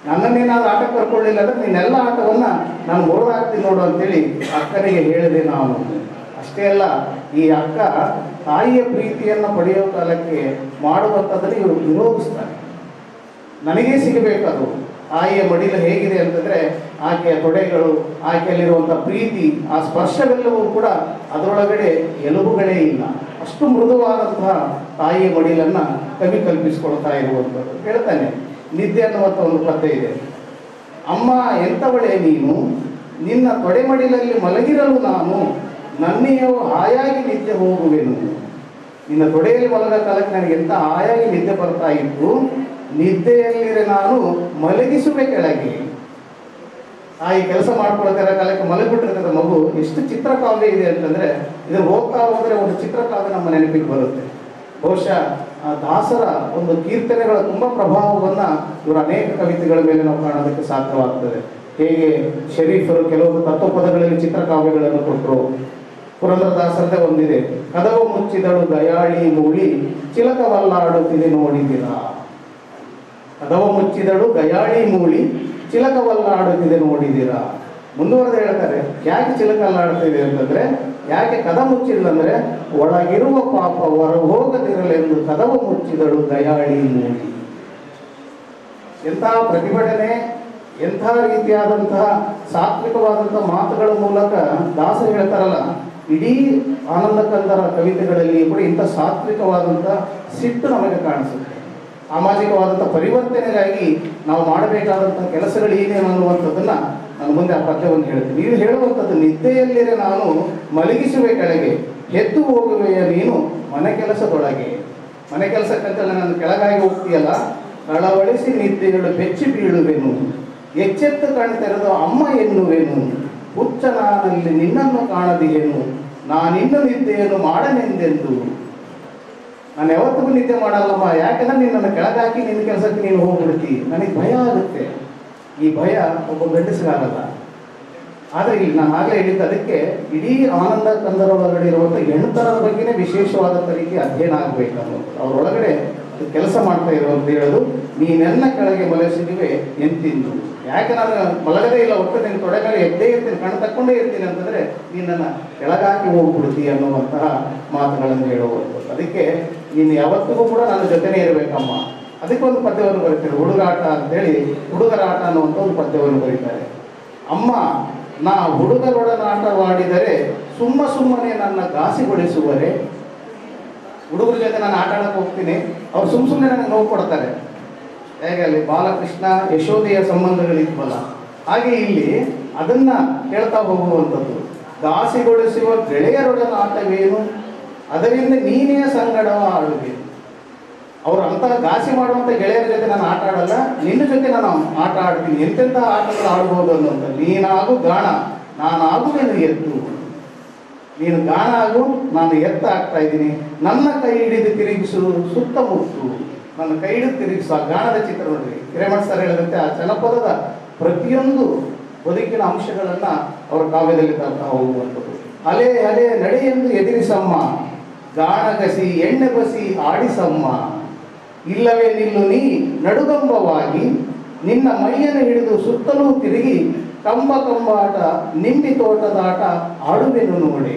ನನ್ನನ್ನೇನಾದ್ರೂ ಆಟಕ್ಕೆ ಕರ್ಕೊಳ್ಳಿಲ್ಲ ಅಂದ್ರೆ ನಿನ್ನೆಲ್ಲ ಆಟವನ್ನು ನಾನು ಮುರಿದಾಕ್ತೀನಿ ನೋಡು ಅಂತೇಳಿ ಅಕ್ಕನಿಗೆ ಹೇಳಿದೆ ನಾನು. ಅಷ್ಟೇ ಅಲ್ಲ, ಈ ಅಕ್ಕ ತಾಯಿಯ ಪ್ರೀತಿಯನ್ನು ಪಡೆಯೋ ಕಾಲಕ್ಕೆ ಮಾಡುವಂಥದ್ದನ್ನು ಇವರು ವಿರೋಧಿಸ್ತಾರೆ. ನನಗೇ ಸಿಗಬೇಕದು. ತಾಯಿಯ ಮಡಿಲು ಹೇಗಿದೆ ಅಂತಂದರೆ ಆಕೆಯ ತೊಡೆಗಳು, ಆಕೆಯಲ್ಲಿರುವಂಥ ಪ್ರೀತಿ, ಆ ಸ್ಪರ್ಶವೆಲ್ಲವೂ ಕೂಡ ಅದರೊಳಗಡೆ ಎಲುಬುಗಳೇ ಇಲ್ಲ. ಅಷ್ಟು ಮೃದುವಾದಂತಹ ತಾಯಿಯ ಮಡಿಲನ್ನು ಕವಿ ಕಲ್ಪಿಸಿಕೊಳ್ತಾ ಇರುವಂಥದ್ದು. ಹೇಳ್ತಾನೆ, ನಿದ್ದೆ ಅನ್ನುವಂಥ ಒಂದು ಪದ್ಯ ಇದೆ. ಅಮ್ಮ ಎಂಥವಳೆ ನೀನು, ನಿನ್ನ ತೊಡೆ ಮಡಿಲಲ್ಲಿ ಮಲಗಿರಲು ನಾನು, ನನ್ನೆಯವು ಹಾಯಾಗಿ ನಿದ್ದೆ ಹೋಗುವೆನು. ನಿನ್ನ ತೊಡೆಯಲ್ಲಿ ಮಲಗ ಕಾಲಕ್ಕೆ ನನಗೆ ಎಂಥ ಹಾಯಾಗಿ ನಿದ್ದೆ ಬರ್ತಾ ಇತ್ತು, ನಿದ್ದೆಯಲ್ಲಿರೆ ನಾನು ಮಲಗಿಸುವೆ ಕೆಳಗೆ. ತಾಯಿ ಕೆಲಸ ಮಾಡ್ಕೊಳ್ತಿರೋ ಕಾಲಕ್ಕೆ ಮಲಗಿಬಿಟ್ಟಿರ್ತದೆ ಮಗು. ಎಷ್ಟು ಚಿತ್ರಕಾವ್ಯ ಇದೆ ಅಂತಂದರೆ, ಇದನ್ನು ಹೋಗ್ತಾ ಹೋದರೆ ಒಂದು ಚಿತ್ರಕಾವ್ಯ ನಮ್ಮ ನೆನಪಿಗೆ ಬರುತ್ತೆ. ಬಹುಶಃ ದಾಸರ ಒಂದು ಕೀರ್ತನೆಗಳ ತುಂಬ ಪ್ರಭಾವವನ್ನು ಇವರ ಅನೇಕ ಕವಿತೆಗಳ ಮೇಲೆ ನಾವು ಕಾಣೋದಕ್ಕೆ ಸಾಧ್ಯವಾಗ್ತದೆ. ಹೇಗೆ ಶರೀಫರು ಕೆಲವೊಂದು ತತ್ವಪದಗಳಲ್ಲಿ ಚಿತ್ರಕಾವ್ಯಗಳನ್ನು ಕೊಟ್ಟರು. ಪುರಂದರದಾಸರದೇ ಒಂದಿದೆ, ಕದವ ಮುಚ್ಚಿದಳು ದಯಾಳಿ ಮೂಳಿ ಚಿಲಕವಲ್ಲಾಡುತ್ತಿದೆ ನೋಡಿದಿರಾ. ಕದವ ಮುಚ್ಚಿದಳು ಗಯಾಳಿ ಮೂಳಿ ಚಿಲಕವಲ್ಲಾಡುತ್ತಿದೆ ನೋಡಿದಿರಾ. ಮುಂದುವರೆದು ಹೇಳ್ತಾರೆ, ಯಾಕೆ ಚಿಲಕಲ್ಲಾಡುತ್ತಿದೆ ಅಂತಂದ್ರೆ, ಯಾಕೆ ಕದ ಮುಚ್ಚಿಲ್ಲಂದ್ರೆ ಒಳಗಿರುವ ಪಾಪ ಹೊರ ಹೋಗದಿರಲೆಂದು ಕದವ ಮುಚ್ಚಿದಳು ದಯಾಳಿ ಮೂಳಿ. ಎಂತಹ ಪ್ರತಿಭಟನೆ, ಎಂಥ ರೀತಿಯಾದಂತಹ ಸಾತ್ವಿಕವಾದಂತಹ ಮಾತುಗಳ ಮೂಲಕ ದಾಸರು ಹೇಳ್ತಾರಲ್ಲ, ಇಡೀ ಆನಂದ ಕಂದರ ಕವಿತೆಗಳಲ್ಲಿ ಕೂಡ ಇಂಥ ಸಾತ್ವಿಕವಾದಂಥ ಸಿಟ್ಟು ನಮಗೆ ಕಾಣಿಸುತ್ತೆ. ಸಾಮಾಜಿಕವಾದಂಥ ಪರಿವರ್ತನೆಗಾಗಿ ನಾವು ಮಾಡಬೇಕಾದಂಥ ಕೆಲಸಗಳು ಏನೇನು ಅನ್ನುವಂಥದ್ದನ್ನು ನಾನು ಮುಂದೆ ಆ ಪದ್ಯವನ್ನು ಹೇಳ್ತೀನಿ. ನೀವು ಹೇಳುವಂಥದ್ದು, ನಿದ್ದೆಯಲ್ಲಿರೆ ನಾನು ಮಲಗಿಸುವೆ ಕೆಳಗೆ, ಎದ್ದು ಹೋಗುವೆಯ ನೀನು ಮನೆ ಕೆಲಸದೊಳಗೆ. ಮನೆ ಕೆಲಸಕ್ಕಂತೇಳಿ ನಾನು ಕೆಳಗಾಗಿ ಹೋಗ್ತೀಯಲ್ಲ, ಕಳವಳಿಸಿ ನಿದ್ದೆಗಳು ಬೆಚ್ಚಿ ಬೀಳುವೆನು, ಎಚ್ಚೆತ್ತು ಕಾಣ್ತಿರೋದು ಅಮ್ಮ ಎನ್ನುವೆನು, ಹುಚ್ಚ ನಾನಲ್ಲಿ ನಿನ್ನನ್ನು ಕಾಣದಿಯೇನು, ನಾನಿನ್ನು ನಿದ್ದೆಯನ್ನು ಮಾಡನೆಂದೆಂದು. ನಾನು ಯಾವತ್ತಿಗೂ ನಿದ್ದೆ ಮಾಡಲ್ಲಮ್ಮ, ಯಾಕೆಂದ್ರೆ ನಿನ್ನನ್ನು ಕೆಳಗಾಕಿ ನಿನ್ನ ಕೆಲಸಕ್ಕೆ ನೀನು ಹೋಗ್ಬಿಡ್ತಿ, ನನಗೆ ಭಯ ಆಗುತ್ತೆ. ಈ ಭಯ ಒಬ್ಬ ಗಂಡಸಿಗಾಗಲ್ಲ. ಆದರೆ ಇಲ್ಲಿ ನಾನು ಆಗಲೇ ಹೇಳಿದ್ದು, ಅದಕ್ಕೆ ಇಡೀ ಆನಂದ ಕಂದರ ಒಳಗಡೆ ಇರುವಂಥ ಹೆಣ್ತನದ ಬಗ್ಗೆನೇ ವಿಶೇಷವಾದಂಥ ರೀತಿ ಅಧ್ಯಯನ ಆಗಬೇಕು ಅನ್ನೋದು. ಅವರೊಳಗಡೆ ಕೆಲಸ ಮಾಡ್ತಾ ಇರುವಂತ ಹೇಳೋದು, ನೀನೆನ್ನ ಕೆಳಗೆ ಮಲಗಿಸಿದಿವೆ ಎಂತಿಂದು. ಯಾಕೆ ನಾನು ಮಲಗದೇ ಇಲ್ಲ, ಒಟ್ಟು ನಿನ್ನ ತೊಡೆ ಮೇಲೆ ಎದ್ದೇ ಇರ್ತೀನಿ, ಕಣ್ಣು ತಕ್ಕೊಂಡೇ ಇರ್ತೀನಿ ಅಂತಂದರೆ ನೀನನ್ನು ಕೆಳಗಾಕಿ ಹೋಗ್ಬಿಡ್ತಿ ಅನ್ನುವಂತಹ ಮಾತುಗಳನ್ನು ಹೇಳುವಂಥದ್ದು. ಅದಕ್ಕೆ ನೀನು ಯಾವತ್ತಿಗೂ ಕೂಡ ನನ್ನ ಜೊತೆನೇ ಇರಬೇಕಮ್ಮ. ಅದಕ್ಕೊಂದು ಪದ್ಯವನ್ನು ಬರೀತಾರೆ, ಹುಡುಗಾಟ ಅಂತೇಳಿ, ಹುಡುಗರ ಆಟ ಅನ್ನುವಂಥ ಒಂದು ಪದ್ಯವನ್ನು ಬರೀತಾರೆ. ಅಮ್ಮ, ನಾ ಹುಡುಗರೊಡನಾಟವಾಡಿದರೆ ಸುಮ್ಮನೆ ನನ್ನ ಘಾಸಿಗೊಳಿಸುವರೆ. ಹುಡುಗರ ಜೊತೆ ನಾನು ಆಟ ಆಡಕ್ಕೆ ಹೋಗ್ತೀನಿ, ಅವ್ರು ಸುಮ್ಮನೆ ನನಗೆ ನೋವು ಕೊಡ್ತಾರೆ. ಹೇಗೆ ಅಲ್ಲಿ ಬಾಲಕೃಷ್ಣ ಯಶೋದೆಯ ಸಂಬಂಧಗಳಿದ್ವಲ್ಲ, ಹಾಗೆ ಇಲ್ಲಿ ಅದನ್ನು ಹೇಳ್ತಾ ಹೋಗುವಂಥದ್ದು. ಘಾಸಿಗೊಳಿಸುವ ಗೆಳೆಯರೊಡನಾಟವೇನು, ಅದರಿಂದ ನೀನೇ ಸಂಗಡವ ಆಡುವೆ. ಅವರು ಅಂತಹ ಘಾಸಿ ಮಾಡುವಂಥ ಗೆಳೆಯರ ಜೊತೆ ನಾನು ಆಟ ಆಡಲ್ಲ, ನಿನ್ನ ಜೊತೆ ನಾನು ಆಟ ಆಡ್ತೀನಿ. ಎಂತೆಂಥ ಆಟಗಳು ಆಡ್ಬೋದು ಅನ್ನೋಂಥ. ನೀನಾಗು ಗಾಣ, ನಾನಾಗುವೆನು ಎತ್ತು. ನೀನು ಗಾಣ ಆಗು, ನಾನು ಎತ್ತ ಆಗ್ತಾ ಇದ್ದೀನಿ. ನನ್ನ ಕೈ ಹಿಡಿದು ತಿರುಗಿಸು ಸುತ್ತಮುತ್ತು, ನನ್ನ ಕೈ ಹಿಡಿದು ತಿರುಗಿಸು. ಆ ಗಾಣದ ಚಿತ್ರ ನೋಡ್ರಿ, ಹಿರೇಮಠ ಸರ್ ಹೇಳಿದಂತೆ ಆ ಜನಪದದ ಪ್ರತಿಯೊಂದು ಬದುಕಿನ ಅಂಶಗಳನ್ನು ಅವರ ಕಾವ್ಯದಲ್ಲಿ ತರ್ತಾ ಹೋಗುವಂಥದ್ದು. ಅಲೆ ಅಲೆ ನಡೆಯೆಂದು ಎದುರಿಸಮ್ಮ, ಗಾಣಗಸಿ ಎಣ್ಣೆ ಬಸಿ ಆಡಿಸಮ್ಮ. ಇಲ್ಲವೇ ನಿಲ್ಲು ನೀ ನಡುಗಂಬವಾಗಿ, ನಿನ್ನ ಮೈಯನ್ನು ಹಿಡಿದು ಸುತ್ತಲೂ ತಿರುಗಿ ಕಂಬಾಟ ನಿಂಬಿ ತೋಟದ ಆಟ ಆಡುವೆನು ನೋಡಿ.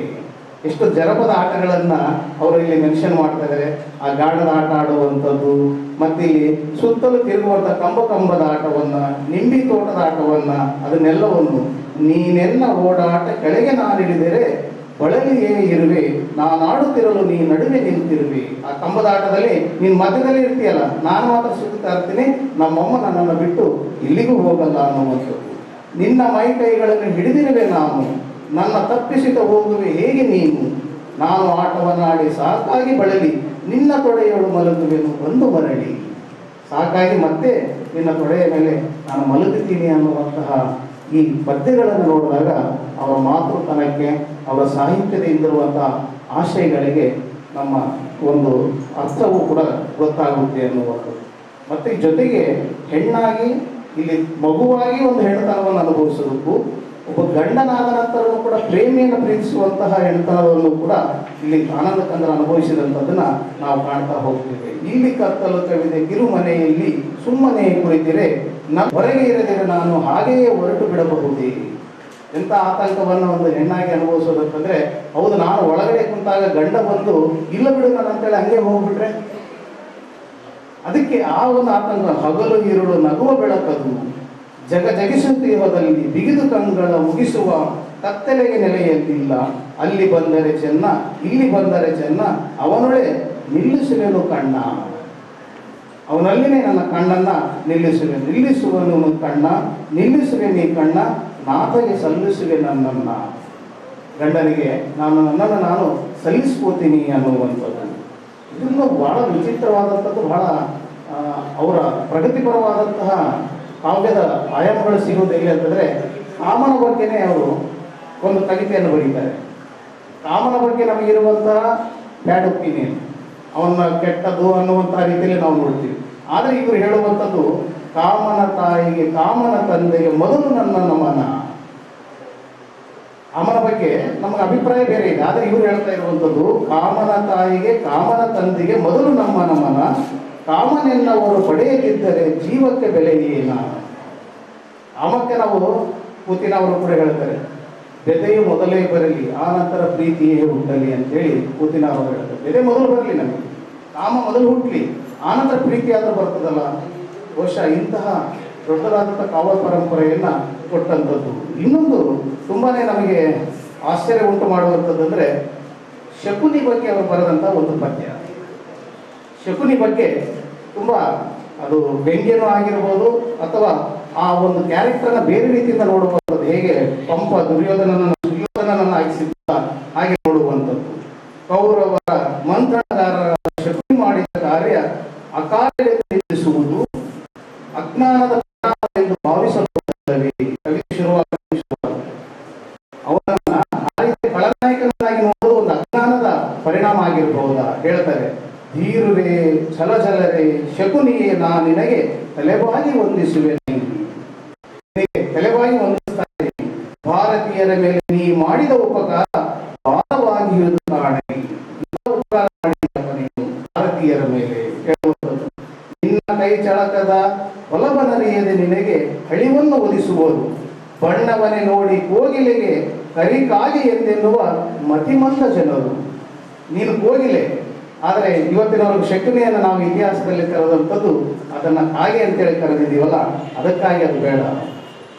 ಎಷ್ಟು ಜನಪದ ಆಟಗಳನ್ನು ಅವರು ಇಲ್ಲಿ ಮೆನ್ಷನ್ ಮಾಡ್ತಾ ಇದ್ದಾರೆ. ಆ ಗಾಣದ ಆಟ ಆಡುವಂಥದ್ದು, ಮತ್ತು ಇಲ್ಲಿ ಸುತ್ತಲೂ ತಿರುಗುವಂಥ ಕಂಬದ ಆಟವನ್ನು, ನಿಂಬಿ ತೋಟದ ಆಟವನ್ನು, ಅದನ್ನೆಲ್ಲವನ್ನು ನೀನೆನ್ನ ಓಡಾಟ ಕೆಳಗೆ ನಾನಿಡಿದರೆ ಬಳಲಿಯೇ ಇರುವೆ, ನಾನು ಆಡುತ್ತಿರಲು ನೀ ನಡುವೆ ನಿಂತಿರುವೆ. ಆ ಕಂಬದ ಆಟದಲ್ಲಿ ನೀನು ಮಧ್ಯದಲ್ಲಿ ಇರ್ತೀಯಲ್ಲ, ನಾನು ಮಾತ್ರ ಸುತ್ತಾ ಇರ್ತೀನಿ, ನಮ್ಮಮ್ಮ ನನ್ನನ್ನು ಬಿಟ್ಟು ಇಲ್ಲಿಗೂ ಹೋಗಲ್ಲ ಅನ್ನುವಂಥದ್ದು. ನಿನ್ನ ಮೈ ಕೈಗಳನ್ನು ಹಿಡಿದಿರುವೆ ನಾನು, ನನ್ನ ತಪ್ಪಿಸಿದ ಹೋಗುವೆ ಹೇಗೆ ನೀನು. ನಾನು ಆಟವನ್ನಾಡಿ ಸಾಕಾಗಿ ಬಳಲಿ, ನಿನ್ನ ತೊಡೆಯೋಳು ಮಲಗುವೆನು ಬಂದು ಮರಳಿ. ಸಾಕಾಗಿ ಮತ್ತೆ ನಿನ್ನ ತೊಡೆಯ ಮೇಲೆ ನಾನು ಮಲಗುತ್ತೀನಿ ಅನ್ನುವಂತಹ ಈ ಪದ್ಯಗಳನ್ನು ನೋಡಿದಾಗ ಅವರ ಮಾತೃತನಕ್ಕೆ, ಅವರ ಸಾಹಿತ್ಯದಿಂದ ಇರುವಂಥ ಆಶಯಗಳಿಗೆ ನಮ್ಮ ಒಂದು ಅರ್ಥವೂ ಕೂಡ ಗೊತ್ತಾಗುತ್ತೆ ಅನ್ನುವುದು. ಮತ್ತು ಜೊತೆಗೆ ಹೆಣ್ಣಾಗಿ ಇಲ್ಲಿ ಮಗುವಾಗಿ ಒಂದು ಹೆಣ್ಣುತನವನ್ನು ಅನುಭವಿಸೋದಕ್ಕೂ, ಒಬ್ಬ ಗಂಡನಾದ ನಂತರವೂ ಕೂಡ ಪ್ರೇಮಿಯನ್ನು ಪ್ರೀತಿಸುವಂತಹ ಹೆಣ್ಣುತನವನ್ನು ಕೂಡ ಇಲ್ಲಿ ಆನಂದ ಕಂದ್ರ ಅನುಭವಿಸಿದಂಥದ್ದನ್ನು ನಾವು ಕಾಣ್ತಾ ಹೋಗ್ತೇವೆ. ಇಲ್ಲಿ ಕತ್ತಲು ಕವಿದೆ ಕಿರುಮನೆಯಲ್ಲಿ ಸುಮ್ಮನೆ ಕುಳಿತಿರೆ ಹೊರಗೆ ಇರದಿರೆ ನಾನು ಹಾಗೆಯೇ ಹೊರಟು ಬಿಡಬಹುದೇ. ಎಂಥ ಆತಂಕವನ್ನು ಒಂದು ಹೆಣ್ಣಾಗಿ ಅನುಭವಿಸೋದಂತಂದ್ರೆ, ಹೌದು ನಾನು ಒಳಗಡೆ ಕುಂತಾಗ ಗಂಡ ಬಂದು ಇಲ್ಲ ಬಿಡು ನಾನು ಅಂತೇಳಿ ಹಂಗೆ ಹೋಗ್ಬಿಟ್ರೆ, ಅದಕ್ಕೆ ಆ ಒಂದು ಆತಂಕ. ಹಗಲು ഇരുಳು ನಗುವ ಬೆಳಕದು ಜಗಿಸುತ್ತಿರುವುದಲ್ಲಿ ಬಿಗಿದು ಕಂಗಳ ಮುಗಿಸುವ ಕತ್ತಲೆಗೆ ನೆಲೆಯಲ್ಲಿಲ್ಲ. ಅಲ್ಲಿ ಬಂದರೆ ಚೆನ್ನ ಇಲ್ಲಿ ಬಂದರೆ ಚೆನ್ನ ಅವನೊಳೆ ನಿಲ್ಲಿಸುವೆನು ಕಣ್ಣ. ಅವನಲ್ಲಿನೇ ನನ್ನ ಕಣ್ಣನ್ನ ನಿಲ್ಲಿಸುವನು ಕಣ್ಣ, ನಿಲ್ಲಿಸುವೆ ನೀ ಕಣ್ಣ, ನಾಥಗೆ ಸಲ್ಲಿಸುವೆ ನನ್ನನ್ನ. ಗಂಡನಿಗೆ ನನ್ನನ್ನು ನಾನು ಸಲ್ಲಿಸ್ಕೋತೀನಿ ಅನ್ನುವಂಥದ್ದು. ಇದನ್ನು ಬಹಳ ವಿಚಿತ್ರವಾದಂಥದ್ದು, ಬಹಳ ಅವರ ಪ್ರಗತಿಪರವಾದಂತಹ ಕಾವ್ಯದ ಆಯಾಮಗಳು ಸಿಗೋದು ಎಲ್ಲಿ ಅಂತಂದರೆ, ಕಾಮನ ಬಗ್ಗೆನೇ ಅವರು ಒಂದು ಕವಿತೆಯನ್ನು ಬರೀತಾರೆ. ಕಾಮನ ಬಗ್ಗೆ ನಮಗಿರುವಂತಹ ಬ್ಯಾಡ್ ಒಪಿನಿಯನ್, ಅವನ ಕೆಟ್ಟದ್ದು ಅನ್ನುವಂತಹ ರೀತಿಯಲ್ಲಿ ನಾವು ನೋಡ್ತೀವಿ. ಆದರೆ ಇವರು ಹೇಳುವಂಥದ್ದು, ಕಾಮನ ತಾಯಿಗೆ ಕಾಮನ ತಂದೆಗೆ ಮೊದಲು ನನ್ನ ನಮನ. ಕಾಮನ ಬಗ್ಗೆ ನಮಗೆ ಅಭಿಪ್ರಾಯ ಬೇರೆ ಇದೆ, ಆದರೆ ಇವರು ಹೇಳ್ತಾ ಇರುವಂಥದ್ದು, ಕಾಮನ ತಾಯಿಗೆ ಕಾಮನ ತಂದೆಗೆ ಮೊದಲು ನಮ್ಮ ನಮನ, ಕಾಮನೆನ್ನವರು ಪಡೆಯದಿದ್ದರೆ ಜೀವಕ್ಕೆ ಬೆಲೆ ಏನ. ಕಾಮಕ್ಕೆ ನಾವು ಪುತಿನ ಅವರು ಕೂಡ ಹೇಳ್ತಾರೆ, ಬೆದೆಯು ಮೊದಲೇ ಬರಲಿ ಆ ನಂತರ ಪ್ರೀತಿಯೇ ಹುಟ್ಟಲಿ ಅಂತೇಳಿ ಪುತಿನ ಅವರು ಹೇಳ್ತಾರೆ. ಬೆದೆ ಮೊದಲು ಬರಲಿ, ನಮಗೆ ಕಾಮ ಮೊದಲು ಹುಟ್ಟಲಿ, ಆನಂತರ ಪ್ರೀತಿ ಆದರೂ ಬರ್ತದಲ್ಲ. ಬಹುಶಃ ಇಂತಹ ದೊಡ್ಡದಾದಂಥ ಕಾವ್ಯ ಪರಂಪರೆಯನ್ನು ಕೊಟ್ಟಂಥದ್ದು. ಇನ್ನೊಂದು ತುಂಬಾ ನಮಗೆ ಆಶ್ಚರ್ಯ ಉಂಟು ಮಾಡುವಂಥದ್ದು ಅಂದರೆ, ಶಕುನಿ ಬಗ್ಗೆ ಅವರು ಬರೆದಂಥ ಒಂದು ಪದ್ಯ. ಶಕುನಿ ಬಗ್ಗೆ ತುಂಬ ಅದು ವ್ಯಂಗ್ಯನೂ ಆಗಿರ್ಬೋದು, ಅಥವಾ ಆ ಒಂದು ಕ್ಯಾರೆಕ್ಟರ್ನ ಬೇರೆ ರೀತಿಯಿಂದ ನೋಡುವಂಥದ್ದು. ಹೇಗೆ ಪಂಪ ದುರ್ಯೋಧನನನ್ನು ಆಗಿಸಿದ್ದ ಹಾಗೆ ನೋಡುವಂಥದ್ದು. ಕೌರವರ ಮಂತ್ರಗಾರರ ಶಕುನಿ ಮಾಡಿದ ಕಾರ್ಯ ಅಕಾರ್ಯದಿಂದ ನಿಲ್ಲಿಸುವುದು ಅಜ್ಞಾನದ ಪರಿಣಾಮ ಎಂದು ಭಾವಿಸಬಹುದಲ್ಲವೇ. ಕವಿತೆ ಅವನನ್ನ ಆ ರೀತಿ ಖಳನಾಯಕನಾಗಿ ನೋಡುವುದು ಒಂದು ಅಜ್ಞಾನದ ಪರಿಣಾಮ ಆಗಿರಬಹುದಾ ಹೇಳ್ತಾರೆ. ಧೀರುರೇ ಛಲಛಲರೇ ಶಕುನಿಯೇ ನಾ ನಿನಗೆ ತಲೆಬಾಗಿ ವಂದಿಸುವೆ, ತಲೆಬಾಗಿ ವಂದಿಸ್ತಾ ಇದ್ದೀನಿ. ಭಾರತೀಯರ ಮೇಲೆ ನೀ ಮಾಡಿದ ಉಪಕಾರ ಭಾರವಾಗಿರುವುದು ಕಾಣೆ. ಉಪಕಾರ ಮಾಡಿದ ನೀನು ಭಾರತೀಯರ ಮೇಲೆ ಹೇಳುವಂಥದ್ದು. ನಿನ್ನ ಕೈ ಚಳಕದ ಹೊಲಬನರಿಯದೆ ನಿನಗೆ ಹಳಿವನ್ನು ಒದಿಸುವುದು, ಬಣ್ಣವನ್ನೇ ನೋಡಿ ಕೋಗಿಲೆಗೆ ಕರಿಕಾಗಿ ಎಂದೆನ್ನುವ ಮತಿಮಂದ ಜನರು. ನೀನು ಕೋಗಿಲೆ, ಆದರೆ ಇವತ್ತಿನವರೆಗೂ ಶಕುನಿಯನ್ನು ನಾವು ಇತಿಹಾಸದಲ್ಲಿ ಕರೆದಂಥದ್ದು ಅದನ್ನು ಕಾಗೆ ಅಂತೇಳಿ ಕರೆದಿದ್ದೀವಲ್ಲ, ಅದಕ್ಕಾಗಿ ಅದು ಬೇಡ.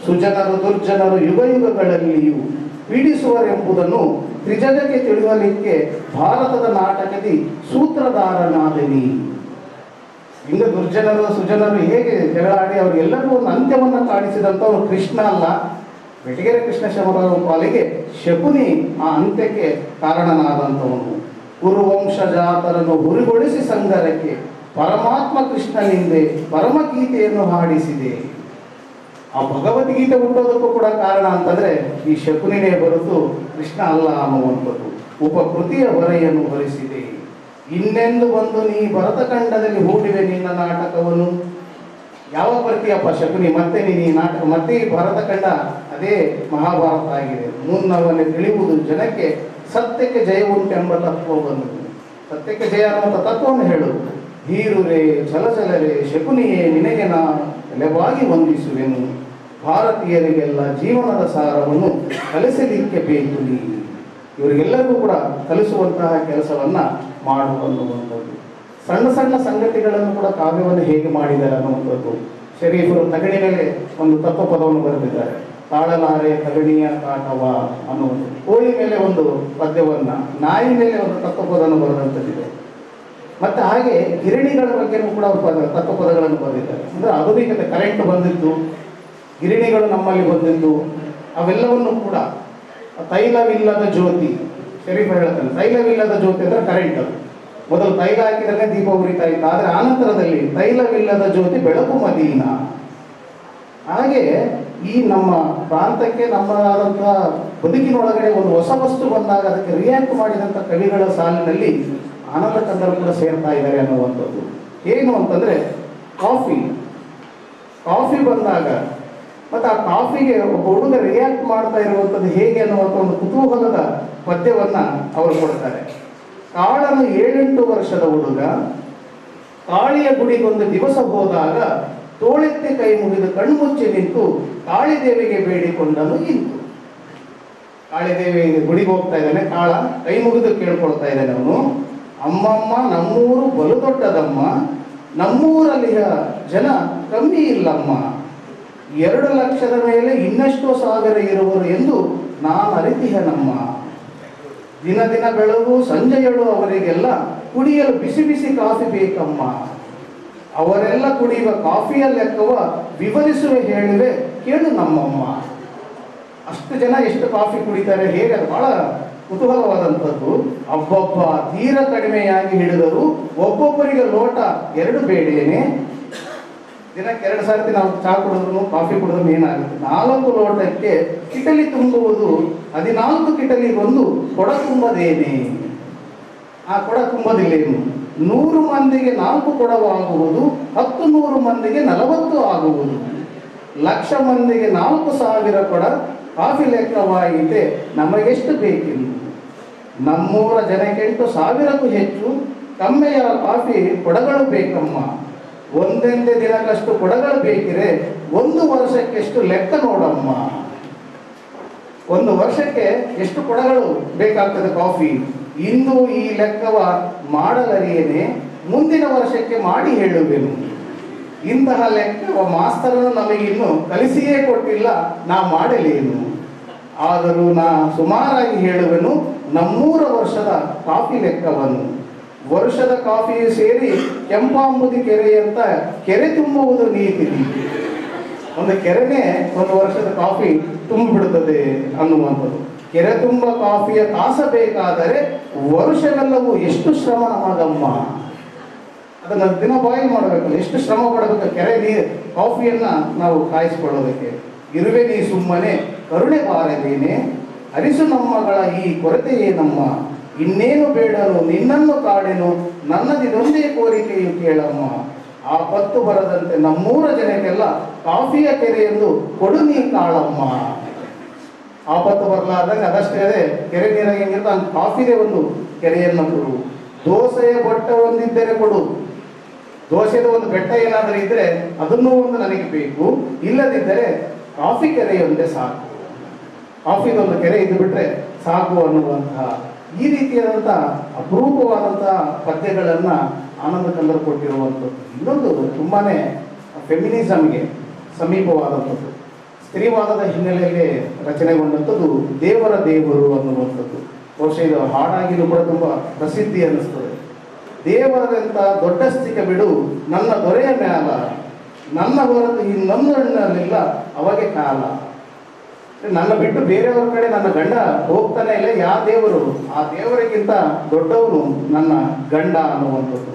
ಸುಜನರು ದುರ್ಜನರು ಯುಗ ಯುಗಗಳಲ್ಲಿಯೂ ಪೀಡಿಸುವರೆಂಬುದನ್ನು ತ್ರಿಜಗಕ್ಕೆ ತಿಳಿಯಲಿಕ್ಕೆ ಭಾರತದ ನಾಟಕದಿ ಸೂತ್ರಧಾರನಾದನಿ. ಹಿಂಗ ದುರ್ಜನರು ಸುಜನರು ಹೇಗೆ ಜಗಳಾಡಿ ಅವರಿಗೆಲ್ಲರಿಗೂ ಒಂದು ಅಂತ್ಯವನ್ನು ಕಾಣಿಸಿದಂಥವನು ಕೃಷ್ಣ ಅಲ್ಲ, ಬೆಟಗೆರೆ ಕೃಷ್ಣಶವರ ಪಾಲಿಗೆ ಶಕುನಿ ಆ ಅಂತ್ಯಕ್ಕೆ ಕಾರಣನಾದಂಥವನು. ಕುರುವಂಶಜಾತರನ್ನು ಹುರಿಗೊಳಿಸಿ ಸಂಗರಕ್ಕೆ ಪರಮಾತ್ಮ ಕೃಷ್ಣನಿಂದೆ ಪರಮಗೀತೆಯನ್ನು ಹಾಡಿಸಿದೆ. ಆ ಭಗವದ್ಗೀತೆ ಹುಟ್ಟೋದಕ್ಕೂ ಕೂಡ ಕಾರಣ ಅಂತಂದ್ರೆ ಈ ಶಕುನಿನೇ ಹೊರತು ಕೃಷ್ಣ ಅಲ್ಲ ಅನ್ನುವಂಥದ್ದು. ಉಪಕೃತಿಯ ಹೊರೆಯನ್ನು ಹೊರಿಸಿದೆ. ಇನ್ನೆಂದು ಬಂದು ನೀ ಭರತಖಂಡದಲ್ಲಿ ಹೂಡಿವೆ ನಿನ್ನ ನಾಟಕವನ್ನು. ಯಾವಾಗ ಬರ್ತೀಯಪ್ಪ ಶಕುನಿ, ಮತ್ತೆ ನೀನು ಈ ನಾಟಕ, ಮತ್ತೆ ಈ ಭರತಖಂಡ ಅದೇ ಮಹಾಭಾರತ ಆಗಿದೆ. ಮುನ್ನವನ್ನೇ ತಿಳಿಯುವುದು ಜನಕ್ಕೆ ಸತ್ಯಕ್ಕೆ ಜಯ ಉಂಟೆಂಬ ತತ್ವ ಬಂದು, ಸತ್ಯಕ್ಕೆ ಜಯ ಅನ್ನುವಂಥ ತತ್ವವನ್ನು ಹೇಳು. ಧೀರುರೇ ಛಲಛಲರೇ ಶಕುನಿಯೇ ನಿನಗೆ ನಾ ತಲೆಬಾಗಿ ವಂದಿಸುವೆನು. ಭಾರತೀಯರಿಗೆಲ್ಲ ಜೀವನದ ಸಾರವನ್ನು ಕಲಿಸಲಿಕ್ಕೆ ಬೇಕು ನೀ. ಇವರಿಗೆಲ್ಲರಿಗೂ ಕೂಡ ಕಲಿಸುವಂತಹ ಕೆಲಸವನ್ನು ಮಾಡುವಂಥದ್ದು. ಸಣ್ಣ ಸಣ್ಣ ಸಂಗತಿಗಳನ್ನು ಕೂಡ ಕಾವ್ಯವನ್ನು ಹೇಗೆ ಮಾಡಿದ್ದಾರೆ ಅನ್ನುವಂಥದ್ದು. ಶರೀಫರು ತಗಣಿ ಮೇಲೆ ಒಂದು ತತ್ವಪದವನ್ನು ಬರೆದಿದ್ದಾರೆ, ತಾಳಲಾರೆ ತಗಣಿಯ ಕಾಟವ ಅನ್ನುವುದು. ಕೋಳಿ ಮೇಲೆ ಒಂದು ಪದ್ಯವನ್ನು, ನಾಯಿ ಮೇಲೆ ಒಂದು ತತ್ವಪದವನ್ನು ಬರೆದಂಥದ್ದಿದೆ. ಮತ್ತು ಹಾಗೆ ಗಿರಣಿಗಳ ಬಗ್ಗೆನೂ ಕೂಡ ತತ್ವಪದಗಳನ್ನು ಬರೆದಿದ್ದಾರೆ. ಅಂದರೆ ಆಧುನಿಕತೆ, ಕರೆಂಟ್ ಬಂದಿದ್ದು, ಗಿರಣಿಗಳು ನಮ್ಮಲ್ಲಿ ಬಂದಿದ್ದು, ಅವೆಲ್ಲವನ್ನು ಕೂಡ ತೈಲವಿಲ್ಲದ ಜ್ಯೋತಿ. ಶರೀಫ ಹೇಳ್ತಾನೆ, ತೈಲವಿಲ್ಲದ ಜ್ಯೋತಿ ಅಂದರೆ ಕರೆಂಟ್. ಅದು ಮೊದಲು ತೈಲ ಹಾಕಿದರೆ ದೀಪ ಉರಿತಾ ಇತ್ತು, ಆದರೆ ಆನಂತರದಲ್ಲಿ ತೈಲವಿಲ್ಲದ ಜ್ಯೋತಿ ಬೆಳಕು ಮದೀನ. ಹಾಗೆ ಈ ನಮ್ಮ ಪ್ರಾಂತಕ್ಕೆ ನಮ್ಮದಾದಂತಹ ಬದುಕಿನೊಳಗಡೆ ಒಂದು ಹೊಸ ವಸ್ತು ಬಂದಾಗ ಅದಕ್ಕೆ ರಿಯಾಕ್ಟ್ ಮಾಡಿದಂಥ ಕವಿಗಳ ಸಾಲಿನಲ್ಲಿ ಆನಂದ ಕಂದರು ಕೂಡ ಸೇರ್ತಾ ಇದ್ದಾರೆ ಅನ್ನುವಂಥದ್ದು. ಏನು ಅಂತಂದರೆ ಕಾಫಿ ಬಂದಾಗ ಮತ್ತು ಆ ಕಾಫಿಗೆ ಒಬ್ಬ ಹುಡುಗ ರಿಯಾಕ್ಟ್ ಮಾಡ್ತಾ ಇರುವಂಥದ್ದು ಹೇಗೆ ಅನ್ನುವಂಥ ಒಂದು ಕುತೂಹಲದ ಪದ್ಯವನ್ನು ಅವರು ಕೊಡ್ತಾರೆ. ಕಾಳನು 7-8 ವರ್ಷದ ಹುಡುಗ ಕಾಳಿಯ ಗುಡಿಗೊಂದು ದಿವಸ ಹೋದಾಗ ತೋಳೆತ್ತಿ ಕೈ ಮುಗಿದು ಕಣ್ಮುಚ್ಚಿ ನಿಂತು ಕಾಳಿದೇವಿಗೆ ಬೇಡಿಕೊಂಡನು ಇಂತು. ಕಾಳಿದೇವಿ ಗುಡಿಗೆ ಹೋಗ್ತಾ ಇದ್ದಾನೆ, ಕಾಳ ಕೈ ಮುಗಿದು ಕೇಳ್ಕೊಳ್ತಾ ಇದ್ದಾನೆ ಅವನು. ಅಮ್ಮಮ್ಮ ನಮ್ಮೂರು ಬಲು ದೊಡ್ಡದಮ್ಮ, ನಮ್ಮೂರಲ್ಲಿಯ ಜನ ಕಮ್ಮಿ ಇಲ್ಲಮ್ಮ, 2 ಲಕ್ಷದ ಮೇಲೆ ಇನ್ನೆಷ್ಟೋ ಸಾವಿರ ಇರುವರು ಎಂದು ನಾನು ಅರಿತಿಹನಮ್ಮ. ದಿನ ದಿನ ಬೆಳಗು ಸಂಜೆಯಳು ಅವರಿಗೆಲ್ಲ ಕುಡಿಯಲು ಬಿಸಿ ಬಿಸಿ ಕಾಫಿ ಬೇಕಮ್ಮ. ಅವರೆಲ್ಲ ಕುಡಿಯುವ ಕಾಫಿಯ ಲೆಕ್ಕವ ವಿವರಿಸುವೆ ಹೇಳುವೆ ಕೇಳು ನಮ್ಮಮ್ಮ. ಅಷ್ಟು ಜನ ಎಷ್ಟು ಕಾಫಿ ಕುಡಿತಾರೆ ಹೇಗೆ, ಅದು ಬಹಳ ಕುತೂಹಲವಾದಂಥದ್ದು. ಒಬ್ಬೊಬ್ಬ ತೀರ ಕಡಿಮೆಯಾಗಿ ಹಿಡಿದರು, ಒಬ್ಬೊಬ್ಬರಿಗೆ ಲೋಟ 2 ಬೇಡೇನೆ. ದಿನಕ್ಕೆ 2 ಸರ್ತಿ ನಾವು ಚಹಾ ಕುಡಿದ್ರು ಕಾಫಿ ಕುಡಿದ್ರು ಏನಾಗುತ್ತೆ, 4 ಲೋಟಕ್ಕೆ ಕಿಟಲಿ ತುಂಬುವುದು, 14 ಕಿಟಲಿಗೊಂದು ಕೊಡ ತುಂಬದೇನೆ. ಆ ಕೊಡ ತುಂಬದಿಲ್ಲೇನು, 100 ಮಂದಿಗೆ 4 ಕೊಡವಾಗುವುದು, 100 ಮಂದಿಗೆ 40 ಆಗುವುದು, 1,00,000 ಮಂದಿಗೆ 4,000 ಕೊಡ ಕಾಫಿ ಲೆಕ್ಕವಾಗಿದೆ, ನಮಗೆಷ್ಟು ಬೇಕಿಲ್ಲ. ನಮ್ಮೂರ ಜನಕ್ಕೆ 8,000ಕ್ಕೂ ಹೆಚ್ಚು ಕಮ್ಮೆಯ ಕಾಫಿ ಕೊಡಗಳು ಬೇಕಮ್ಮ. ಒಂದೊಂದೇ ದಿನಕ್ಕಷ್ಟು ಕೊಡಗಳು ಬೇಕಿರೆ 1 ವರ್ಷಕ್ಕೆ ಎಷ್ಟು ಲೆಕ್ಕ ನೋಡಮ್ಮ. 1 ವರ್ಷಕ್ಕೆ ಎಷ್ಟು ಕೊಡಗಳು ಬೇಕಾಗ್ತದೆ ಕಾಫಿ, ಇಂದು ಈ ಲೆಕ್ಕವ ಮಾಡಲರಿಯೇನೆ, ಮುಂದಿನ ವರ್ಷಕ್ಕೆ ಮಾಡಿ ಹೇಳುವೆನು. ಇಂತಹ ಲೆಕ್ಕವ ಮಾಸ್ತರನ್ನು ನಮಗಿನ್ನು ಕಲಿಸಿಯೇ ಕೊಟ್ಟಿಲ್ಲ, ನಾ ಮಾಡಲೇನು. ಆದರೂ ನಾ ಸುಮಾರಾಗಿ ಹೇಳುವೆನು ನಮ್ಮೂರ ವರ್ಷದ ಕಾಫಿ ಲೆಕ್ಕವನ್ನು. ವರ್ಷದ ಕಾಫಿಯು ಸೇರಿ ಕೆಂಪಾಂಬುದಿ ಕೆರೆ ಅಂತ ಕೆರೆ ತುಂಬುವುದು ನೀತಿ. ಒಂದು ಕೆರೆನೇ 1 ವರ್ಷದ ಕಾಫಿ ತುಂಬಿಬಿಡುತ್ತದೆ ಅನ್ನುವಂಥದ್ದು. ಕೆರೆ ತುಂಬ ಕಾಫಿಯ ಕಾಸ ಬೇಕಾದರೆ ವರ್ಷವೆಲ್ಲವೂ ಎಷ್ಟು ಶ್ರಮ ನಮಗಮ್ಮ. ಅದನ್ನು ದಿನ ಬಾಯಿಲ್ ಮಾಡಬೇಕಲ್ಲ, ಎಷ್ಟು ಶ್ರಮ ಪಡಬೇಕು ಕೆರೆ ನೀರು ಕಾಫಿಯನ್ನ ನಾವು ಕಾಯಿಸಿಕೊಳ್ಳೋದಕ್ಕೆ. ಇರುವೆ ನೀ ಸುಮ್ಮನೆ ಕರುಣೆ ಬಾರದೇನೆ, ಅರಿಸು ನಮ್ಮಗಳ ಈ ಕೊರತೆ ಏನಮ್ಮ. ಇನ್ನೇನು ಬೇಡನು ನಿನ್ನನ್ನು ಕಾಡೆನು, ನನ್ನದಿದೊಂದೇ ಕೋರಿಕೆಯು ಕೇಳಮ್ಮ. ಆಪತ್ತು ಬರದಂತೆ ನಮ್ಮೂರ ಜನಕ್ಕೆಲ್ಲ ಕಾಫಿಯ ಕೆರೆಯೆಂದು ಕೊಡು ನೀ ಕಾಳಮ್ಮ. ಆಪತ್ತು ಬರಲಾರ್ದಂಗೆ ಅದಷ್ಟೇ ಕೆರೆ ನೀರಾಗಿ ಹೆಂಗಿರುತ್ತೆ ಹಂಗೆ ಕಾಫಿದೇ ಒಂದು ಕೆರೆಯನ್ನು ಕೊಡು. ದೋಸೆಯ ಬೊಟ್ಟ ಒಂದಿದ್ದರೆ ಕೊಡು, ದೋಸೆದ ಒಂದು ಬೆಟ್ಟ ಏನಾದರೂ ಇದ್ದರೆ ಅದನ್ನೂ ಒಂದು ನನಗೆ ಬೇಕು, ಇಲ್ಲದಿದ್ದರೆ ಕಾಫಿ ಕೆರೆಯೊಂದೇ ಸಾಕು, ಕಾಫಿದೊಂದು ಕೆರೆ ಇದ್ದು ಬಿಟ್ರೆ ಸಾಕು ಅನ್ನುವಂತಹ ಈ ರೀತಿಯಾದಂಥ ಅಪರೂಪವಾದಂತಹ ಪದ್ಯಗಳನ್ನು ಆನಂದ ಕಂದರು ಕೊಟ್ಟಿರುವಂಥದ್ದು. ಇನ್ನೊಂದು ತುಂಬಾ ಫೆಮಿನಿಸಮ್ಗೆ ಸಮೀಪವಾದಂಥದ್ದು, ಸ್ತ್ರೀವಾದದ ಹಿನ್ನೆಲೆಯಲ್ಲಿ ರಚನೆಗೊಂಡಂಥದ್ದು ದೇವರ ದೇವರು ಅನ್ನುವಂಥದ್ದು. ಬಹುಶಃ ಇದು ಹಾಡಾಗಿಯೂ ಕೂಡ ತುಂಬ ಪ್ರಸಿದ್ಧಿ ಅನ್ನಿಸ್ತದೆ. ದೇವರಂತ ದೊಡ್ಡಸ್ತಿಕೆ ಬಿಡು ನನ್ನ ದೊರೆಯ ಮ್ಯಾಲ, ನನ್ನ ಹೊರತು ಇನ್ನೊಂದಣ್ಣಲಿಲ್ಲ ಅವಾಗೆ ಕಾಲ. ನನ್ನ ಬಿಟ್ಟು ಬೇರೆಯವ್ರ ಕಡೆ ನನ್ನ ಗಂಡ ಹೋಗ್ತಾನೆ ಇಲ್ಲ, ಯಾವ ದೇವರು ಆ ದೇವರಿಗಿಂತ ದೊಡ್ಡವನು ನನ್ನ ಗಂಡ ಅನ್ನುವಂಥದ್ದು.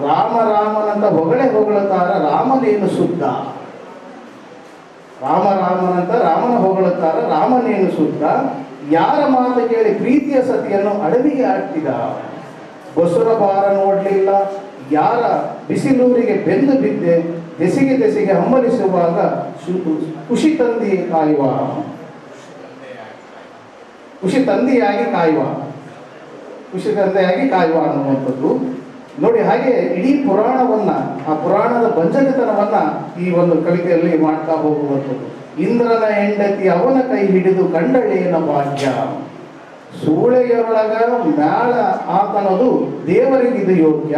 ರಾಮ ರಾಮನಂತ ಹೊಗಳುತ್ತಾರ ರಾಮನೇನು ಶುದ್ಧ, ರಾಮನಂತ ರಾಮನ ಹೊಗಳುತ್ತಾರ ರಾಮನೇನು ಶುದ್ಧ. ಯಾರ ಮಾತು ಕೇಳಿ ಪ್ರೀತಿಯ ಸತಿಯನ್ನು ಅಡವಿಗೆ ಹಾಕಿದ, ಬಸುರ ಬಾರ ನೋಡಲಿಲ್ಲ ಯಾರ ಬಿಸಿಲೂರಿಗೆ ಬೆಂದು ಬಿದ್ದೆ, ದೆಸೆಗೆ ಹಂಬಲಿಸುವಾಗ ಖುಷಿ ತಂದೆಯಾಗಿ ಕಾಯುವ ಅನ್ನುವಂಥದ್ದು ನೋಡಿ. ಹಾಗೆ ಇಡೀ ಪುರಾಣವನ್ನ, ಆ ಪುರಾಣದ ಬಂಜಗತನವನ್ನ ಈ ಒಂದು ಕವಿತೆಯಲ್ಲಿ ಮಾಡ್ತಾ ಹೋಗುವಂಥದ್ದು. ಇಂದ್ರನ ಹೆಂಡತಿ ಅವನ ಕೈ ಹಿಡಿದು ಕಂಡಳೇನ ಭಾಗ್ಯ, ಸೂಳೆಯರೊಳಗ ಮ್ಯಾಳ ಆತನದು ದೇವರಿಗಿದು ಯೋಗ್ಯ.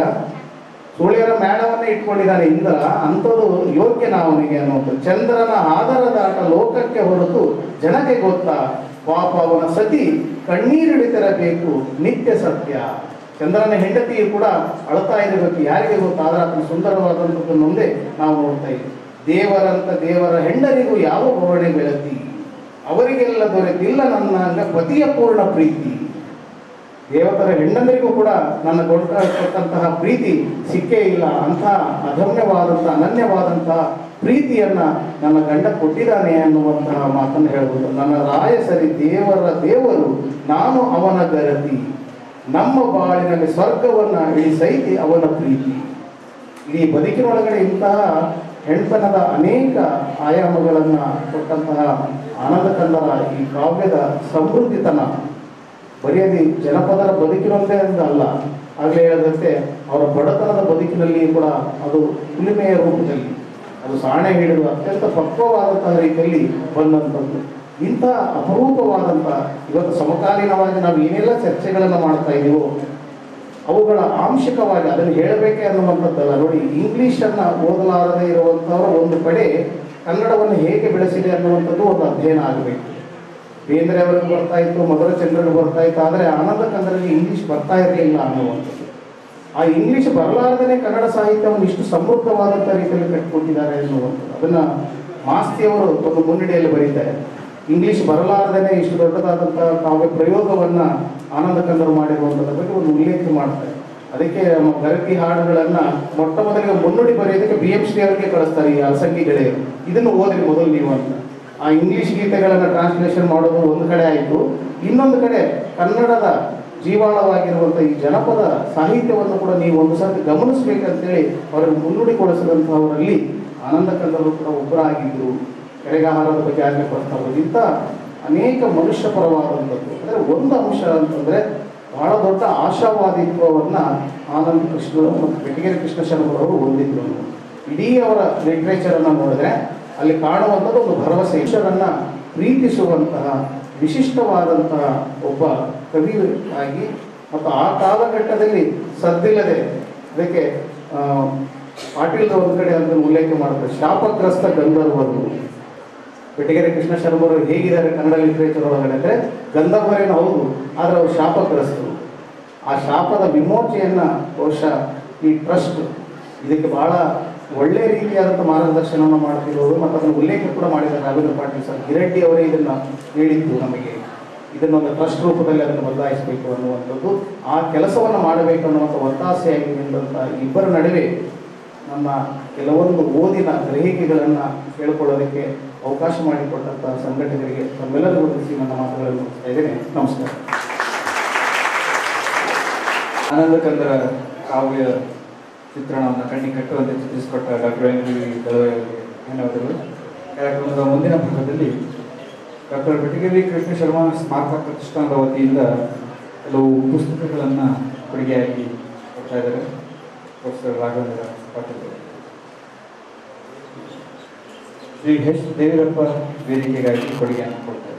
ಸೂಳೆಯರ ಮೇಳವನ್ನೇ ಇಟ್ಕೊಂಡಿದ್ದಾನೆ ಇಂದ್ರ, ಅಂಥದ್ದು ಯೋಗ್ಯನ ಅವನಿಗೆ ಅನ್ನುವಂಥದ್ದು. ಚಂದ್ರನ ಆದರ ದಾಟ ಲೋಕಕ್ಕೆ ಹೊರತು ಜನಕ್ಕೆ ಗೊತ್ತಾ, ಪಾಪ ಅವನ ಸತಿ ಕಣ್ಣೀರಿಡಿತಿರಬೇಕು ನಿತ್ಯ ಸತ್ಯ. ಚಂದ್ರನ ಹೆಂಡತಿಯು ಕೂಡ ಅಳ್ತಾ ಇರಬೇಕು, ಯಾರಿಗೆ ಗೊತ್ತಾದ್ರೆ ಅದನ್ನು ಸುಂದರವಾದಂಥದ್ದು ಮುಂದೆ ನಾವು ನೋಡ್ತಾ ಇದ್ದೀವಿ. ದೇವರಂತ ದೇವರ ಹೆಂಡರಿಗೂ ಯಾವ ಭವಣೆ ಬೆಳತಿ, ಅವರಿಗೆಲ್ಲ ದೊರೆತಿಲ್ಲ ನನ್ನ ಪತಿಯ ಪೂರ್ಣ ಪ್ರೀತಿ. ದೇವತರ ಹೆಣ್ಣಂದರಿಗೂ ಕೂಡ ನನ್ನ ಕೊಟ್ಟಂತಹ ಪ್ರೀತಿ ಸಿಕ್ಕೇ ಇಲ್ಲ. ಅಂಥ ಅಧಮ್ಯವಾದಂತಹ ಅನನ್ಯವಾದಂತಹ ಪ್ರೀತಿಯನ್ನ ನನ್ನ ಗಂಡ ಕೊಟ್ಟಿದ್ದಾನೆ ಅನ್ನುವಂತಹ ಮಾತನ್ನು ಹೇಳ್ಬೋದು. ನನ್ನ ರಾಯ ಸರಿ ದೇವರ ದೇವರು ನಾನು ಅವನ ಗರತಿ, ನಮ್ಮ ಬಾಳಿನಲ್ಲಿ ಸ್ವರ್ಗವನ್ನ ಇಳಿಸೈತಿ ಅವನ ಪ್ರೀತಿ. ಇಡೀ ಬದುಕಿನೊಳಗಡೆ ಇಂತಹ ಹೆಣ್ತನದ ಅನೇಕ ಆಯಾಮಗಳನ್ನ ಕೊಟ್ಟಂತಹ ಆನಂದ ಕಂದರ ಈ ಕಾವ್ಯದ ಸಮೃದ್ಧಿತನ ಬರೆಯದಿ ಜನಪದರ ಬದುಕಿನೊಂದೇ ಅಲ್ಲ, ಆಗಲೇ ಹೇಳಿದಂತೆ ಅವರ ಬಡತನದ ಬದುಕಿನಲ್ಲಿ ಕೂಡ ಅದು ಹುಲಿಮೆಯ ರೂಪದಲ್ಲಿ ಅದು ಸಾಣೆ ಹಿಡಿದು ಅತ್ಯಂತ ಪಕ್ವವಾದಂತಹ ರೀತಿಯಲ್ಲಿ ಬಂದಂಥದ್ದು. ಇಂಥ ಅಪರೂಪವಾದಂಥ ಇವತ್ತು ಸಮಕಾಲೀನವಾಗಿ ನಾವು ಏನೆಲ್ಲ ಚರ್ಚೆಗಳನ್ನು ಮಾಡ್ತಾ ಇದ್ದೀವೋ ಅವುಗಳ ಆಂಶಿಕವಾಗಿ ಅದನ್ನು ಹೇಳಬೇಕೆ ಅನ್ನುವಂಥದ್ದಲ್ಲ. ನೋಡಿ, ಇಂಗ್ಲೀಷನ್ನು ಓದಲಾರದೇ ಇರುವಂಥವರ ಒಂದು ಕಡೆ ಕನ್ನಡವನ್ನು ಹೇಗೆ ಬೆಳೆಸಿದೆ ಅನ್ನುವಂಥದ್ದು ಒಂದು ಅಧ್ಯಯನ ಆಗಬೇಕು. ಬೇಂದ್ರೆ ಅವರಿಗೆ ಬರ್ತಾ ಇತ್ತು, ಮಧುರಚಂದ್ರನಿಗೆ ಬರ್ತಾ ಇತ್ತು, ಆದರೆ ಆನಂದ ಕಂದರಿಗೆ ಇಂಗ್ಲೀಷ್ ಬರ್ತಾ ಇರಲಿಲ್ಲ ಅನ್ನುವಂಥದ್ದು. ಆ ಇಂಗ್ಲೀಷ್ ಬರಲಾರದೇ ಕನ್ನಡ ಸಾಹಿತ್ಯವನ್ನು ಇಷ್ಟು ಸಮೃದ್ಧವಾದಂಥ ರೀತಿಯಲ್ಲಿ ಕಟ್ಟಿಕೊಟ್ಟಿದ್ದಾರೆ ಅನ್ನುವಂಥದ್ದು ಅದನ್ನು ಮಾಸ್ತಿಯವರು ಒಂದು ಮುನ್ನಡೆಯಲ್ಲಿ ಬರೀತಾರೆ. ಇಂಗ್ಲೀಷ್ ಬರಲಾರದೇ ಇಷ್ಟು ದೊಡ್ಡದಾದಂಥ ಕಾವ್ಯ ಪ್ರಯೋಗವನ್ನು ಆನಂದ ಕಂದರು ಮಾಡಿರುವಂಥದ್ರ ಬಗ್ಗೆ ಒಂದು ಉಲ್ಲೇಖ ಮಾಡ್ತಾರೆ. ಅದಕ್ಕೆ ನಮ್ಮ ಗರತಿ ಹಾಡುಗಳನ್ನು ಮೊಟ್ಟ ಮೊದಲಿಗೆ ಮುನ್ನುಡಿ ಬರೆಯೋದಕ್ಕೆ BM ಶ್ರೀ ಅವರಿಗೆ ಕಳಿಸ್ತಾರೆ ಈ ಅಲಸಂಗಿ ಗೆಳೆಯರು. ಇದನ್ನು ಓದ್ರಿ ಮೊದಲು ನೀವು ಅಂತ. ಆ ಇಂಗ್ಲೀಷ್ ಗೀತೆಗಳನ್ನು ಟ್ರಾನ್ಸ್ಲೇಷನ್ ಮಾಡೋದು ಒಂದು ಕಡೆ ಆಯಿತು, ಇನ್ನೊಂದು ಕಡೆ ಕನ್ನಡದ ಜೀವಾಳವಾಗಿರುವಂಥ ಈ ಜನಪದ ಸಾಹಿತ್ಯವನ್ನು ಕೂಡ ನೀವು ಒಂದು ಸರ್ತಿ ಗಮನಿಸಬೇಕಂತೇಳಿ ಅವರಿಗೆ ಮುನ್ನುಡಿಗೊಳಿಸಿದಂಥವರಲ್ಲಿ ಆನಂದ ಕಂದರು ಕೂಡ ಒಬ್ಬರಾಗಿದ್ದರು. ಕೆರೆಗಾಹಾರದ ಬಗ್ಗೆ ಆಗಲಿ ಬರ್ತಾ ಹೋಗಿ ಇಂಥ ಅನೇಕ ಮನುಷ್ಯ ಪರವಾದಂಥದ್ದು. ಅಂದರೆ ಒಂದು ಅಂಶ ಅಂತಂದರೆ ಬಹಳ ದೊಡ್ಡ ಆಶಾವಾದಿತ್ವವನ್ನು ಆನಂದ ಕೃಷ್ಣ ಮತ್ತು ಬೆಟಗೇರಿ ಕೃಷ್ಣ ಶರ್ಮರವರು ಹೊಂದಿದ್ರು. ಇಡೀ ಅವರ ಲಿಟ್ರೇಚರನ್ನು ನೋಡಿದ್ರೆ ಅಲ್ಲಿ ಕಾಣುವಂಥದ್ದು ಒಂದು ಭರವಸೆ, ಈಶ್ವರನ್ನು ಪ್ರೀತಿಸುವಂತಹ ವಿಶಿಷ್ಟವಾದಂತಹ ಒಬ್ಬ ಕವಿ ಆಗಿ ಮತ್ತು ಆ ಕಾಲಘಟ್ಟದಲ್ಲಿ ಸದ್ದಿಲ್ಲದೆ ಅದಕ್ಕೆ ಪಾಟೀಲ್ರ ಒಂದು ಕಡೆ ಅದನ್ನು ಉಲ್ಲೇಖ ಮಾಡ್ತಾರೆ, ಶಾಪಗ್ರಸ್ತ ಗಂಧರ್ವರು. ಬೆಟಗೇರಿ ಕೃಷ್ಣ ಶರ್ಮರು ಹೇಗಿದ್ದಾರೆ ಕನ್ನಡ ಲಿಟ್ರೇಚರ್ ಒಳಗಡೆ ಅಂದರೆ ಗಂಧರ್ವರೇನು ಹೌದು, ಆದರೆ ಅವರು ಶಾಪಗ್ರಸ್ತರು. ಆ ಶಾಪದ ವಿಮೋಚನೆಯನ್ನು ಬಹುಶಃ ಈ ಟ್ರಸ್ಟ್ ಇದಕ್ಕೆ ಬಹಳ ಒಳ್ಳೆಯ ರೀತಿಯಾದಂಥ ಮಾರ್ಗದರ್ಶನವನ್ನು ಮಾಡ್ತಿರೋದು ಮತ್ತು ಅದನ್ನು ಉಲ್ಲೇಖ ಕೂಡ ಮಾಡಿದ್ದಾರೆ ರಾಘವೇಂದ್ರ ಪಾಟೀಲ್ ಸರ್. ಹಿರಡ್ಡಿ ಅವರೇ ಇದನ್ನು ಹೇಳಿದ್ದು ನಮಗೆ, ಇದನ್ನೊಂದು ಟ್ರಸ್ಟ್ ರೂಪದಲ್ಲಿ ಅದನ್ನು ಬದಲಾಯಿಸಬೇಕು ಅನ್ನುವಂಥದ್ದು, ಆ ಕೆಲಸವನ್ನು ಮಾಡಬೇಕು ಅನ್ನುವಂಥ ಒತ್ತಾಸೆಯಾಗಿ ನಿಂತಹ ಇಬ್ಬರ ನಡುವೆ ನಮ್ಮ ಕೆಲವೊಂದು ಓದಿನ ಗ್ರಹಿಕೆಗಳನ್ನು ಹೇಳ್ಕೊಳ್ಳೋದಕ್ಕೆ ಅವಕಾಶ ಮಾಡಿಕೊಟ್ಟಂಥ ಸಂಘಟಕರಿಗೆ ತಮ್ಮೆಲ್ಲರಿಗೂ ಹೊಂದಿಸಿ ನನ್ನ ಮಾತುಗಳನ್ನು ಮುಗಿಸ್ತಾ ಇದ್ದೇನೆ. ನಮಸ್ಕಾರ. ಆನಂದ ಕಂದರ ಕಾವ್ಯ ಚಿತ್ರಣವನ್ನು ಕಣ್ಣಿಗೆ ಕಟ್ಟುವಂತೆ ಚಿತ್ರಿಸಿಕೊಟ್ಟ ಡಾಕ್ಟರ್ ವೆಂಕಟೇಶ್ ದಳವಾಯಿ ಅವರಿಗೆ ಧನ್ಯವಾದಗಳು. ಕಾರ್ಯಕ್ರಮದ ಮುಂದಿನ ಭಾಗದಲ್ಲಿ ಡಾಕ್ಟರ್ ಬೆಟಗೇರಿ ಕೃಷ್ಣ ಶರ್ಮ ಸ್ಮಾರಕ ಪ್ರತಿಷ್ಠಾನದ ವತಿಯಿಂದ ಕೆಲವು ಪುಸ್ತಕಗಳನ್ನು ಕೊಡುಗೆಯಾಗಿ ಕೊಡ್ತಾ ಇದ್ದಾರೆ. Professor Raghavendra Patil Shri H. ದೇವೀರಪ್ಪ ವೇದಿಕೆಗಾಗಿ ಕೊಡುಗೆಯನ್ನು ಕೊಡ್ತಾರೆ.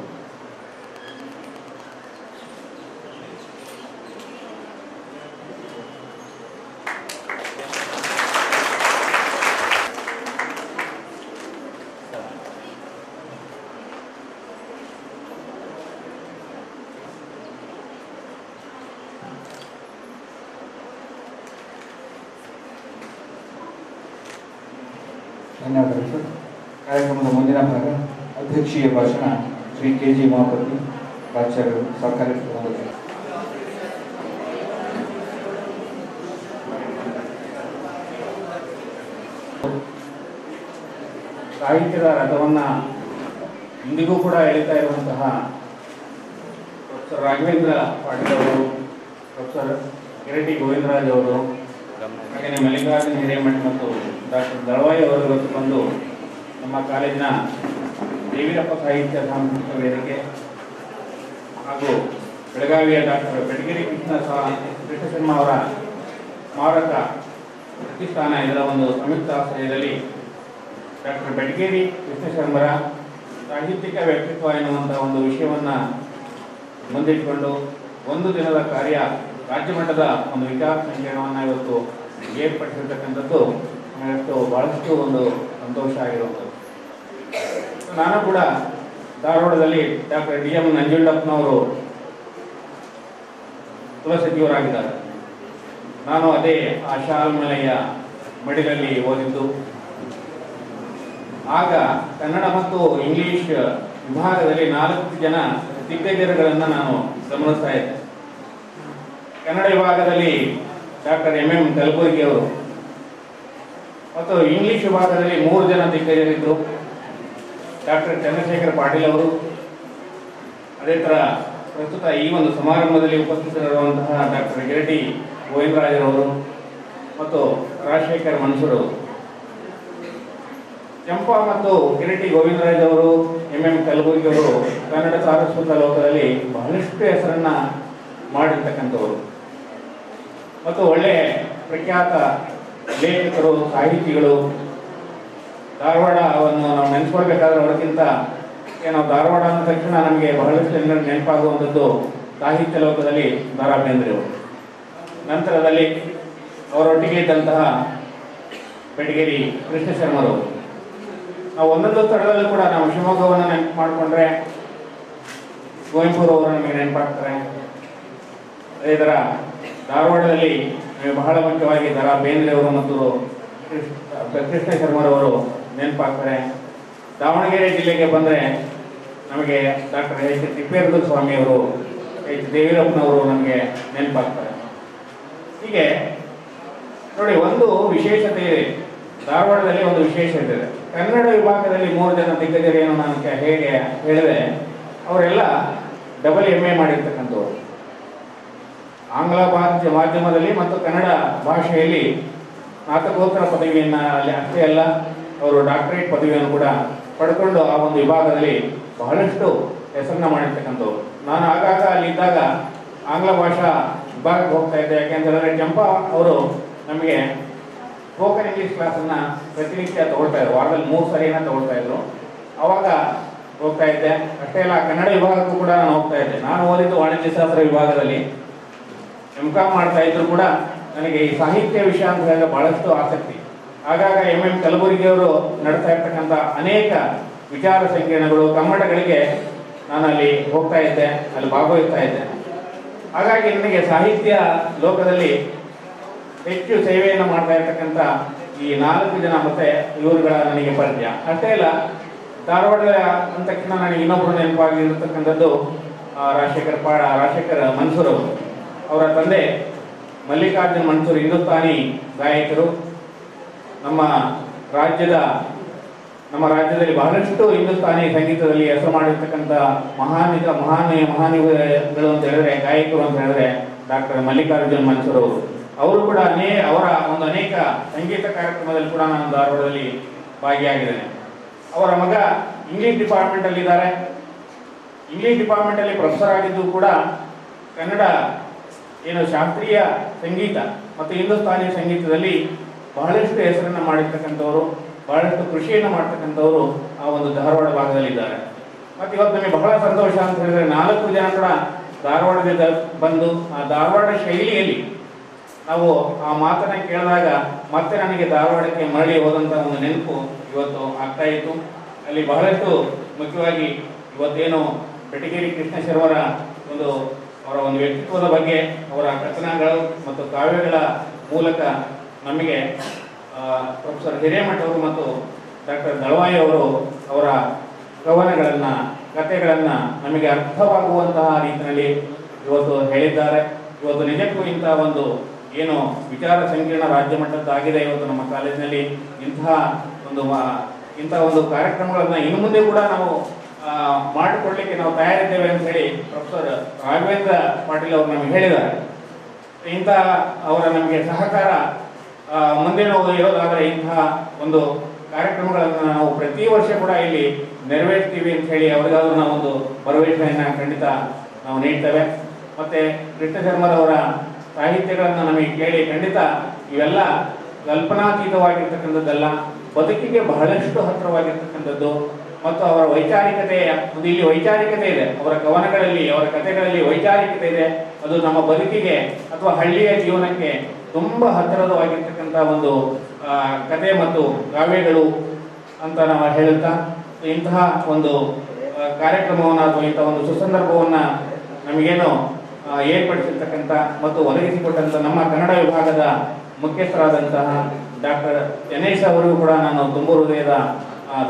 ಧನ್ಯವಾದಗಳು ಸರ್. ಕಾರ್ಯಕ್ರಮದ ಮುಂದಿನ ಭಾಗ ಅಧ್ಯಕ್ಷೀಯ ಭಾಷಣ ಶ್ರೀ KG ಉಮಾಪತಿ ಪ್ರಾಚಾರ್ಯರು, ಸರ್ಕಾರಿ ಸಾಹಿತ್ಯದ ರಥವನ್ನು ಇಂದಿಗೂ ಕೂಡ ಎಳಿತಾ ಇರುವಂತಹ ಪ್ರೊಫೆಸರ್ ರಾಘವೇಂದ್ರ ಪಾಟೀಲ್ ಅವರು, ಪ್ರೊಫೆಸರ್ ಕಿರಟಿ ಗೋವಿಂದರಾಜ್ ಅವರು, ಹಾಗೆಯೇ ಮಲ್ಲಿಕಾರ್ಜುನ ಹಿರೇಮಠ್ ಮತ್ತು ಡಾಕ್ಟರ್ ದಳವಾಯಿ ಅವರು ಇವತ್ತು ಬಂದು ನಮ್ಮ ಕಾಲೇಜಿನ ದೇವೀರಪ್ಪ ಸಾಹಿತ್ಯ ಸಾಂಸ್ಕೃತಿಕ ವೇದಿಕೆ ಹಾಗೂ ಬೆಳಗಾವಿಯ ಡಾಕ್ಟರ್ ಬೆಟಗೇರಿ ಕೃಷ್ಣ ಶರ್ಮ ಅವರ ಸ್ಮಾರಕ ಪ್ರತಿಷ್ಠಾನ ಇದರ ಒಂದು ಸಂಯುಕ್ತ ಆಶ್ರಯದಲ್ಲಿ ಡಾಕ್ಟರ್ ಬೆಟಗೇರಿ ಕೃಷ್ಣ ಶರ್ಮರ ಸಾಹಿತ್ಯಿಕ ವ್ಯಕ್ತಿತ್ವ ಎನ್ನುವಂಥ ಒಂದು ವಿಷಯವನ್ನು ಮುಂದಿಟ್ಟುಕೊಂಡು ಒಂದು ದಿನದ ಕಾರ್ಯ ರಾಜ್ಯ ಮಟ್ಟದ ಒಂದು ವಿಚಾರ ಸಂಕಿರಣವನ್ನು ಇವತ್ತು ಏರ್ಪಡಿಸಿರ್ತಕ್ಕಂಥದ್ದು ಇವತ್ತು ಭಾಳಷ್ಟು ಒಂದು ಸಂತೋಷ ಆಗಿರುವಂಥದ್ದು. ನಾನು ಕೂಡ ಧಾರವಾಡದಲ್ಲಿ ಡಾಕ್ಟರ್ DM ನಂಜುಂಡಪ್ಪನವರು ಕುಲಸಚಿವರಾಗಿದ್ದಾರೆ. ನಾನು ಅದೇ ಆ ಶಾಲ್ಮಲೆಯ ಮಡಿಲಲ್ಲಿ ಓದಿದ್ದು. ಆಗ ಕನ್ನಡ ಮತ್ತು ಇಂಗ್ಲಿಷ್ ವಿಭಾಗದಲ್ಲಿ 4 ಜನ ದಿಗ್ಗಜರುಗಳನ್ನು ನಾನು ಗಮನಿಸ್ತಾ ಇದ್ದೆ. ಕನ್ನಡ ವಿಭಾಗದಲ್ಲಿ ಡಾಕ್ಟರ್ MM ಕಲಬುರ್ಗಿ ಅವರು ಮತ್ತು ಇಂಗ್ಲಿಷ್ ವಿಭಾಗದಲ್ಲಿ 3 ಜನ ದಿಗ್ಗಜರಿದ್ದರು. ಡಾಕ್ಟರ್ ಚಂದ್ರಶೇಖರ್ ಪಾಟೀಲ್ ಅವರು, ಅದೇ ಥರ ಪ್ರಸ್ತುತ ಈ ಒಂದು ಸಮಾರಂಭದಲ್ಲಿ ಉಪಸ್ಥಿತರಿರುವಂತಹ ಡಾಕ್ಟರ್ ಗಿರಟಿ ಗೋವಿಂದರಾಜರವರು ಮತ್ತು ರಾಜಶೇಖರ್ ಮನ್ಸೂರ್ ಅವರು. ಚಂಪಾ ಮತ್ತು ಗಿರಟಿ ಗೋವಿಂದರಾಜ್ ಅವರು, MM ಕಲಬುರ್ಗಿ ಅವರು ಕನ್ನಡ ಸಾರಸ್ವತ ಲೋಕದಲ್ಲಿ ಬಹಳಷ್ಟು ಹೆಸರನ್ನ ಮಾಡಿರ್ತಕ್ಕಂಥವರು ಮತ್ತು ಒಳ್ಳೆಯ ಪ್ರಖ್ಯಾತ ಲೇಖಕರು, ಸಾಹಿತಿಗಳು. ಧಾರವಾಡವನ್ನು ನಾವು ನೆನೆಸ್ಕೊಳ್ಬೇಕಾದ್ರೆ ಅವರಿಗಿಂತ ನಾವು ಧಾರವಾಡ ಅಂದ ತಕ್ಷಣ ನಮಗೆ ಬಹಳಷ್ಟು ನೆನಪಾಗುವಂಥದ್ದು ಸಾಹಿತ್ಯ ಲೋಕದಲ್ಲಿ ದ.ರಾ. ಬೇಂದ್ರೆ ಅವರು. ನಂತರದಲ್ಲಿ ಅವರೊಟ್ಟಿಗೆ ಇದ್ದಂತಹ ಬೆಟಗೇರಿ ಕೃಷ್ಣ ಶರ್ಮರವರು. ನಾವು ಒಂದೊಂದು ಸ್ಥಳದಲ್ಲೂ ಕೂಡ ನಾವು ಶಿವಮೊಗ್ಗವನ್ನು ನೆನಪು ಮಾಡಿಕೊಂಡ್ರೆ ಕುವೆಂಪುರವರು ನಮಗೆ ನೆನಪಾಗ್ತಾರೆ. ಅದೇ ಥರ ಧಾರವಾಡದಲ್ಲಿ ಬಹಳ ಮುಖ್ಯವಾಗಿ ದ.ರಾ. ಬೇಂದ್ರೆ ಅವರು ಮತ್ತು ಕೃಷ್ಣ ಶರ್ಮರವರು ನೆನಪಾಗ್ತಾರೆ. ದಾವಣಗೆರೆ ಜಿಲ್ಲೆಗೆ ಬಂದರೆ ನಮಗೆ ಡಾಕ್ಟರ್ H. ತಿಪ್ಪೇರುದ್ರ ಸ್ವಾಮಿಯವರು, H. ದೇವೀರಪ್ಪನವರು ನಮಗೆ ನೆನಪಾಗ್ತಾರೆ. ಹೀಗೆ ನೋಡಿ, ಒಂದು ವಿಶೇಷತೆ ಇದೆ ಧಾರವಾಡದಲ್ಲಿ. ಒಂದು ವಿಶೇಷತೆ ಇದೆ. ಕನ್ನಡ ವಿಭಾಗದಲ್ಲಿ 3 ಜನ ದಿಗ್ಗಜರೇನು ನಾನು ಹೇಗೆ ಹೇಳಿದೆ, ಅವರೆಲ್ಲ AA ಮಾಡಿರ್ತಕ್ಕಂಥವ್ರು. ಆಂಗ್ಲ ಮಾಧ್ಯಮದಲ್ಲಿ ಮತ್ತು ಕನ್ನಡ ಭಾಷೆಯಲ್ಲಿ ಸ್ನಾತಕೋತ್ತರ ಪದವಿಯನ್ನು ಅಲ್ಲಿ ಅಷ್ಟೇ ಅಲ್ಲ, ಅವರು ಡಾಕ್ಟರೇಟ್ ಪದವಿಯನ್ನು ಕೂಡ ಪಡ್ಕೊಂಡು ಆ ಒಂದು ವಿಭಾಗದಲ್ಲಿ ಬಹಳಷ್ಟು ಹೆಸರನ್ನ ಮಾಡಿರ್ತಕ್ಕಂಥವ್ರು. ನಾನು ಆಗಾಗ ಅಲ್ಲಿದ್ದಾಗ ಆಂಗ್ಲ ಭಾಷಾ ವಿಭಾಗಕ್ಕೆ ಹೋಗ್ತಾ ಇದ್ದೆ. ಯಾಕೆಂತಂದರೆ ಚಂಪಾ ಅವರು ನಮಗೆ ಸ್ಪೋಕನ್ ಇಂಗ್ಲೀಷ್ ಕ್ಲಾಸನ್ನು ಪ್ರತಿನಿತ್ಯ ತಗೊಳ್ತಾ ಇದ್ರು. ವಾರದಲ್ಲಿ 3 ಸರಿನ ತಗೊಳ್ತಾ ಇದ್ರು. ಅವಾಗ ಹೋಗ್ತಾ ಇದ್ದೆ. ಅಷ್ಟೇ ಅಲ್ಲ, ಕನ್ನಡ ವಿಭಾಗಕ್ಕೂ ಕೂಡ ನಾನು ಹೋಗ್ತಾ ಇದ್ದೆ. ನಾನು ಓದಿದ್ದು ವಾಣಿಜ್ಯಶಾಸ್ತ್ರ ವಿಭಾಗದಲ್ಲಿ MCom ಮಾಡ್ತಾ ಇದ್ರು ಕೂಡ ನನಗೆ ಈ ಸಾಹಿತ್ಯ ವಿಷಯ ಅಂತ ಹೇಳಿದ್ರೆ ಬಹಳಷ್ಟು ಆಸಕ್ತಿ. ಆಗಾಗ MM ಕಲಬುರ್ಗಿ ಅವರು ನಡೆಸ್ತಾ ಇರ್ತಕ್ಕಂಥ ಅನೇಕ ವಿಚಾರ ಸಂಕಿರಣಗಳು, ಕಮ್ಮಟಗಳಿಗೆ ನಾನು ಅಲ್ಲಿ ಹೋಗ್ತಾ ಇದ್ದೆ, ಅಲ್ಲಿ ಭಾಗವಹಿಸ್ತಾ ಇದ್ದೆ. ಹಾಗಾಗಿ ನನಗೆ ಸಾಹಿತ್ಯ ಲೋಕದಲ್ಲಿ ಹೆಚ್ಚು ಸೇವೆಯನ್ನು ಮಾಡ್ತಾ ಇರ್ತಕ್ಕಂಥ ಈ 4 ಜನ ಮತ್ತೆ ಇವರುಗಳ ನನಗೆ ಪರಿಚಯ. ಅಷ್ಟೇ ಅಲ್ಲ, ಧಾರವಾಡ ಅಂದ ತಕ್ಷಣ ನನಗೆ ಇನ್ನೊಬ್ಬರು ನೆನಪಾಗಿರ್ತಕ್ಕಂಥದ್ದು ರಾಜಶೇಖರ್ ಮನ್ಸೂರ್ ಅವರು. ಅವರ ತಂದೆ ಮಲ್ಲಿಕಾರ್ಜುನ್ ಮನ್ಸೂರ್ ಹಿಂದೂಸ್ತಾನಿ ಗಾಯಕರು. ನಮ್ಮ ರಾಜ್ಯದಲ್ಲಿ ಬಹಳಷ್ಟು ಹಿಂದೂಸ್ತಾನಿ ಸಂಗೀತದಲ್ಲಿ ಹೆಸರು ಮಾಡಿರ್ತಕ್ಕಂಥ ಮಹಾನಿಗಳು ಅಂತ ಹೇಳಿದ್ರೆ, ಗಾಯಕರು ಅಂತ ಹೇಳಿದ್ರೆ ಡಾಕ್ಟರ್ ಮಲ್ಲಿಕಾರ್ಜುನ್ ಮನ್ಸೂರ್ ಅವರು. ಅವರು ಕೂಡ ಅವರ ಒಂದು ಅನೇಕ ಸಂಗೀತ ಕಾರ್ಯಕ್ರಮದಲ್ಲಿ ಕೂಡ ನಾನು ಧಾರವಾಡದಲ್ಲಿ ಭಾಗಿಯಾಗಿದ್ದೇನೆ. ಅವರ ಮಗ ಇಂಗ್ಲಿಷ್ ಡಿಪಾರ್ಟ್ಮೆಂಟಲ್ಲಿ ಇದ್ದಾರೆ. ಇಂಗ್ಲಿಷ್ ಡಿಪಾರ್ಟ್ಮೆಂಟಲ್ಲಿ ಪ್ರೊಫೆಸರ್ ಆಗಿದ್ದು ಕೂಡ ಕನ್ನಡ ಶಾಸ್ತ್ರೀಯ ಸಂಗೀತ ಮತ್ತು ಹಿಂದೂಸ್ತಾನಿ ಸಂಗೀತದಲ್ಲಿ ಬಹಳಷ್ಟು ಹೆಸರನ್ನು ಮಾಡಿರ್ತಕ್ಕಂಥವರು, ಬಹಳಷ್ಟು ಕೃಷಿಯನ್ನು ಮಾಡ್ತಕ್ಕಂಥವರು ಆ ಒಂದು ಧಾರವಾಡ ಭಾಗದಲ್ಲಿದ್ದಾರೆ. ಮತ್ತು ಇವತ್ತು ನಮಗೆ ಬಹಳ ಸಂತೋಷ ಅಂತ ಹೇಳಿದ್ರೆ 4 ಜನ ಕೂಡ ಧಾರವಾಡದಿಂದ ಬಂದು ಆ ಧಾರವಾಡ ಶೈಲಿಯಲ್ಲಿ ನಾವು ಆ ಮಾತನ್ನ ಕೇಳಿದಾಗ ಮತ್ತೆ ನನಗೆ ಧಾರವಾಡಕ್ಕೆ ಮರಳಿ ಹೋದಂಥ ಒಂದು ನೆನಪು ಇವತ್ತು ಆಗ್ತಾ ಇತ್ತು. ಅಲ್ಲಿ ಬಹಳಷ್ಟು ಮುಖ್ಯವಾಗಿ ಇವತ್ತೇನು ಬೆಟಗೇರಿ ಕೃಷ್ಣ ಶರ್ಮರ ಅವರ ಒಂದು ವ್ಯಕ್ತಿತ್ವದ ಬಗ್ಗೆ, ಅವರ ಕಥನಗಳು ಮತ್ತು ಕಾವ್ಯಗಳ ಮೂಲಕ ನಮಗೆ ಪ್ರೊಫೆಸರ್ ಹಿರೇಮಠ ಅವರು ಮತ್ತು ಡಾಕ್ಟರ್ ದಳವಾಯಿ ಅವರು ಅವರ ಕವನಗಳನ್ನು, ಕಥೆಗಳನ್ನು ನಮಗೆ ಅರ್ಥವಾಗುವಂತಹ ರೀತಿಯಲ್ಲಿ ಇವತ್ತು ಹೇಳಿದ್ದಾರೆ. ಇವತ್ತು ನಿಜಕ್ಕೂ ಇಂಥ ಒಂದು ಏನು ವಿಚಾರ ಸಂಕಿರಣ ರಾಜ್ಯ ಮಟ್ಟದ್ದಾಗಿದೆ ಇವತ್ತು ನಮ್ಮ ಕಾಲೇಜಿನಲ್ಲಿ. ಇಂಥ ಒಂದು ಕಾರ್ಯಕ್ರಮಗಳನ್ನು ಇನ್ನು ಮುಂದೆ ಕೂಡ ನಾವು ಮಾಡಿಕೊಳ್ಳಲಿಕ್ಕೆ ನಾವು ತಯಾರಿದ್ದೇವೆ ಅಂತ ಹೇಳಿ ಪ್ರೊಫೆಸರ್ ರಾಘವೇಂದ್ರ ಪಾಟೀಲ್ ಅವರು ನಮಗೆ ಹೇಳಿದ್ದಾರೆ. ಇಂಥ ಅವರ ನಮಗೆ ಸಹಕಾರ ಮುಂದೆ ಇರೋದಾದರೆ ಇಂತಹ ಒಂದು ಕಾರ್ಯಕ್ರಮಗಳನ್ನು ನಾವು ಪ್ರತಿ ವರ್ಷ ಕೂಡ ಇಲ್ಲಿ ನೆರವೇರಿಸ್ತೀವಿ ಅಂತ ಹೇಳಿ ಅವರಿಗಾದ್ರೂ ನಾವು ಒಂದು ಭರವಸೆಯನ್ನು ಖಂಡಿತ ನಾವು ನೀಡ್ತೇವೆ. ಮತ್ತು ಕೃಷ್ಣ ಶರ್ಮರವರ ಸಾಹಿತ್ಯಗಳನ್ನು ನಮಗೆ ಕೇಳಿ ಖಂಡಿತ ಇವೆಲ್ಲ ಕಲ್ಪನಾತೀತವಾಗಿರ್ತಕ್ಕಂಥದ್ದಲ್ಲ, ಬದುಕಿಗೆ ಬಹಳಷ್ಟು ಹತ್ತಿರವಾಗಿರ್ತಕ್ಕಂಥದ್ದು. ಮತ್ತು ಅವರ ವೈಚಾರಿಕತೆಯ ಇಲ್ಲಿ ವೈಚಾರಿಕತೆ ಇದೆ, ಅವರ ಕವನಗಳಲ್ಲಿ, ಅವರ ಕಥೆಗಳಲ್ಲಿ ವೈಚಾರಿಕತೆ ಇದೆ. ಅದು ನಮ್ಮ ಬದುಕಿಗೆ ಅಥವಾ ಹಳ್ಳಿಯ ಜೀವನಕ್ಕೆ ತುಂಬ ಹತ್ತಿರವಾಗಿರ್ತಕ್ಕಂಥ ಒಂದು ಕಥೆ ಮತ್ತು ಕಾವ್ಯಗಳು ಅಂತ ನಾವು ಹೇಳುತ್ತಾ, ಇಂತಹ ಒಂದು ಕಾರ್ಯಕ್ರಮವನ್ನು ಅಥವಾ ಇಂಥ ಒಂದು ಸುಸಂದರ್ಭವನ್ನು ನಮಗೇನು ಏರ್ಪಡಿಸಿರ್ತಕ್ಕಂಥ ಮತ್ತು ಒದಗಿಸಿಕೊಟ್ಟಂಥ ನಮ್ಮ ಕನ್ನಡ ವಿಭಾಗದ ಮುಖ್ಯಸ್ಥರಾದಂತಹ ಡಾಕ್ಟರ್ ಗಣೇಶ್ ಅವರಿಗೂ ಕೂಡ ನಾನು ತುಂಬ ಹೃದಯದ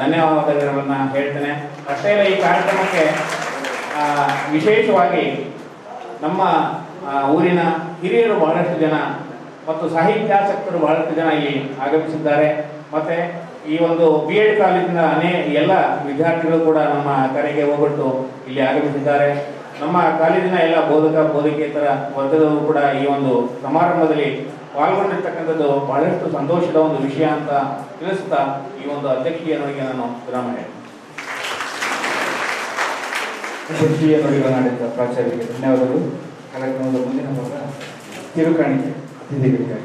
ಧನ್ಯವಾದಗಳನ್ನು ಹೇಳ್ತೇನೆ. ಅಷ್ಟೇ ಅಲ್ಲ, ಈ ಕಾರ್ಯಕ್ರಮಕ್ಕೆ ವಿಶೇಷವಾಗಿ ನಮ್ಮ ಊರಿನ ಹಿರಿಯರು ಬಹಳಷ್ಟು ಜನ ಮತ್ತು ಸಾಹಿತ್ಯಾಸಕ್ತರು ಬಹಳಷ್ಟು ಜನ ಇಲ್ಲಿ ಆಗಮಿಸಿದ್ದಾರೆ. ಮತ್ತು ಈ ಒಂದು BEd ಕಾಲೇಜಿನ ಎಲ್ಲ ವಿದ್ಯಾರ್ಥಿಗಳು ಕೂಡ ನಮ್ಮ ಕರೆಗೆ ಹೋಗ್ಬಿಟ್ಟು ಇಲ್ಲಿ ಆಗಮಿಸಿದ್ದಾರೆ. ನಮ್ಮ ಕಾಲೇಜಿನ ಎಲ್ಲ ಬೋಧಕ ಬೋಧಕೇತರ ವರ್ಗದವರು ಕೂಡ ಈ ಒಂದು ಸಮಾರಂಭದಲ್ಲಿ ಪಾಲ್ಗೊಂಡಿರ್ತಕ್ಕಂಥದ್ದು ಬಹಳಷ್ಟು ಸಂತೋಷದ ಒಂದು ವಿಷಯ ಅಂತ ತಿಳಿಸುತ್ತಾ ಈ ಒಂದು ಅಧ್ಯಕ್ಷೀಯ ನುಡಿಗೆ ನಾನು ವಿರಾಮ ಹೇಳ್ತೀನಿ. ಅಧ್ಯಕ್ಷೀಯ ನುಡಿಗಳನ್ನಾಡಿದ ಪ್ರಾಚಾರ್ಯರಿಗೆ ಧನ್ಯವಾದಗಳು. ಕಾರ್ಯಕ್ರಮದ ಮುಂದಿನ ಭಾಗ ಕಿರುಕಾಣಿಕೆ ಅತಿಥಿಗಳಿಗಾಗಿ.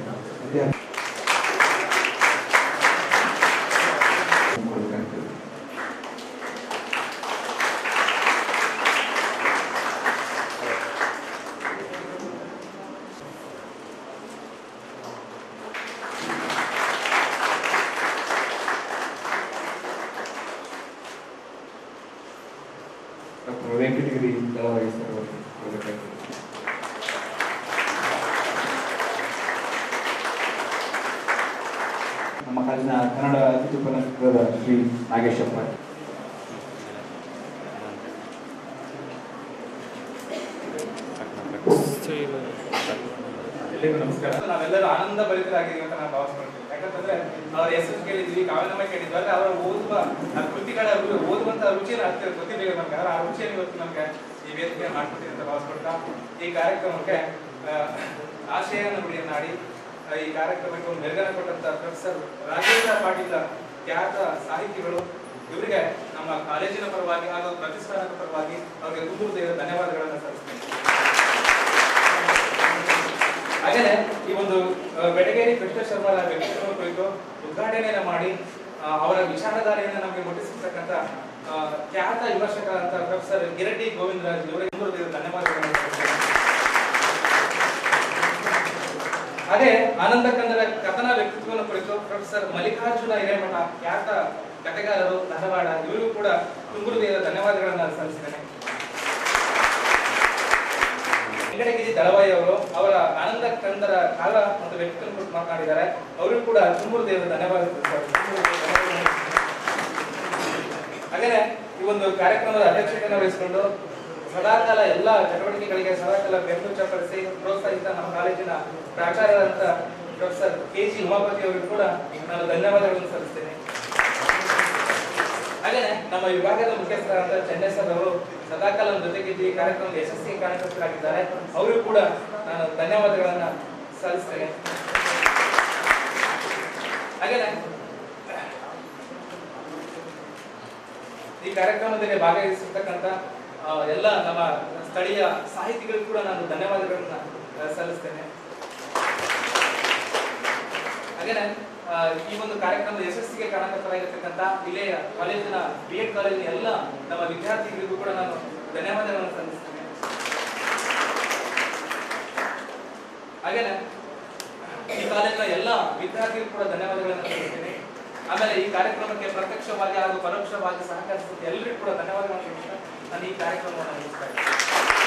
ಡಾಕ್ಟರ್ ವೆಂಕಟಗಿರಿ ದಳವಾಯಿ ಸರ್ ಅವರು ಕೊಡಬೇಕಾಗಿದೆ. ನಮ್ಮ ಕಾಲೇಜಿನ ಕನ್ನಡ ಅತಿಥಿ ಉಪನ್ಯಾಸಕರಾದ ಶ್ರೀ ನಾಗೇಶಪ್ಪ. ಎಲ್ಲರಿಗೂ ನಮಸ್ಕಾರ. ನಾವೆಲ್ಲರೂ ಆನಂದ ಭರಿತರಾಗಿದ್ದೀವಿ ಅಂತ ನಾನು ಭಾವಿಸ್ಕೊಳ್ತೀನಿ. ಯಾಕಂತಂದ್ರೆ ಅವರ ಹೆಸರು ಕೇಳಿದ್ವಿ, ಕಾವ್ಯನಾಮ ಕೇಳಿದ್ವಿ, ಅಂದ್ರೆ ಅವರ ಓದುವ ಕೃತಿಗಳ ಓದುವಂತ ರುಚಿಯನ್ನು ಗೊತ್ತಿರಲಿಲ್ಲ ನಮ್ಗೆ. ಆ ರುಚಿಯನ್ನು ಇವತ್ತು ನಮ್ಗೆ ಈ ವೇದಿಕೆ ಮಾಡ್ಕೊಡ್ತೀವಿ ಅಂತ ಭಾವಿಸ್ಕೊಳ್ತಾ ಈ ಕಾರ್ಯಕ್ರಮಕ್ಕೆ ಆಶಯ ನುಡಿಯನ್ನಾಡಿ ಈ ಕಾರ್ಯಕ್ರಮಕ್ಕೆ ಒಂದು ಮೆರುಗನ್ನು ಕೊಟ್ಟಂತ ಪ್ರೊಫೆಸರ್ ರಾಜೇಂದ್ರ ಪಾಟೀಲ್ ಖ್ಯಾತ ಸಾಹಿತಿಗಳು, ಇವರಿಗೆ ನಮ್ಮ ಕಾಲೇಜಿನ ಪರವಾಗಿ ಹಾಗೂ ಪ್ರತಿಷ್ಠಾನದ ಪರವಾಗಿ ಅವರಿಗೆ ತುಂಬ ಧನ್ಯವಾದಗಳನ್ನು ಸಲ್ಲಿಸ್ತೇನೆ. ಹಾಗೇನೆ ಈ ಒಂದು ಬೆಟಗೇರಿ ಕೃಷ್ಣ ಶರ್ಮರ ವ್ಯಕ್ತಿತ್ವ ಕುರಿತು ಉದ್ಘಾಟನೆಯನ್ನು ಮಾಡಿ ಅವರ ವಿಚಾರಧಾರೆಯನ್ನು ನಮಗೆ ಮುಟ್ಟಿಸಿರ್ತಕ್ಕಂಥ ಖ್ಯಾತ ವಿಮರ್ಶಕರಾದಂಥ ಪ್ರೊಫೆಸರ್ ಗಿರಡ್ಡಿ ಗೋವಿಂದರಾಜ್ ಇವರಿಗೆ ಧನ್ಯವಾದಗಳನ್ನು ಸಲ್ಲಿಸ್ತೇನೆ. ಹಾಗೆ ಆನಂದ ಕಂದರ ಕಥನ ವ್ಯಕ್ತಿತ್ವವನ್ನು ಕುರಿತು ಪ್ರೊಫೆಸರ್ ಮಲ್ಲಿಕಾರ್ಜುನ ಹಿರೇಮಠ ಖ್ಯಾತ ಕಥೆಗಾರರು, ಧಾರವಾಡ, ಇವರಿಗೂ ಕೂಡ ತುಂಬುರುದೇವ ಧನ್ಯವಾದಗಳನ್ನು ಸಲ್ಲಿಸ್ತೇನೆ. ವೆಂಕಟಗಿರಿ ದಳವಾಯಿ ಅವರು ಅವರ ಆನಂದ ಕಂದರ ಕಾಲ ಮತ್ತು ವ್ಯಕ್ತಿತ್ವ ಕುರಿತು ಮಾತನಾಡಿದ್ದಾರೆ. ಅವರಿಗೂ ಕೂಡ ತುಂಬುರುದೇವ ಧನ್ಯವಾದಗಳು. ಹಾಗೇನೆ ಈ ಒಂದು ಕಾರ್ಯಕ್ರಮದ ಅಧ್ಯಕ್ಷತೆಯನ್ನು ವಹಿಸಿಕೊಂಡು ಸದಾಕಾಲ ಎಲ್ಲ ಚಟುವಟಿಕೆಗಳಿಗೆ ಸದಾಕಾಲ ಬೆಂಬಲ ಚಪ್ಪಡಿಸಿ ಪ್ರೋತ್ಸಾಹಿತ ನಮ್ಮ ಕಾಲೇಜಿನ ಪ್ರಾಚಾರ್ಯರಾದಂಥ ಪ್ರೊಫೆಸರ್ KG ಉಮಾಪತಿ ಅವರಿಗೂ ಕೂಡ ನಾನು ಧನ್ಯವಾದಗಳನ್ನು ಸಲ್ಲಿಸ್ತೇನೆ. ಹಾಗೇನೆ ನಮ್ಮ ವಿಭಾಗದ ಮುಖ್ಯಸ್ಥರಾದ ಚೆನ್ನೈ ಸರ್ ಅವರು ಸದಾಕಾಲ ನಮ್ಮ ಜೊತೆಗಿದ್ದು ಈ ಕಾರ್ಯಕ್ರಮದ ಯಶಸ್ವಿ ಕಾರ್ಯಕರ್ತರಾಗಿದ್ದಾರೆ. ಅವರಿಗೂ ಕೂಡ ನಾನು ಧನ್ಯವಾದಗಳನ್ನ ಸಲ್ಲಿಸ್ತೇನೆ. ಹಾಗೇನೆ ಈ ಕಾರ್ಯಕ್ರಮದಲ್ಲಿ ಭಾಗವಹಿಸಿರ್ತಕ್ಕಂಥ ಎಲ್ಲ ನಮ್ಮ ಸ್ಥಳೀಯ ಸಾಹಿತಿಗಳಿಗೂ ಕೂಡ ನಾನು ಧನ್ಯವಾದಗಳನ್ನ ಸಲ್ಲಿಸ್ತೇನೆ. ಹಾಗೇನೆ ಈ ಒಂದು ಕಾರ್ಯಕ್ರಮದ ಯಶಸ್ಸಿಗೆ ಕಾರಣಕರ್ತರಾಗಿರ್ತಕ್ಕಂಥ ಇಲ್ಲಿಯ ಕಾಲೇಜಿನ B.Ed ಕಾಲೇಜಿನ ಎಲ್ಲ ನಮ್ಮ ವಿದ್ಯಾರ್ಥಿಗಳಿಗೂ ಕೂಡ ನಾನು ಧನ್ಯವಾದಗಳನ್ನು ಸಲ್ಲಿಸ್ತೇನೆ. ಹಾಗೇನೆ ಈ ಕಾಲೇಜಿನ ಎಲ್ಲ ವಿದ್ಯಾರ್ಥಿಗಳಿಗೂ ಕೂಡ ಧನ್ಯವಾದಗಳನ್ನು ಸಲ್ಲಿಸ್ತೇನೆ. ಆಮೇಲೆ ಈ ಕಾರ್ಯಕ್ರಮಕ್ಕೆ ಪ್ರತ್ಯಕ್ಷವಾಗಿ ಹಾಗೂ ಪರೋಕ್ಷವಾಗಿ ಸಹಕರಿಸಿದ ಎಲ್ಲರಿಗೂ ಕೂಡ ಧನ್ಯವಾದಗಳನ್ನು ಸಲ್ಲಿಸ್ತಾ ನಾನು ಈ ಕಾರ್ಯಕ್ರಮವನ್ನು ಮುಗಿಸ್ತಾ ಇದ್ದೇನೆ.